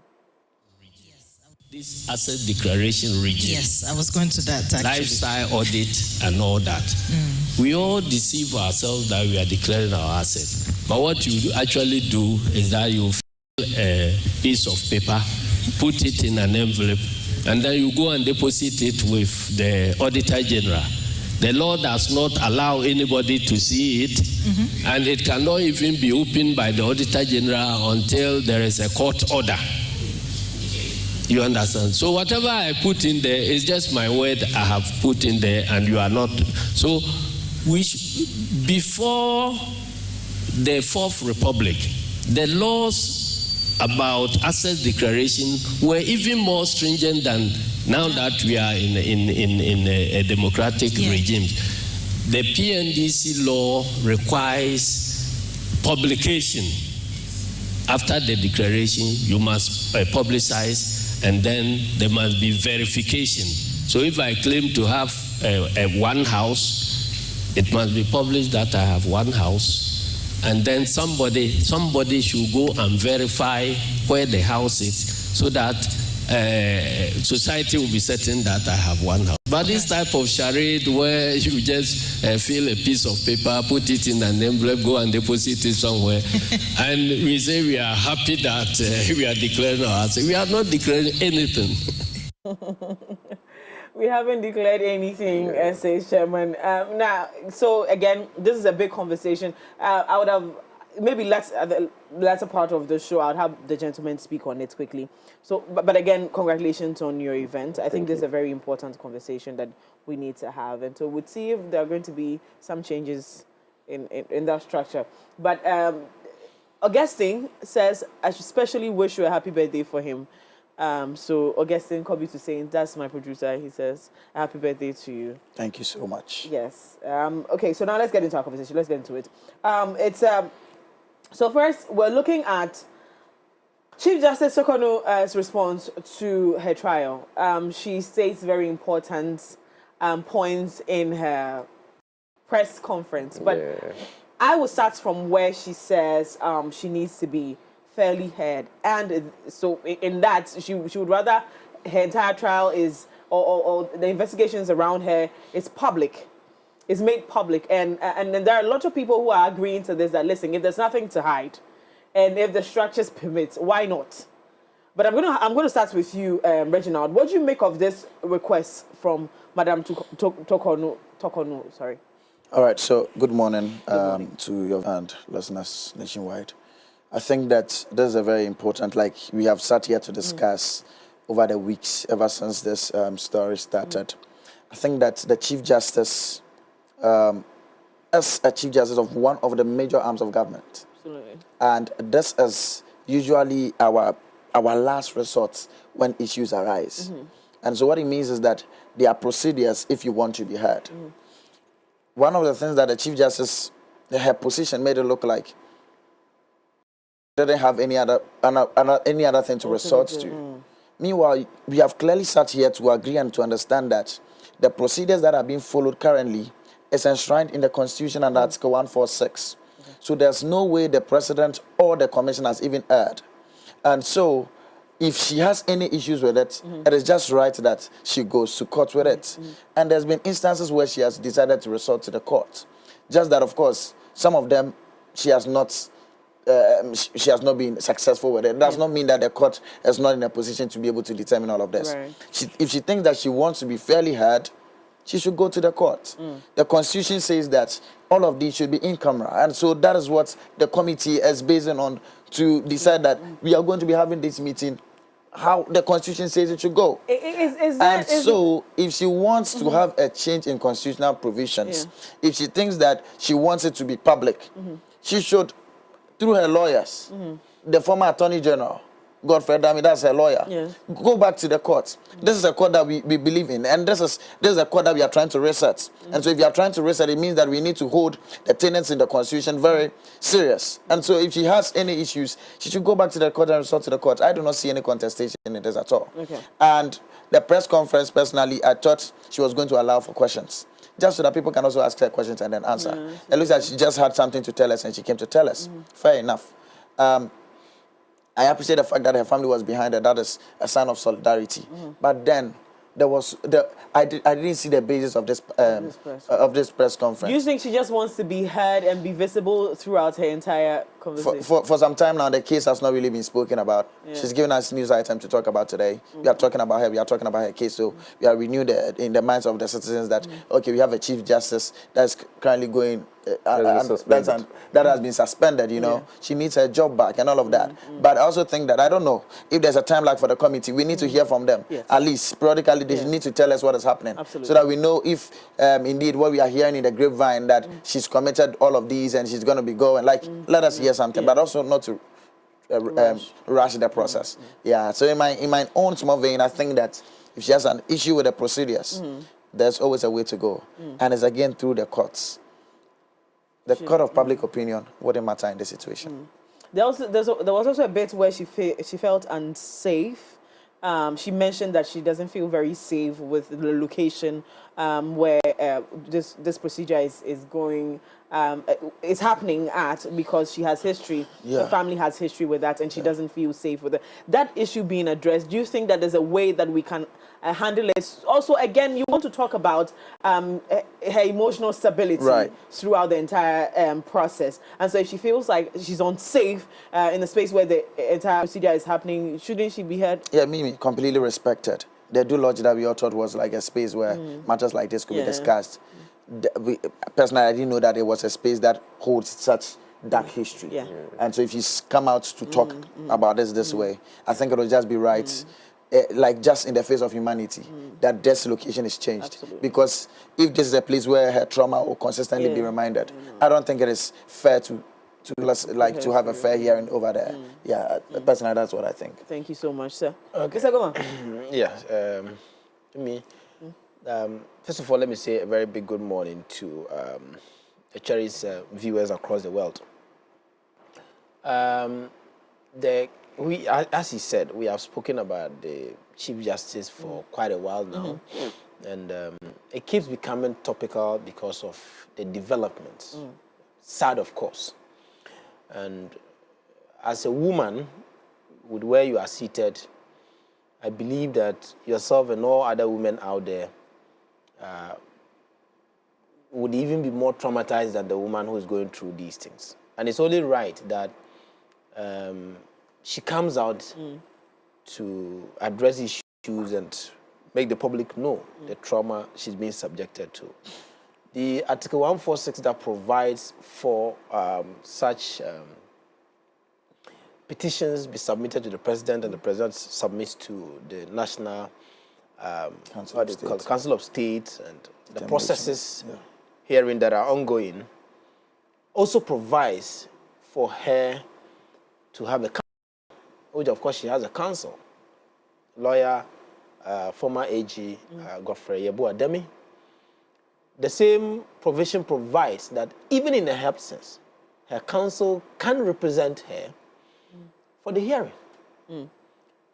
Speaker 14: This asset declaration regime.
Speaker 15: Yes, I was going to that actually.
Speaker 14: Lifestyle audit and all that. We all deceive ourselves that we are declaring our assets. But what you actually do is that you fill a piece of paper, put it in an envelope, and then you go and deposit it with the Auditor General. The law does not allow anybody to see it, and it cannot even be opened by the Auditor General until there is a court order. You understand? So whatever I put in there is just my word I have put in there, and you are not. So before the Fourth Republic, the laws about asset declaration were even more stringent than now that we are in a democratic regime. The PNDC law requires publication. After the declaration, you must publicize, and then there must be verification. So if I claim to have one house, it must be published that I have one house, and then somebody should go and verify where the house is, so that society will be certain that I have one house. But this type of charade where you just fill a piece of paper, put it in an envelope, go and deposit it somewhere, and we say we are happy that we are declaring our assets. We are not declaring anything.
Speaker 1: We haven't declared anything, says Chairman. Now, so again, this is a big conversation. I would have maybe the latter part of the show, I'll have the gentleman speak on it quickly. So, but again, congratulations on your event. I think this is a very important conversation that we need to have, and so we'll see if there are going to be some changes in that structure. But Augustine says, I should especially wish you a happy birthday for him. So Augustine Kobe to saying, that's my producer. He says, happy birthday to you.
Speaker 11: Thank you so much.
Speaker 1: Yes. Okay, so now let's get into our conversation. Let's get into it. So first, we're looking at Chief Justice Sokonu's response to her trial. She states very important points in her press conference. But I will start from where she says she needs to be fairly heard. And so in that, she would rather her entire trial is, or the investigations around her is public. Is made public, and there are a lot of people who are agreeing to this, that listen, if there's nothing to hide, and if the structures permit, why not? But I'm gonna start with you, Reginald. What do you make of this request from Madam Tokonu? Sorry.
Speaker 11: All right. So good morning, to your and listeners nationwide. I think that this is a very important. Like we have sat here to discuss over the weeks, ever since this story started. I think that the Chief Justice. As a Chief Justice of one of the major arms of government.
Speaker 1: Absolutely.
Speaker 11: And this is usually our last resort when issues arise. And so what it means is that there are procedures if you want to be heard. One of the things that the Chief Justice, her position made it look like didn't have any other thing to resort to. Meanwhile, we have clearly sat here to agree and to understand that the procedures that are being followed currently is enshrined in the Constitution under Article 146. So there's no way the President or the Commission has even erred. And so if she has any issues with it, it is just right that she goes to court with it. And there's been instances where she has decided to resort to the court. Just that, of course, some of them she has not she has not been successful with it. It does not mean that the court is not in a position to be able to determine all of this.
Speaker 1: Right.
Speaker 11: If she thinks that she wants to be fairly heard, she should go to the court. The Constitution says that all of these should be in camera, and so that is what the committee is basing on to decide that we are going to be having this meeting how the Constitution says it should go. If she wants to have a change in constitutional provisions, if she thinks that she wants it to be public, she should, through her lawyers, the former Attorney General, Godfrey Dami, that's her lawyer, go back to the court. This is a court that we believe in, and this is a court that we are trying to reset. And so if you are trying to reset, it means that we need to hold the tenets in the Constitution very serious. And so if she has any issues, she should go back to the court and resort to the court. I do not see any contestation in this at all.
Speaker 1: Okay.
Speaker 11: And the press conference, personally, I thought she was going to allow for questions, just so that people can also ask her questions and then answer. It looks like she just had something to tell us and she came to tell us. Fair enough. I appreciate the fact that her family was behind her. That is a sign of solidarity. But then I didn't see the basis of this press conference.
Speaker 1: Do you think she just wants to be heard and be visible throughout her entire conversation?
Speaker 11: For some time now, the case has not really been spoken about. She's given us news item to talk about today. We are talking about her. We are talking about her case. So we are renewed in the minds of the citizens that okay, we have a chief justice that's currently going. That has been suspended, you know. She needs her job back and all of that. But I also think that, I don't know, if there's a time lag for the committee, we need to hear from them. At least, periodically, they need to tell us what is happening. So that we know if, indeed, what we are hearing in the grapevine, that she's committed all of these and she's going to be going. Like, let us hear something, but also not to rush the process. Yeah, so in my own small vein, I think that if she has an issue with the procedures, there's always a way to go. And it's again through the courts. The court of public opinion wouldn't matter in this situation.
Speaker 1: There was also a bit where she felt unsafe. She mentioned that she doesn't feel very safe with the location where this procedure is going. Is happening at, because she has history. Her family has history with that, and she doesn't feel safe with it. That issue being addressed, do you think that there's a way that we can handle it? Also, again, you want to talk about her emotional stability throughout the entire process. And so if she feels like she's unsafe in the space where the entire procedure is happening, shouldn't she be heard?
Speaker 11: Yeah, Mimi, completely respected. The due lodge that we all thought was like a space where matters like this could be discussed. Personally, I didn't know that it was a space that holds such dark history. And so if you come out to talk about this way, I think it will just be right, like just in the face of humanity, that this location is changed. Because if this is a place where her trauma will consistently be reminded, I don't think it is fair to have a fair hearing over there. Yeah, personally, that's what I think.
Speaker 1: Thank you so much, sir. Okay, sir, go on.
Speaker 15: First of all, let me say a very big good morning to the cherished viewers across the world. As he said, we have spoken about the Chief Justice for quite a while now, and it keeps becoming topical because of the developments. Sad, of course. And as a woman, with where you are seated, I believe that yourself and all other women out there would even be more traumatized than the woman who is going through these things. And it's only right that she comes out to address issues and make the public know the trauma she's being subjected to. The Article 146 that provides for such petitions be submitted to the president, and the president submits to the National Council of State, and the processes herein that are ongoing, also provides for her to have a counsel, which of course she has a counsel, lawyer, former AG Godfrey Boateng. The same provision provides that even in her absence, her counsel can represent her for the hearing. Here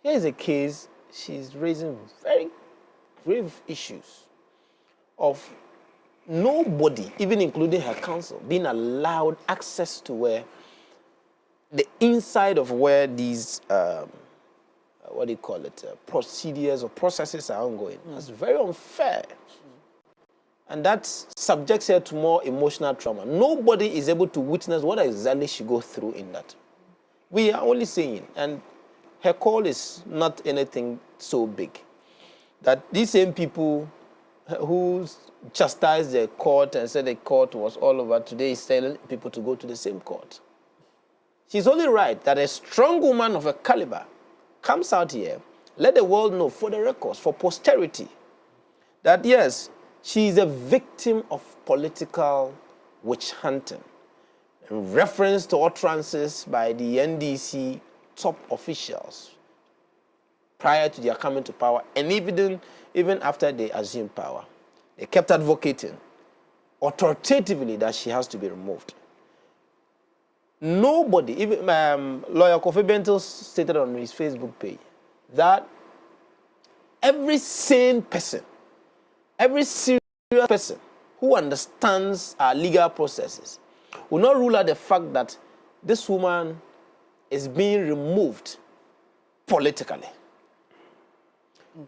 Speaker 15: is a case, she's raising very grave issues of nobody, even including her counsel, being allowed access to where the inside of where these procedures or processes are ongoing. That's very unfair. And that subjects her to more emotional trauma. Nobody is able to witness what exactly she goes through in that. We are only saying, and her call is not anything so big, that these same people who chastised the court and said the court was all over, today is telling people to go to the same court. She's only right that a strong woman of a caliber comes out here, let the world know for the records, for posterity, that yes, she is a victim of political witch hunting in reference to utterances by the NDC top officials prior to their coming to power, and even after they assumed power. They kept advocating authoritatively that she has to be removed. Nobody, even Lawyer Kofi Bento stated on his Facebook page that every sane person, every serious person who understands our legal processes will not rule out the fact that this woman is being removed politically. Okay.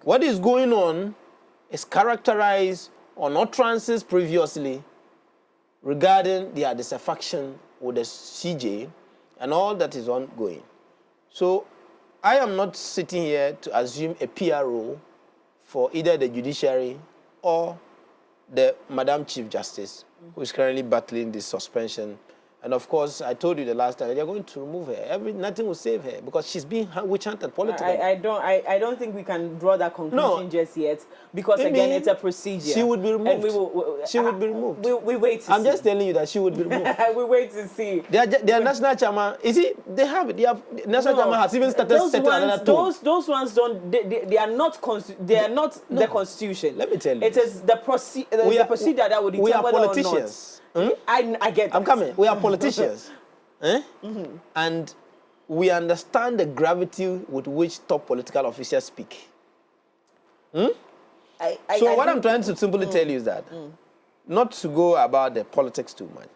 Speaker 15: What is going on is characterized on utterances previously regarding their dissatisfaction with the CJ and all that is ongoing. So I am not sitting here to assume a PR role for either the judiciary or the Madam Chief Justice, who is currently battling this suspension. And of course, I told you the last time, they're going to remove her. Nothing will save her because she's being witch hunted politically.
Speaker 1: I don't think we can draw that conclusion just yet because again, it's a procedure.
Speaker 15: She would be removed. She would be removed.
Speaker 1: We wait to see.
Speaker 15: I'm just telling you that she would be removed.
Speaker 1: We wait to see.
Speaker 15: Their national chairman, you see, they have it. National chairman has even started setting another tone.
Speaker 1: Those ones don't. They are not. They are not the constitution.
Speaker 15: Let me tell you.
Speaker 1: It is the procedure that would determine
Speaker 15: we are
Speaker 1: whether
Speaker 15: politicians.
Speaker 1: or not. I get that.
Speaker 15: I'm coming. We are politicians. And we understand the gravity with which top political officials speak. So what I'm trying to simply tell you is that, not to go about the politics too much,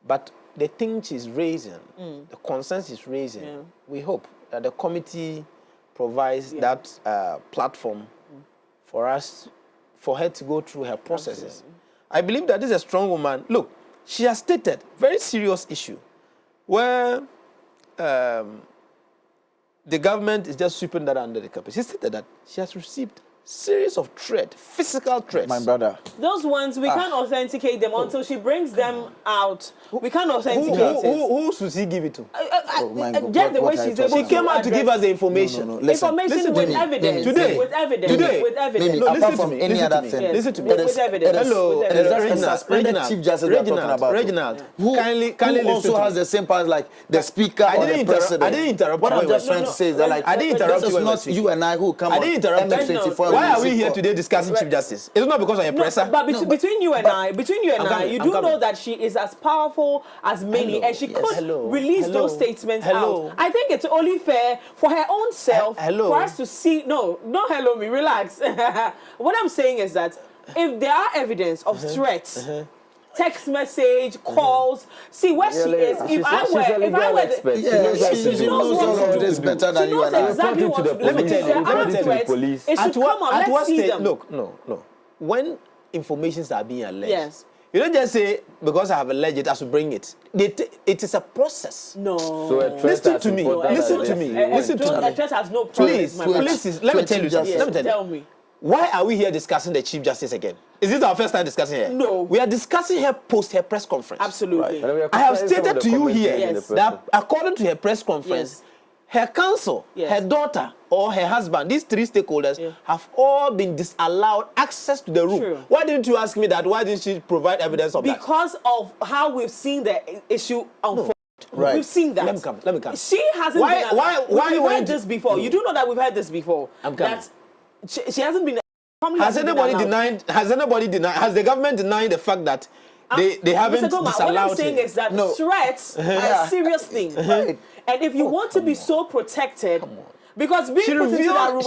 Speaker 15: but the thing she's raising, the concerns she's raising, we hope that the committee provides that platform for her to go through her processes. Absolutely. I believe that this is a strong woman. Look, she has stated very serious issue where the government is just sweeping that under the carpet. She stated that she has received series of threats, physical threats.
Speaker 11: My brother.
Speaker 1: Those ones, we can't authenticate them until she brings them out. We can't authenticate it.
Speaker 15: Who should she give it to?
Speaker 1: Just the way she's able to.
Speaker 15: She came out to give us the information.
Speaker 11: No.
Speaker 1: Information with evidence. Today. With evidence.
Speaker 11: Apart from any other thing.
Speaker 15: Listen to me.
Speaker 1: With evidence.
Speaker 15: Hello.
Speaker 11: Chief Justice we're talking about.
Speaker 15: Reginald.
Speaker 11: Who also has the same powers like the Speaker or the President.
Speaker 15: I didn't interrupt.
Speaker 11: What I'm just trying to say is that like
Speaker 15: I didn't interrupt
Speaker 11: this is not you and I who come on MX24.
Speaker 15: Why are we here today discussing Chief Justice? It's not because I'm a presser.
Speaker 1: But between you and I, you do know that she is as powerful as many, and she could release those statements out. I think it's only fair for her own self for us to see. No, don't hello me. Relax. What I'm saying is that if there are evidence of threats. Text message, calls. See where she is. If I were, she knows what to do.
Speaker 11: This better than you and I.
Speaker 1: Exactly what to do. Let me tell you. It should come on. Let's see them.
Speaker 15: Look, no. When informations are being alleged, you don't just say because I have alleged it, I should bring it. It is a process.
Speaker 1: No.
Speaker 13: So
Speaker 15: listen to me. Listen to me. Listen to me.
Speaker 1: A threat has no process.
Speaker 15: Please. Let me tell you something.
Speaker 1: Tell me.
Speaker 15: Why are we here discussing the Chief Justice again? Is this our first time discussing her?
Speaker 1: No.
Speaker 15: We are discussing her post her press conference.
Speaker 1: Absolutely.
Speaker 15: Right. I have stated to you here that according to her press conference, her counsel, her daughter, or her husband, these three stakeholders have all been disallowed access to the room. True. Why didn't you ask me that? Why didn't she provide evidence of that?
Speaker 1: Because of how we've seen the issue unfold.
Speaker 11: Right.
Speaker 1: We've seen that.
Speaker 15: Let me come.
Speaker 1: She hasn't we've heard this before. You do know that we've heard this before.
Speaker 15: I'm coming.
Speaker 1: She hasn't been.
Speaker 15: Has anybody denied? Has the government denied the fact that they haven't disallowed?
Speaker 1: What I'm saying is that threats are a serious thing, and if you want to be so protected, because being put into that room,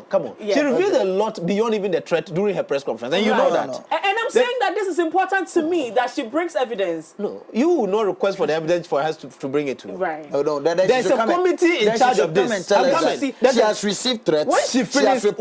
Speaker 15: come on. She revealed a lot beyond even the threat during her press conference, and you know that.
Speaker 1: And I'm saying that this is important to me that she brings evidence.
Speaker 15: No, you will not request for the evidence for her to bring it to you.
Speaker 1: Right.
Speaker 11: No,
Speaker 15: there's a committee in charge of this.
Speaker 11: She has received threats.
Speaker 15: When she finished the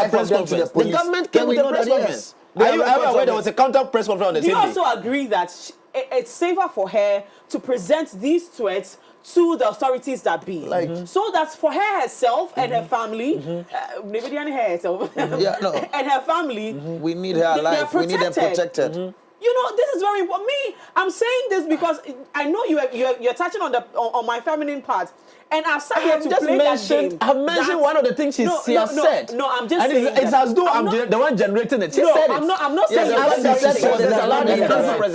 Speaker 15: press conference, the government came with the press conference. Are you aware there was a counter press conference on the
Speaker 1: Do you
Speaker 15: same day?
Speaker 1: also agree that it's safer for her to present these threats to the authorities that be, so that for her herself and her family, maybe and her family,
Speaker 11: we need her alive. We need them protected.
Speaker 1: You know, this is very important. Me, I'm saying this because I know you're touching on my feminine part. And I've sat here to play that game.
Speaker 15: I've mentioned one of the things she has said.
Speaker 1: No, I'm just
Speaker 15: and
Speaker 1: saying
Speaker 15: it's as though I'm the one generating it. She said it.
Speaker 1: I'm not saying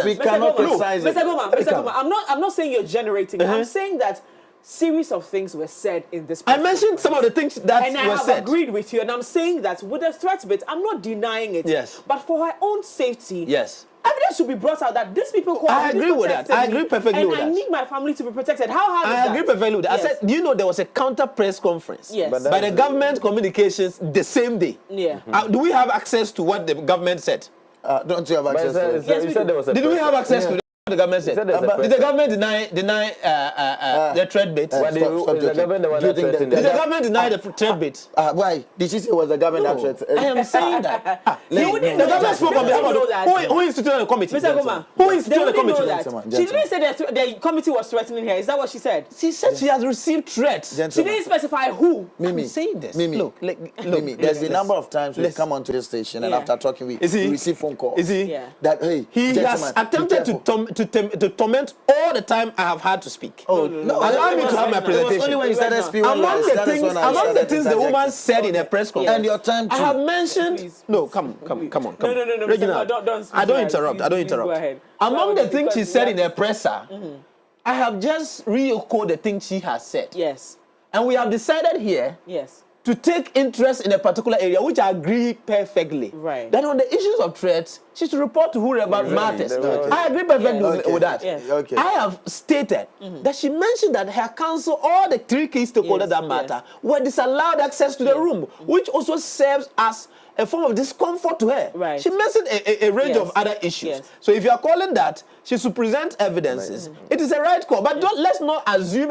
Speaker 11: we cannot criticize it.
Speaker 1: Mr. Goma, I'm not saying you're generating. I'm saying that series of things were said in this.
Speaker 15: I mentioned some of the things that
Speaker 1: and
Speaker 15: were said.
Speaker 1: And I have agreed with you, and I'm saying that with the threat bit, I'm not denying it.
Speaker 15: Yes.
Speaker 1: But for her own safety.
Speaker 15: Yes.
Speaker 1: Evidence should be brought out that these people call
Speaker 15: I agree with that. I agree perfectly with that.
Speaker 1: And I need my family to be protected. How hard is that?
Speaker 15: I agree perfectly with that.
Speaker 1: Yes.
Speaker 15: I said, do you know there was a counter press conference by the government communications the same day?
Speaker 1: Yeah.
Speaker 15: Do we have access to what the government said?
Speaker 11: Don't you have access to it?
Speaker 13: Yes, we
Speaker 15: did we have access to the government said? Did the government deny the threat bit?
Speaker 13: Did the
Speaker 15: government deny the threat bit?
Speaker 11: Why? Did she say it was the government that threatened?
Speaker 15: I am saying that. The government spoke on behalf of who instituted the committee?
Speaker 1: Mr. Goma,
Speaker 15: who instituted the committee?
Speaker 1: She didn't say that the committee was threatening her. Is that what she said?
Speaker 15: She said she has received threats.
Speaker 1: She didn't specify who.
Speaker 11: Mimi,
Speaker 15: I'm saying this.
Speaker 11: Mimi,
Speaker 15: Look,
Speaker 11: Mimi, there's been a number of times we've come onto this station and after talking we receive phone calls.
Speaker 15: Is he?
Speaker 11: That hey,
Speaker 15: he has attempted to torment all the time I have had to speak.
Speaker 11: Oh no!
Speaker 15: Allow me to have my presentation.
Speaker 11: Only when you started speaking.
Speaker 15: Among the things the woman said in a press conference.
Speaker 11: And your time too.
Speaker 15: I have mentioned. No, come on.
Speaker 1: No.
Speaker 15: Reginald,
Speaker 1: don't
Speaker 15: I don't interrupt.
Speaker 1: Please go ahead.
Speaker 15: Among the things she said in her presser, I have just re-echoed the things she has said.
Speaker 1: Yes.
Speaker 15: And we have decided here.
Speaker 1: Yes.
Speaker 15: To take interest in a particular area, which I agree perfectly.
Speaker 1: Right.
Speaker 15: That on the issues of threats, she should report to whoever matters. I agree perfectly with that.
Speaker 1: Yes.
Speaker 11: Okay.
Speaker 15: I have stated that she mentioned that her council, all the three key stakeholders that matter, were disallowed access to the room, which also serves as a form of discomfort to her.
Speaker 1: Right.
Speaker 15: She mentioned a range of other issues.
Speaker 1: Yes.
Speaker 15: So if you are calling that, she should present evidences. It is a right call. But let's not assume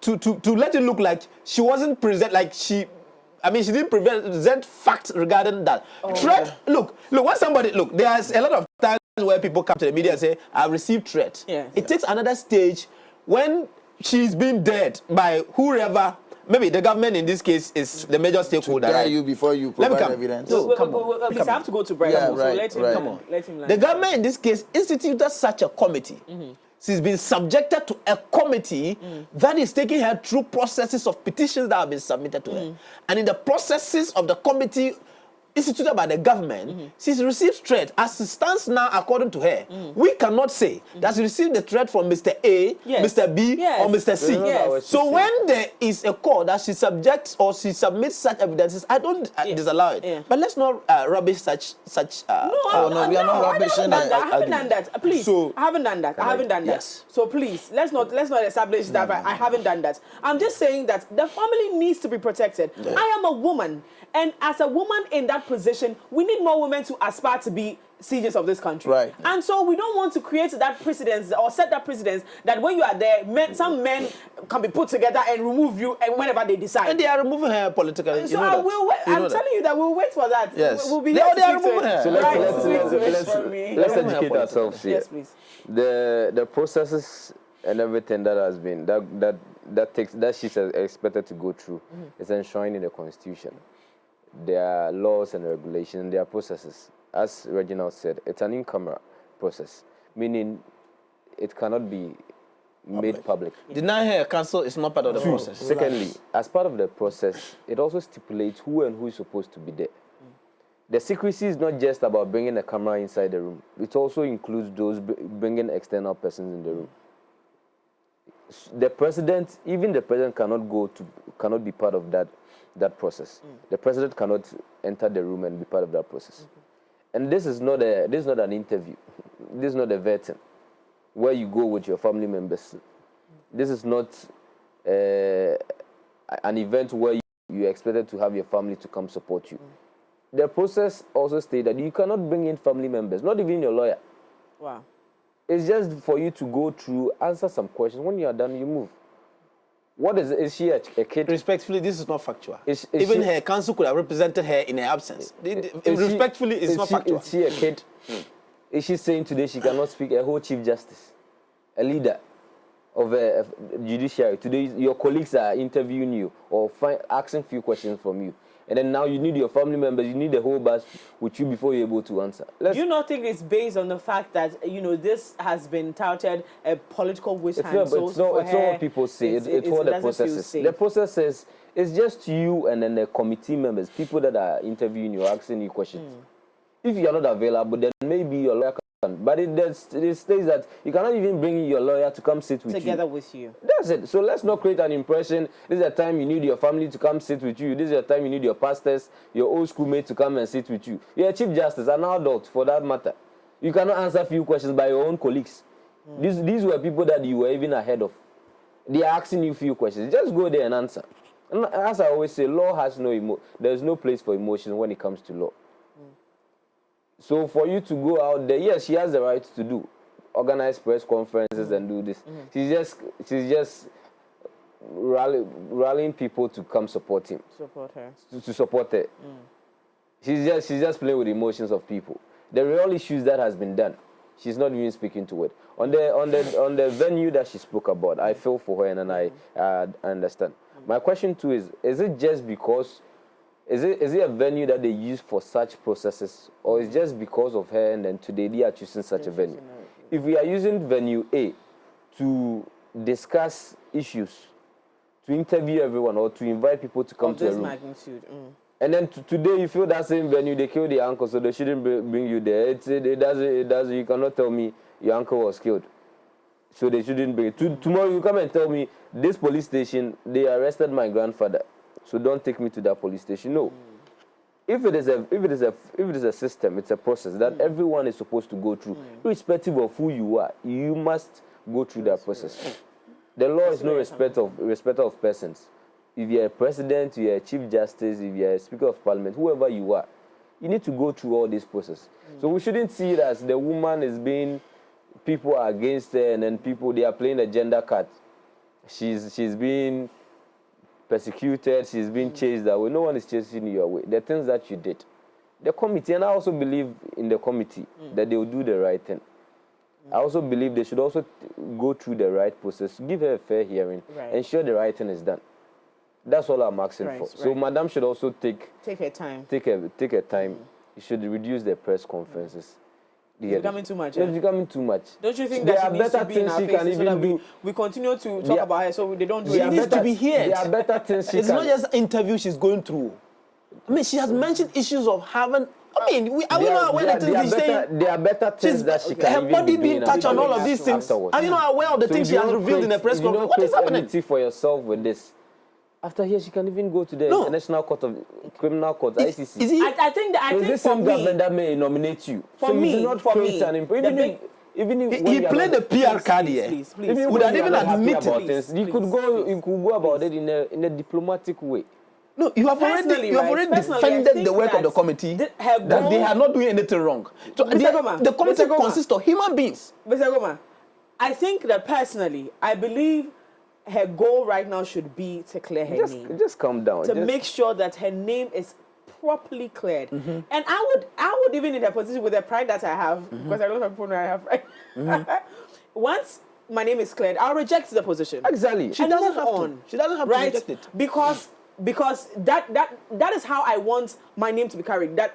Speaker 15: to let it look like she wasn't present, like she didn't present facts regarding that. Threat, look, when somebody, there's a lot of times where people come to the media and say, I've received threat.
Speaker 1: Yeah.
Speaker 15: It takes another stage when she's been dead by whoever, maybe the government in this case is the major stakeholder.
Speaker 11: Right? You before you provide evidence.
Speaker 1: No, please, I have to go to break.
Speaker 11: Yeah,
Speaker 1: So let him
Speaker 15: The government in this case instituted such a committee. She's been subjected to a committee that is taking her through processes of petitions that have been submitted to her. And in the processes of the committee instituted by the government, she's received threat. As it stands now, according to her, we cannot say that she received the threat from Mr. A, Mr. B, or Mr. C. So when there is a call that she subjects or she submits such evidences, I don't disallow it. But let's not rubbish such.
Speaker 11: No, we are not rubbishing
Speaker 1: I haven't done that. Please,
Speaker 15: So,
Speaker 1: I haven't done that. I haven't done
Speaker 15: Yes.
Speaker 1: that. So please, let's not establish that I haven't done that. I'm just saying that the family needs to be protected. I am a woman, and as a woman in that position, we need more women to aspire to be CJs of this country.
Speaker 11: Right.
Speaker 1: And so we don't want to create that precedence or set that precedence that when you are there, some men can be put together and remove you and whenever they decide.
Speaker 15: And they are removing her politically.
Speaker 1: So I'm telling you that we'll wait for that.
Speaker 15: Yes.
Speaker 1: We'll be
Speaker 15: They
Speaker 1: here
Speaker 15: are
Speaker 1: to speak
Speaker 15: removing
Speaker 1: to
Speaker 15: her.
Speaker 1: it.
Speaker 13: So let's educate ourselves here.
Speaker 1: Yes, please.
Speaker 13: The processes and everything that has been that she's expected to go through is enshrined in the Constitution. There are laws and regulations, there are processes. As Reginald said, it's an in-camera process, meaning it cannot be made public.
Speaker 15: Deny her counsel is not part of the process.
Speaker 13: Secondly, as part of the process, it also stipulates who and who is supposed to be there. The secrecy is not just about bringing a camera inside the room. It also includes those bringing external persons in the room. The president, even the president cannot be part of that process. The president cannot enter the room and be part of that process. And this is not an interview. This is not a vetting where you go with your family members. This is not an event where you expected to have your family to come support you. The process also states that you cannot bring in family members, not even your lawyer.
Speaker 1: Wow.
Speaker 13: It's just for you to go through, answer some questions. When you are done, you move. What is she a kid?
Speaker 15: Respectfully, this is not factual.
Speaker 13: Even
Speaker 15: her counsel could have represented her in her absence. Respectfully, it's not factual.
Speaker 13: Is she a kid? Is she saying today she cannot speak a whole Chief Justice, a leader of a judiciary? Today your colleagues are interviewing you or asking few questions from you. And then now you need your family members, you need the whole bus with you before you're able to answer.
Speaker 1: Do you not think it's based on the fact that, this has been touted a political witch hunt?
Speaker 13: It's not what people say. It's what the process is. The process is it's just you and then the committee members, people that are interviewing you, asking you questions. If you're not available, then maybe your lawyer can. But it states that you cannot even bring your lawyer to come sit with you.
Speaker 1: Together with you.
Speaker 13: That's it. So let's not create an impression. This is the time you need your family to come sit with you. This is the time you need your pastors, your old schoolmates to come and sit with you. You're a Chief Justice, an adult for that matter. You cannot answer a few questions by your own colleagues. These were people that you were even ahead of. They are asking you a few questions. Just go there and answer. And as I always say, law has there's no place for emotion when it comes to law. So for you to go out there, yes, she has the right to organize press conferences and do this. She's just rallying people to come support him.
Speaker 1: Support her.
Speaker 13: To support her. She's just playing with the emotions of people. The real issues that has been done, she's not even speaking to it. On the venue that she spoke about, I feel for her and I understand. My question too is it just because? Is it a venue that they use for such processes, or is it just because of her and then today they are choosing such a venue? If we are using venue A to discuss issues, to interview everyone, or to invite people to come to a room,
Speaker 1: magnitude.
Speaker 13: and then today you feel that same venue, they killed the uncle, so they shouldn't bring you there. It does. You cannot tell me your uncle was killed, so they shouldn't bring it. Tomorrow you come and tell me this police station, they arrested my grandfather. So don't take me to that police station. No. If it is a system, it's a process that everyone is supposed to go through, irrespective of who you are. You must go through that process. The law is no respecter of persons. If you're a president, you're a chief justice, if you're a speaker of parliament, whoever you are, you need to go through all this process. So we shouldn't see it as the woman is being, people are against her, and then they are playing a gender card. She's being persecuted, she's been chased away. No one is chasing you away. The things that you did. The committee, and I also believe in the committee that they will do the right thing. I also believe they should also go through the right process, give her a fair hearing, ensure the right thing is done. That's all I'm asking for. So Madam should also take her time. Take her time. You should reduce the press conferences.
Speaker 1: It's becoming too much.
Speaker 13: It's becoming too much.
Speaker 1: Don't you think that she needs to be in our faces so that we continue to talk about her so they don't do it?
Speaker 15: She needs to be here.
Speaker 13: There are better things she
Speaker 15: It's not just interview she's going through. I mean, she has mentioned issues of having... I mean, are we not aware that things she's saying?
Speaker 13: There are better things that she can
Speaker 15: her body being touched on all of these things. Are you not aware of the things she has revealed in the press conference? What is happening?
Speaker 13: For yourself with this. After here, she can even go to the International Court of Criminal Court, ICC.
Speaker 1: I think
Speaker 13: the same government that may nominate you.
Speaker 1: For me,
Speaker 13: even if
Speaker 15: he played the PR card here.
Speaker 1: Please.
Speaker 15: Would have even admitted
Speaker 13: it. You could go about it in a diplomatic way.
Speaker 15: No, you have already defended the work of the committee that they are not doing anything wrong. So the committee consists of human beings.
Speaker 1: Mr. Goma, I think that personally, I believe her goal right now should be to clear her name.
Speaker 13: Just calm down.
Speaker 1: To make sure that her name is properly cleared. And I would even in a position with the pride that I have, because I don't have people I have pride. Once my name is cleared, I'll reject the position.
Speaker 13: Exactly.
Speaker 15: She doesn't have to. She doesn't have to reject it.
Speaker 1: Because that is how I want my name to be carried. That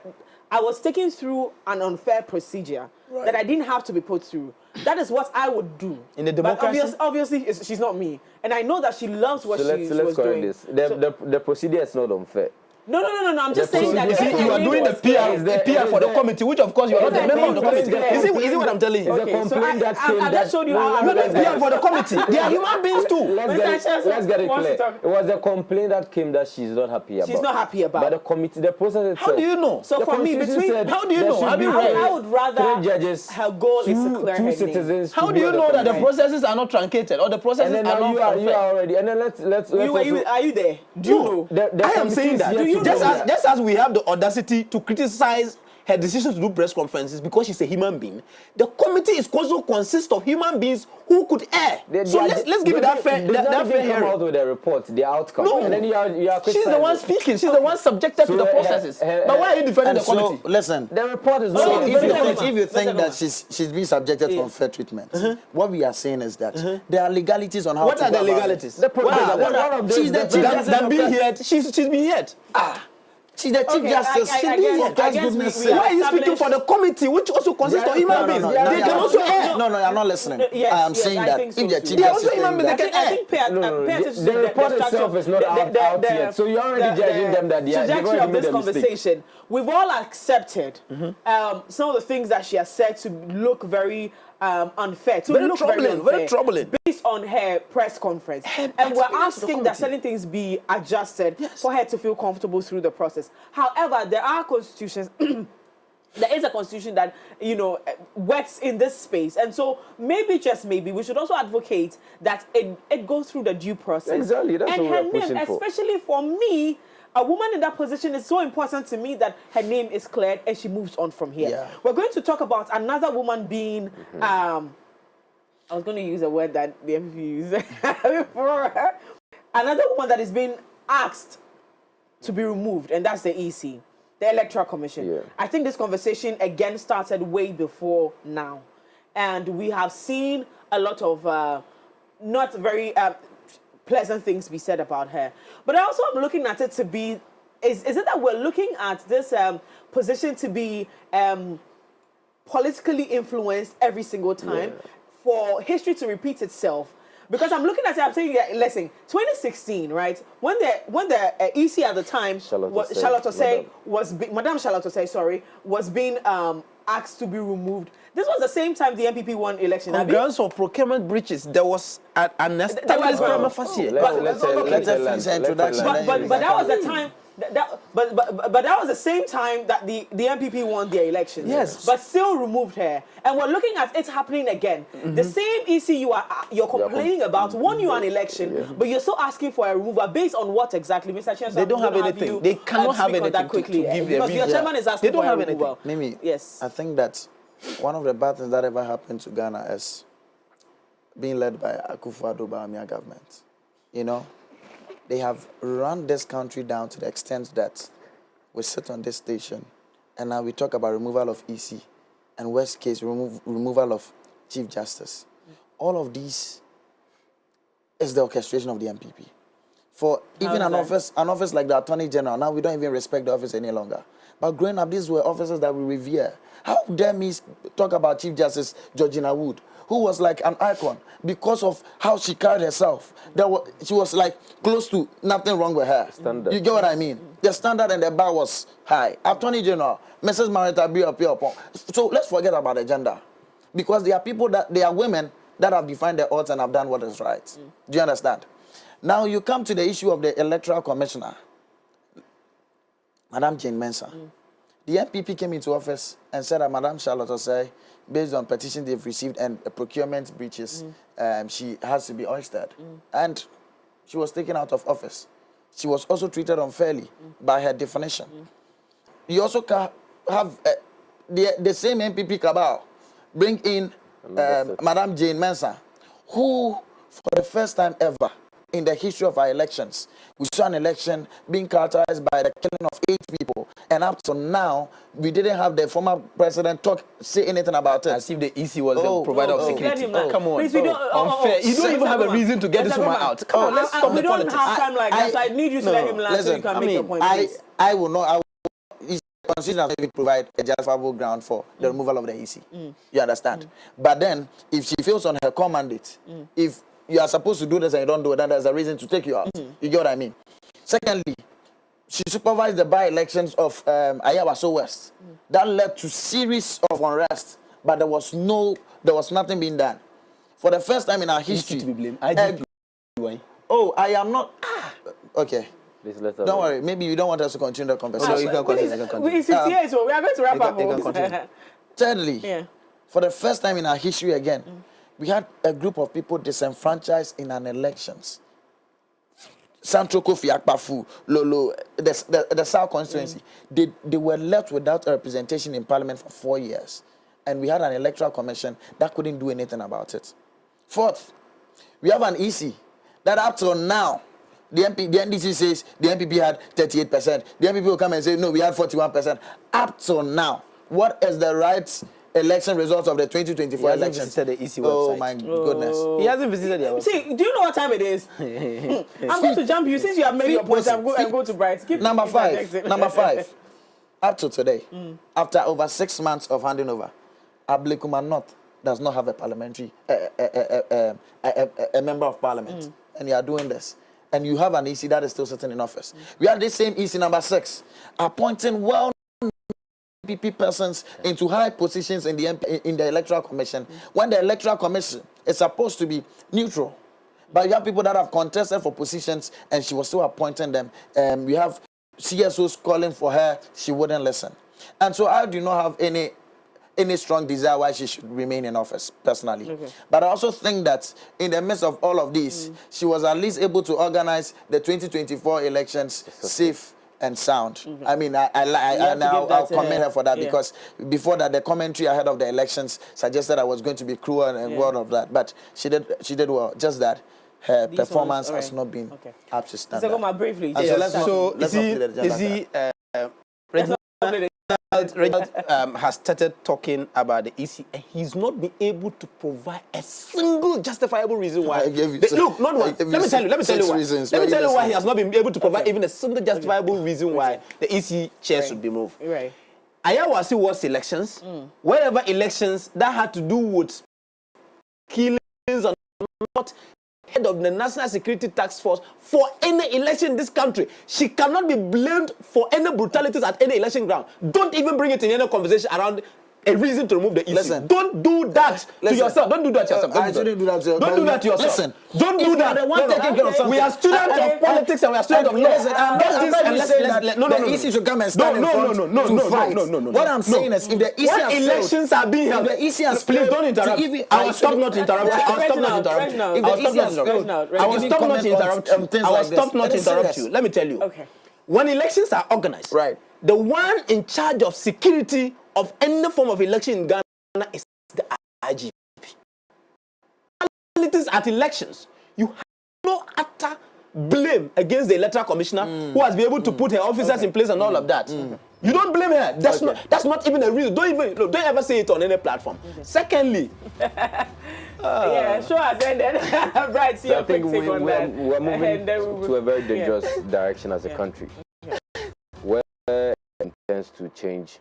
Speaker 1: I was taken through an unfair procedure that I didn't have to be put through. That is what I would do.
Speaker 15: In the democracy?
Speaker 1: But obviously, she's not me. And I know that she loves what she was doing.
Speaker 13: This. The procedure is not unfair.
Speaker 1: No. I'm just saying that.
Speaker 15: You are doing the PR for the committee, which of course you are not a member of the committee. Is it what I'm telling you?
Speaker 1: Okay, so I've just showed you how I'm
Speaker 15: doing PR for the committee. They are human beings too.
Speaker 13: Let's get it clear. It was a complaint that came that she's not happy about.
Speaker 1: She's not happy about.
Speaker 13: But the committee, the process itself.
Speaker 15: How do you know?
Speaker 1: So for me,
Speaker 15: how do you know?
Speaker 1: I would rather
Speaker 13: 3 judges,
Speaker 1: her goal is to clear her name.
Speaker 13: Citizens.
Speaker 15: How do you know that the processes are not truncated or the processes are not fair?
Speaker 13: You are already. And then let's.
Speaker 1: Are you there? Do you know?
Speaker 15: I am saying that. Just as we have the audacity to criticize her decision to do press conferences because she's a human being. The committee is also consists of human beings who could err. So let's give it that fair hearing.
Speaker 13: Come out with a report, the outcome.
Speaker 15: No,
Speaker 13: and then you are
Speaker 15: she's the one speaking. She's the one subjected to the processes. But why are you defending the committee?
Speaker 11: Listen,
Speaker 13: the report is
Speaker 11: so
Speaker 13: not.
Speaker 11: if you think that she's being subjected to unfair treatment, what we are saying is that there are legalities on how.
Speaker 15: What
Speaker 11: to
Speaker 15: are the
Speaker 11: go about
Speaker 15: legalities?
Speaker 11: it. She's the chief justice.
Speaker 15: Being heard. She's been heard.
Speaker 11: She's the chief justice.
Speaker 15: Why are you speaking for the committee, which also consists of human beings? They can also err.
Speaker 11: No, you're not listening. I am saying that if the chief
Speaker 15: they are also
Speaker 11: justice
Speaker 15: human beings, they can
Speaker 11: err.
Speaker 13: The report itself is not out yet, so you're already judging them that they are
Speaker 1: trajectory of this
Speaker 13: made a mistake.
Speaker 1: conversation. We've all accepted some of the things that she has said to look very unfair,
Speaker 15: very troubling,
Speaker 1: based on her press conference. And we're asking that certain things be adjusted for her to feel comfortable through the process. However, there are constitutions. There is a constitution that, works in this space. And so maybe, just maybe, we should also advocate that it goes through the due process.
Speaker 13: Exactly, that's
Speaker 1: and
Speaker 13: what
Speaker 1: her
Speaker 13: we're
Speaker 1: name,
Speaker 13: pushing for.
Speaker 1: especially for me, a woman in that position is so important to me that her name is cleared and she moves on from here.
Speaker 11: Yeah.
Speaker 1: We're going to talk about another woman being, I was going to use a word that the MP used before her. Another woman that is being asked to be removed, and that's the EC, the Electoral Commission.
Speaker 13: Yeah.
Speaker 1: I think this conversation again started way before now. And we have seen a lot of not very pleasant things be said about her. But I also am looking at it to be, is it that we're looking at this position to be politically influenced every single time for history to repeat itself? Because I'm looking at it, I'm saying, listen, 2016, right? When the EC at the time, Madame Charlotte Osei, sorry, was being asked to be removed. This was the same time the MPP won election.
Speaker 15: On grounds of procurement breaches, there was an established prima facie.
Speaker 11: Let's finish the introduction.
Speaker 1: But that was the time. But that was the same time that the MPP won their election.
Speaker 15: Yes.
Speaker 1: But still removed her. And we're looking at it happening again. The same EC you're complaining about won you an election, but you're still asking for a removal based on what exactly, Mr. Chairman?
Speaker 15: They don't have anything. They cannot have anything
Speaker 1: quickly
Speaker 15: to give
Speaker 1: because your chairman is asking for a removal.
Speaker 11: Mimi,
Speaker 1: yes.
Speaker 11: I think that one of the bad things that ever happened to Ghana is being led by Akufo-Addo Bawumia government. They have run this country down to the extent that we sit on this station and now we talk about removal of EC and worst case removal of Chief Justice. All of these is the orchestration of the MPP. For even an office like the Attorney General, now we don't even respect the office any longer. But growing up, these were officers that we revere. How dare me talk about Chief Justice Georgina Wood, who was like an icon because of how she carried herself. She was like close to nothing wrong with her.
Speaker 13: Standard.
Speaker 11: You get what I mean? The standard and the bar was high. Attorney General, Mrs. Marita Biopio. So let's forget about the gender. Because there are women that have defined their odds and have done what is right. Do you understand? Now you come to the issue of the Electoral Commissioner, Madam Jane Mensah. The MPP came into office and said that Madam Charlotte Osei, based on petitions they've received and procurement breaches, she has to be ousted. And she was taken out of office. She was also treated unfairly by her definition. You also have the same MPP cabal bring in Madam Jane Mensah, who, for the first time ever in the history of our elections, we saw an election being characterized by the killing of 8 people. And up to now, we didn't have the former president say anything about it.
Speaker 15: As if the EC was the provider of security. Come on.
Speaker 1: Please,
Speaker 15: unfair. You don't even have a reason to get this woman out. Come on, let's stop the politics.
Speaker 1: We don't have time like that, so I need you to let him land so you can make your point.
Speaker 11: I will not. The Constitution doesn't provide a justifiable ground for the removal of the EC. You understand? But then, if she fails on her core mandate, if you are supposed to do this and you don't do it, then there's a reason to take you out. You get what I mean? Secondly, she supervised the by-elections of Ayawaso West. That led to series of unrest, but there was nothing being done. For the first time in our history.
Speaker 15: To be blamed.
Speaker 11: I am not. Okay. Don't worry. Maybe you don't want us to continue the conversation.
Speaker 15: You can continue.
Speaker 1: So we are going to wrap up.
Speaker 11: Thirdly, for the first time in our history again, we had a group of people disenfranchised in an elections. Santro Kofi Akpafu, Lolo, the South constituency, they were left without a representation in parliament for 4 years. And we had an electoral commission that couldn't do anything about it. Fourth, we have an EC that up till now, the NDC says the MPP had 38%. The MPP will come and say, no, we had 41%. Up till now, what is the right election results of the 2024 election?
Speaker 15: The EC website.
Speaker 11: Oh my goodness.
Speaker 15: He hasn't visited the website.
Speaker 1: See, do you know what time it is? I'm going to jump you. Since you have made your point, I'm going to go to Bright.
Speaker 11: Number five. Up to today, after over 6 months of handing over, Ablekuma North does not have a parliamentary, a member of parliament. And you are doing this. And you have an EC that is still sitting in office. We have this same EC number 6, appointing MPP persons into high positions in the Electoral Commission, when the Electoral Commission is supposed to be neutral. But you have people that have contested for positions and she was still appointing them. We have CSOs calling for her, she wouldn't listen. And so I do not have any strong desire why she should remain in office, personally. Okay. But I also think that in the midst of all of this, she was at least able to organize the 2024 elections safe and sound. I mean, I'll commend her for that, because before that, the commentary ahead of the elections suggested I was going to be cruel and all of that. But she did well. Just that her performance has not been up to standard.
Speaker 1: So, go briefly.
Speaker 15: So Reginald has started talking about the EC, and he's not been able to provide a single justifiable reason why. Look, not one. Let me tell you why he has not been able to provide even a single justifiable reason why the EC chair should be moved.
Speaker 1: Right.
Speaker 15: Ayawasi was elections. Wherever elections that had to do with killings or not, head of the National Security Task Force for any election in this country. She cannot be blamed for any brutalities at any election ground. Don't even bring it in any conversation around a reason to remove the EC.
Speaker 11: Listen,
Speaker 15: don't do that to yourself. Don't do that to yourself.
Speaker 11: I shouldn't do that to yourself.
Speaker 15: Don't do that to yourself.
Speaker 11: Listen,
Speaker 15: don't do that. We are students of politics and we are students of law.
Speaker 11: The EC should come and stand in front to fight. What I'm saying is, if the EC has
Speaker 15: elections are being held, please don't interrupt. I will stop not interrupting. I will stop not interrupt you. Let me tell you.
Speaker 1: Okay.
Speaker 15: When elections are organized, the one in charge of security of any form of election in Ghana is the IGP. At elections, you have no utter blame against the electoral commissioner who has been able to put her officers in place and all of that. You don't blame her. That's not even a reason. Don't ever say it on any platform. Secondly,
Speaker 1: sure. And then right, see your quick take on that.
Speaker 13: We're moving to a very dangerous direction as a country, where it intends to change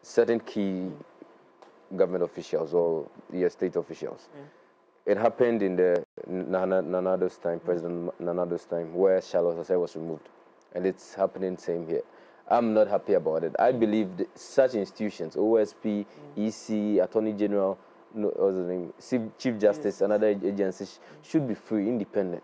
Speaker 13: certain key government officials or the state officials. It happened in the Nanado's time, President Nanado's time, where Charlotte Osei was removed. And it's happening same here. I'm not happy about it. I believe such institutions, OSP, EC, Attorney General, Chief Justice, and other agencies should be free, independent,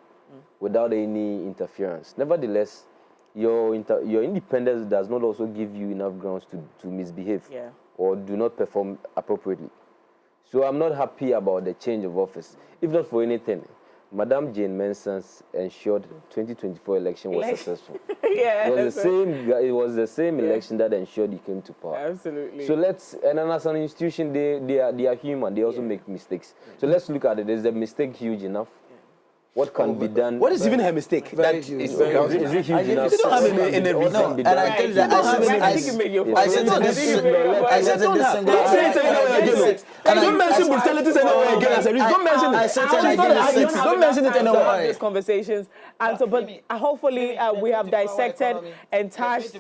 Speaker 13: without any interference. Nevertheless, your independence does not also give you enough grounds to misbehave or do not perform appropriately. So I'm not happy about the change of office. If not for anything, Madam Jane Mensah's ensured 2024 election was successful. It was the same election that ensured he came to power.
Speaker 1: Absolutely.
Speaker 13: So and as an institution, they are human. They also make mistakes. So let's look at it. Is the mistake huge enough? What can be done?
Speaker 15: What is even her mistake?
Speaker 13: Is it huge enough?
Speaker 15: You don't have any reason.
Speaker 11: And I tell you that I said it this single.
Speaker 15: Don't mention brutalities anywhere again as a reason. Don't mention it. Don't mention it anywhere.
Speaker 1: These conversations, and so, but hopefully we have dissected and touched.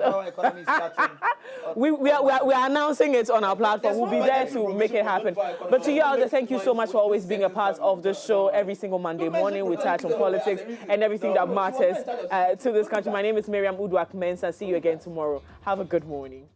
Speaker 1: We are announcing it on our platform. We'll be there to make it happen. But to you all, thank you so much for always being a part of the show every single Monday morning. We touch on politics and everything that matters to this country. My name is Miriam Uduak Mensah. See you again tomorrow. Have a good morning.